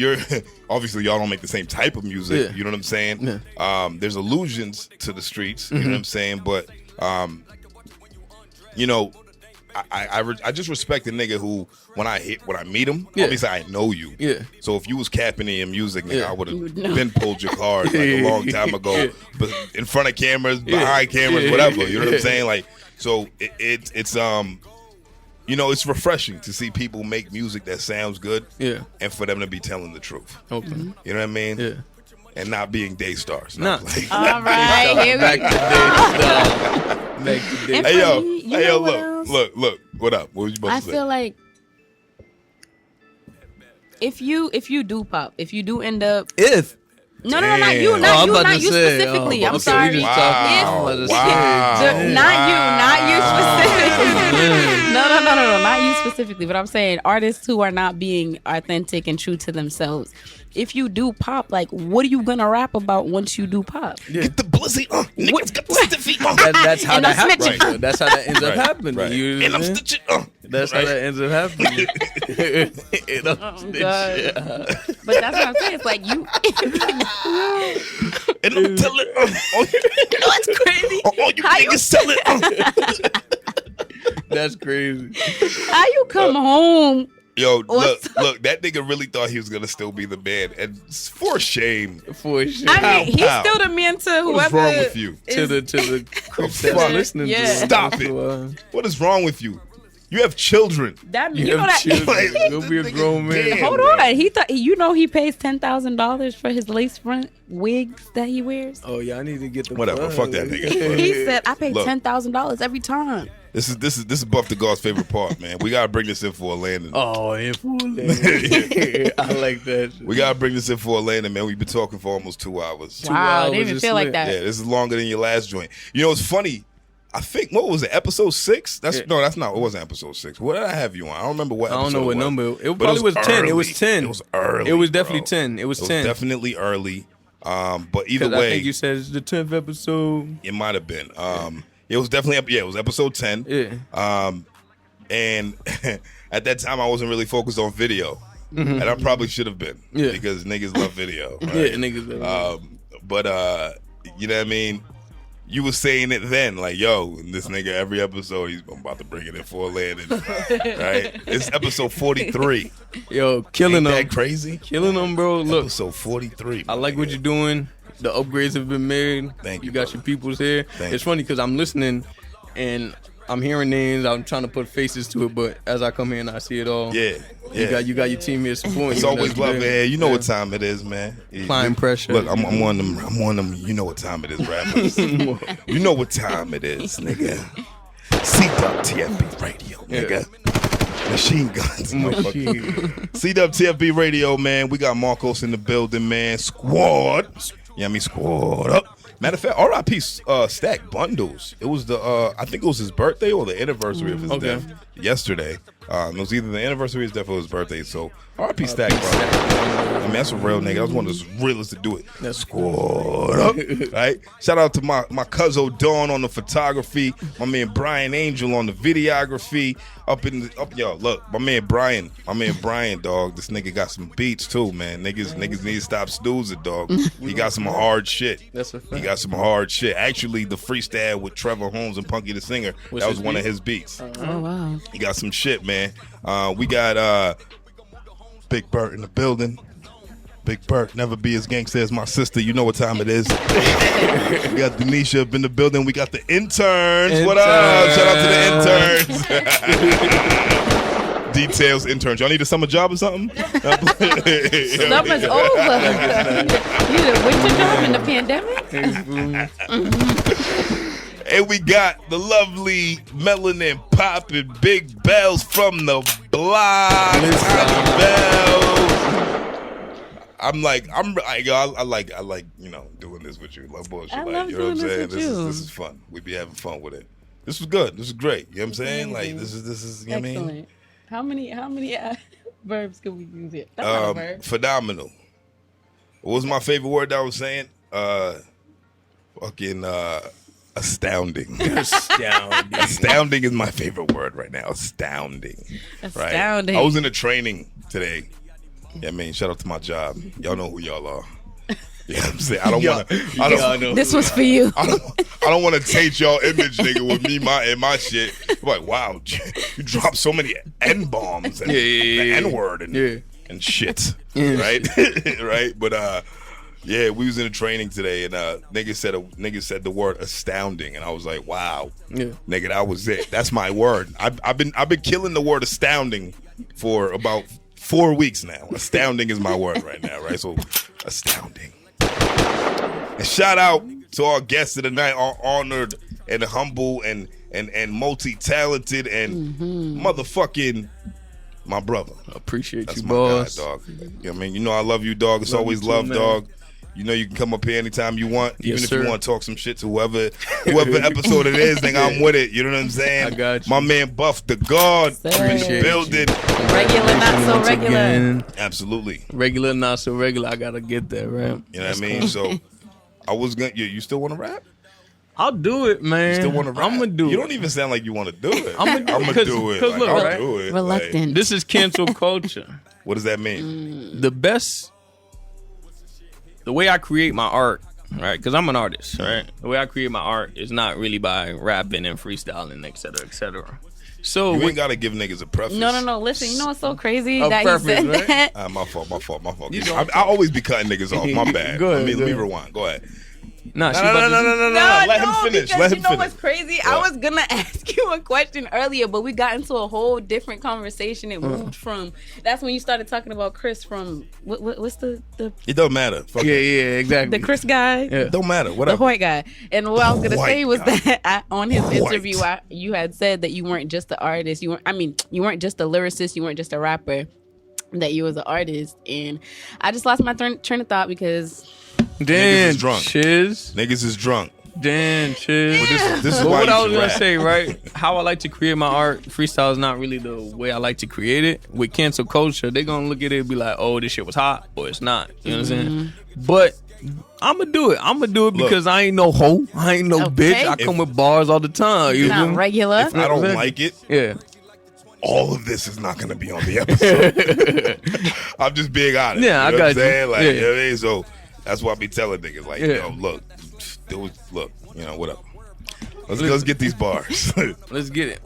obviously y'all don't make the same type of music. You know what I'm saying? There's allusions to the streets. You know what I'm saying? But you know, I just respect a nigga who when I meet him, obviously I know you. So if you was capping in your music, nigga, I would have been pulled your card like a long time ago. But in front of cameras, behind cameras, whatever. You know what I'm saying? Like, so it's you know, it's refreshing to see people make music that sounds good. And for them to be telling the truth. You know what I mean? And not being DAYSTARs. Nah. All right, here we go. Hey yo, look. What up? What was you supposed to say? I feel like if you do pop, if you do end up No, not you specifically. I'm sorry. Wow. Not you specifically. No, not you specifically. But I'm saying artists who are not being authentic and true to themselves. If you do pop, like, what are you gonna rap about once you do pop? Get the blizzy, niggas got the stiffy, That's how that happens. Right. That's how that ends up happening. Right. And I'm stitching, That's how that ends up happening. And I'm stitching. But that's what I'm saying. It's like you. And I'm telling, you know what's crazy? All you niggas selling. That's crazy. How you come home? Yo, look, that nigga really thought he was gonna still be the man, and for shame. For shame. I mean, he's still the man to whoever. What's wrong with you? To the group that's listening to it. Stop it. What is wrong with you? You have children. You have children. You'll be a grown man. Hold on. He thought he pays $10,000 for his lace front wigs that he wears. Oh yeah, I need to get the whatever. Fuck that nigga. He said I pay $10,000 every time. This is Buff the God's favorite part, man. We gotta bring this in for a landing. Oh, in for a landing. I like that shit. We gotta bring this in for a landing, man. We've been talking for almost 2 hours. Wow, didn't even feel like that. Yeah, this is longer than your last joint. You know, it's funny. I think, what was it, episode 6? No, that's not. It wasn't episode 6. What did I have you on? I don't remember what episode. I don't know what number. It probably was 10. It was 10. It was early. It was definitely 10. It was 10. Definitely early. But either way, I think you said it's the 10th episode. It might have been. It was definitely, it was episode 10. Yeah. And at that time, I wasn't really focused on video. And I probably should have been. Yeah. Because niggas love video. Right? Yeah, niggas love video. But, you know what I mean? You was saying it then, like, yo, this nigga, every episode, I'm about to bring it in for a landing. Right? It's episode 43. Yo, killing Ain't them. that crazy? Killing them, bro. Look. Episode 43. I like what you're doing. The upgrades have been made. Thank you. You got your peoples here. It's funny because I'm listening and I'm hearing names. I'm trying to put faces to it, but as I come here and I see it all. Yeah. You got your team here supporting. It's always love, man. You know what time it is, man. Applying pressure. Look, I'm one of them. You know what time it is, rappers. You know what time it is, nigga. CWTFB Radio, nigga. Machine guns, motherfucker. CWTFB Radio, man. We got Marcos in the building, man. Squad. Yeah, I mean squad up. Matter of fact, R.I.P. Stack Bundles. It was I think it was his birthday or the anniversary of his death yesterday. It was either the anniversary of his death or his birthday. So R.I.P. Stack Bundles. I mean, that's a real nigga. That was one of the realest to do it. That's squad up. Right? Shout out to my cousin Dawn on the photography. My man Brian Angel on the videography. Yo, look, my man Brian, dog. This nigga got some beats too, man. Niggas need to stop snoozing, dog. He got some hard shit. That's a fact. He got some hard shit. Actually, the freestyle with Trevor Holmes and Punky the Singer, that was one of his beats. Oh wow. He got some shit, man. We got Big Bert in the building. Big Bert, never be as gangster as my sister. You know what time it is. We got Denisha up in the building. We got the interns. What up? Shout out to the interns. Details interns. Y'all need a summer job or something? Summer's over. You need a winter job in the pandemic? And we got the lovely melanin popping Big Bellez from the block. Tiny Bellez. I like doing this with you. Love bullshit. I like, love you know what I'm doing saying? this with you. This is fun. We be having fun with it. This was good. This is great. You know what I'm saying? Like this is you know what I mean? How many verbs can we use here? That's not a verb. Phenomenal. What was my favorite word that I was saying? fucking astounding. Astounding. Astounding is my favorite word right now. Astounding. Astounding. Right? I was in a training today. Yeah, I mean, shout out to my job. Y'all know who y'all are. You know what I'm saying? I don't want to. This was for you. I don't want to taint y'all image, nigga, with me and my shit. Like, wow, you drop so many N-bombs and the N-word and shit, right? Right? But yeah, we was in a training today, and nigga said the word astounding, and I was like, wow, nigga, that was it. That's my word. I've been killing the word astounding for about 4 weeks now. Astounding is my word right now, right? So, astounding. And shout out to our guests of the night, our honored and humble and multi-talented and motherfucking my brother. Appreciate That's you, my boss. guy, dog. You know what I mean? You know I love you, dog. It's Love always you too, love, man. dog. You know you can come up here anytime you want, Yes, even sir. if you want to talk some shit to whoever episode it is, nigga, I'm with it. You know what I'm saying? I got you. My man Buff the God in the Appreciate building. Regular, not so Once regular. again. Absolutely. Regular, not so regular. I gotta get that, right? You know what I mean? So I was gonna. You still want to rap? I'll do it, man. You still want to rap? I'm gonna do it. You don't even sound like you want to do it. I'm gonna do it. Cause Like, look, I'll right? do it. Reluctant. Like, This is cancel culture. what does that mean? The best, the way I create my art, right? Because I'm an artist, right? The way I create my art is not really by rapping and freestyling, et cetera, et cetera. So You ain't gotta give niggas a preface. No. Listen, you know what's so crazy A that he preference, said right? that? My fault. You I always be cutting niggas off. My bad. Go ahead, let go me ahead. rewind. Go ahead. Nah, she No. about to- Let him finish. Because Let him you know finish. what's crazy? I was gonna ask you a question earlier, but we got into a whole different conversation. It moved from. That's when you started talking about Chris from what's the It don't matter. Fuck Yeah, it. exactly. the Chris guy. Yeah. It don't matter. The Whatever. white guy. And what I was gonna White say was guy. that on his White. interview, you had said that you weren't just the artist. You weren't just a lyricist. You weren't just a rapper. That you was an artist, and I just lost my train of thought because. Dan, is drunk. Chizz. Niggas is drunk. Dan, Chizz. But this is But why what you I was should gonna rap. say, right? How I like to create my art, freestyle is not really the way I like to create it. With cancel culture, they gonna look at it and be like, "Oh, this shit was hot," or it's not. You know what I'm saying? But I'ma do it. I'ma do it Look. because I ain't no hoe. I ain't no Okay. bitch. I come with bars all the time. You Not know? regular. If I don't like it, Yeah. all of this is not gonna be on the episode. I'm just being honest. Yeah, I you know got what I'm you. saying? Like, Yeah. you know what I mean? So that's why I be telling niggas, like, Yeah. yo, look, whatever. Let's get these bars. Let's get it.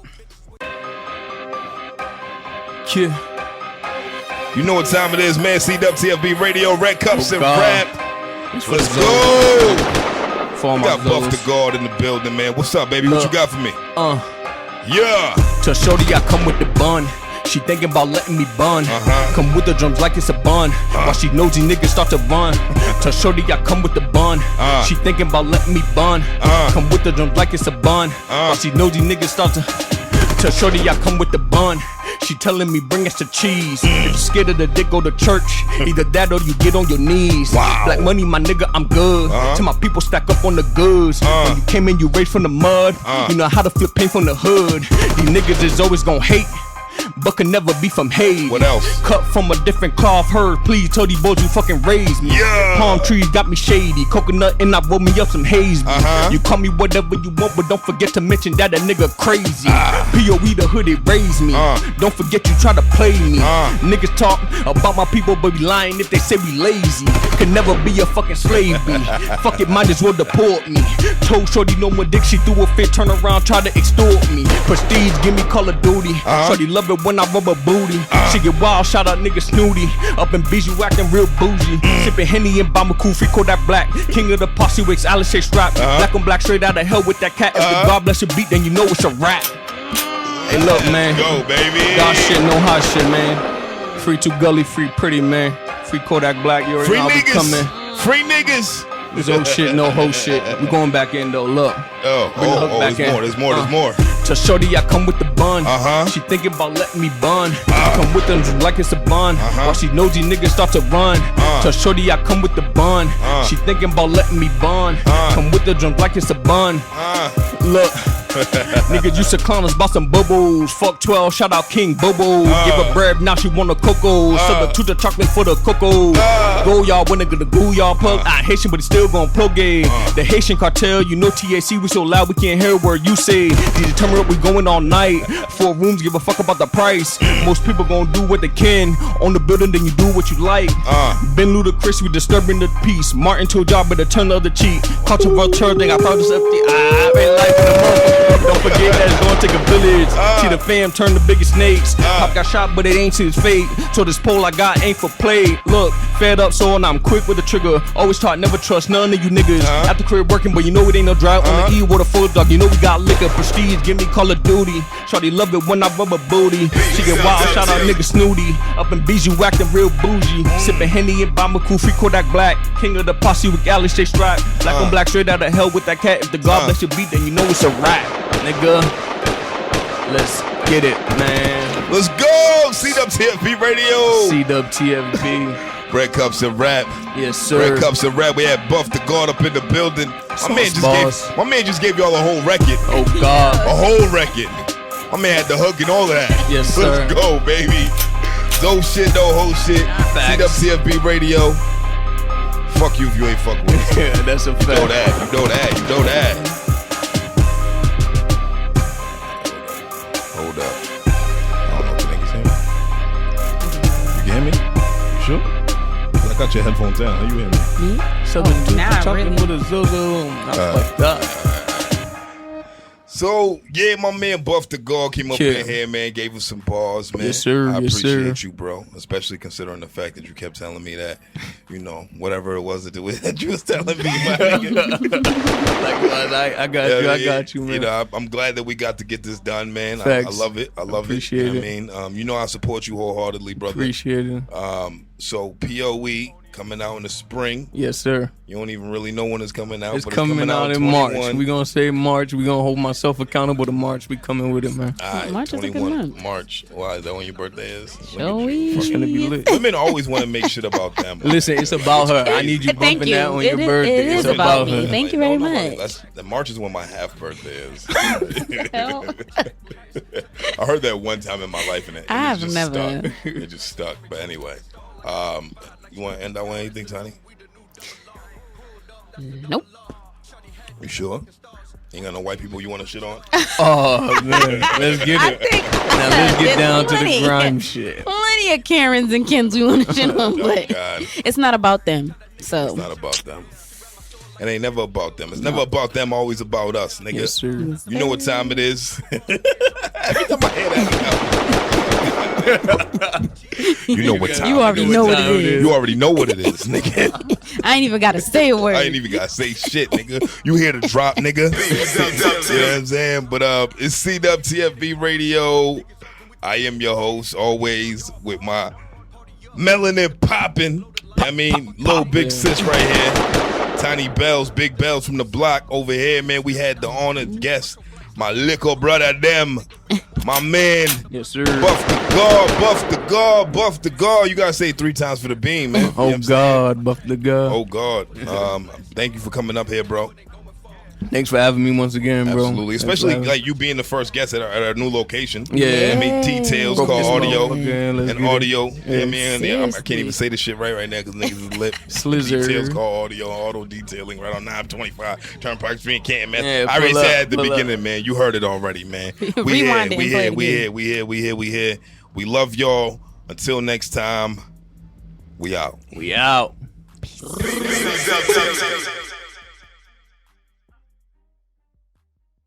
Yeah. You know what time it is, man. CWTFB Radio, Red Cups and God. Rap. It's Let's for go. For all We my got Buff Zoes. the God in the building, man. What's up, baby? What you Look. got for me? Yeah. To shorty, I come with the bun. She thinking about letting me bun. Come with the drums like it's a bun. While she nosy niggas start to run. To shorty, I come with the bun. She thinking about letting me bun. Come with the drums like it's a bun. While she nosy niggas start to. To shorty, I come with the bun. She telling me bring us the cheese. If you scared of the dick, go to church. Either that or you get on your knees. Wow. Black money, my nigga, I'm good. Till my people stack up on the goods. When you came in, you raised from the mud. You know how to flip paint from the hood. These niggas is always gon' hate, but can never be from hate. What else? Cut from a different cloth, heard. Please tell these boys you fucking raised me. Yeah. Palm trees got me shady. Coconut and I roll me up some haze. You call me whatever you want, but don't forget to mention that a nigga crazy. POE the hood, it raised me. Don't forget you try to play me. Niggas talk about my people, but be lying if they say we lazy. Could never be a fucking slave bee. Fuck it, might as well deport me. Told shorty no more dick, she threw a fit, turn around, try to extort me. Prestige, give me Call of Duty. Shorty love it when I rub her booty. She get wild, shout out nigga Snooty. Up in Bijou acting real bougie. Sippin' Henny and Bamaku, Riqo that black. King of the posse wakes Alice strap. Black on black, straight out of hell with that cat. If the God bless your beat, then you know it's a rap. Hey look, man. Go, baby. God shit, no hot shit, man. Free Too Gully, free Pretty, man. Free Kodak Black, you already Free know I'll be coming. niggas. Free niggas. This old shit, no hoe shit. We going back in though, look. Bring the hook back there's in. more. There's more. To shorty, I come with the bun. She thinking about letting me bun. Come with them like it's a bun. While she nosy niggas start to run. To shorty, I come with the bun. She thinking about letting me bun. Come with the drums like it's a bun. Look, Niggas used to clown us about some bubbles. Fuck 12, shout out King Bobo. Give her bread, now she want a cocoa. Substitute the chocolate for the cocoa. Go y'all, when they gonna go y'all plug. I Haitian, but it's still gon' plug it. The Haitian cartel, you know TAC, we so loud we can't hear a word you say. These determine we going all night. 4 rooms, give a fuck about the price. Most people gon' do what they can. On the building, then you do what you like. Ben Ludacris, we disturbing the peace. Martin told y'all better turn the other cheek. Caught your vulture thing, I found this empty. I ain't like the motherfucker. Don't forget that it's gonna take a village. See the fam turn the biggest snakes. Pop got shot, but it ain't to his fate. So this pole I got ain't for play. Look, fed up, so I'm quick with the trigger. Always taught never trust none of you niggas. At the crib working, but you know it ain't no drive on the E with a full dog. You know we got liquor, prestige, give me Call of Duty. Shorty love it when I rub a booty. She get wild, shout out nigga Snooty. Up in Bijou, acting real bougie. Sipping Henny and Bambaku, free Kodak Black. King of the posse with Galley, stay strapped. Black on black, straight out of hell with that cat. If the God bless your beat, then you know it's a rap, nigga. Let's get it, man. Let's go! CWTFB Radio. CWTFB. Red Cups and Rap. Yes, sir. Red Cups and Rap. We had Buff the God up in the building. My man just gave y'all a whole record. Oh, God. A whole record. My man had the hook and all of that. Yes, sir. Let's go, baby. Dope shit, no whole shit. Facts. CWTFB Radio. Fuck you if you ain't fuck with us. Yeah, that's a fact. You know that. You know that. You know that. Hold up. I don't know if the niggas hear me. You can hear me? You sure? I got your headphones down. How you hear me? Me? Something Nah, chocolate really. with a zozo. I fucked up. So, yeah, my man Buff the God came up Yeah. in here, man, gave us some bars, man. Yes, sir. I Yes, appreciate sir. you, bro, especially considering the fact that you kept telling me that, you know, whatever it was that you was telling me. My nigga. I got you. I got you, man. You know, I'm glad that we got to get this done, man. I Facts. love it. I love Appreciate it. You know it. what I mean? You know I support you wholeheartedly, brother. Appreciate it. So, POE coming out in the spring. Yes, sir. You don't even really know when it's coming out. It's but coming out in 21. March. We gonna say March. We gonna hold myself accountable to March. We coming with it, man. All right, March is a good 21 month. March. Why is that when your birthday is? It's gonna be lit. Women always want to make shit about them. Listen, it's about her. I need you Thank bumping you. that on It your is- birthday. it is It's about me. her. Thank you very much. The March is when my half birthday is. Hell. I heard that one time in my life, and it I have just never. stuck. It just stuck. But anyway, you want to end out with anything, Tiny? Nope. You sure? Ain't got no white people you want to shit on? Oh man, let's get I it. think Now let's get there's down to the plenty- grime shit. Plenty of Karens and Kens we want to shit on, Oh, but God. it's not about them. So It's not about them. It ain't never about them. It's never about them, always about us, nigga. Yes, sir. You know what time it is? Every time I hear that, you know what time you already it know what time it is. You already know what it is, nigga. I ain't even got to say a word. I ain't even gotta say shit, nigga. You hear the drop, nigga. You know what I'm saying? But it's CWTFB Radio. I am your host, always with my melanin popping. I mean, little big sis right here. Tiny Bellez, Big Bellez from the block over here, man. We had the honored guest, my little brother, them, my man. Yes, sir. Buff the God, Buff the God, Buff the God. You gotta say it 3 times for the beam, man. You know what Oh I'm saying? God, Buff the God. Oh God. Thank you for coming up here, bro. Thanks for having me once again, bro. Absolutely, Thanks especially for having- like you being the first guest at our new location. Yeah. I mean details Broke called this audio motherfucker in. Let's and get it. audio. You know what I mean, yeah, I can't Seriously. even say the shit right now because niggas is lit. Slizzer. Details called auto detailing right on 925 Turnpike Street in Canton, man. Yeah, I already pull up, said at the pull beginning, up. man. You heard it already, man. Rewind it and play it We here. We love y'all. Until next time, we out. We out. Peace.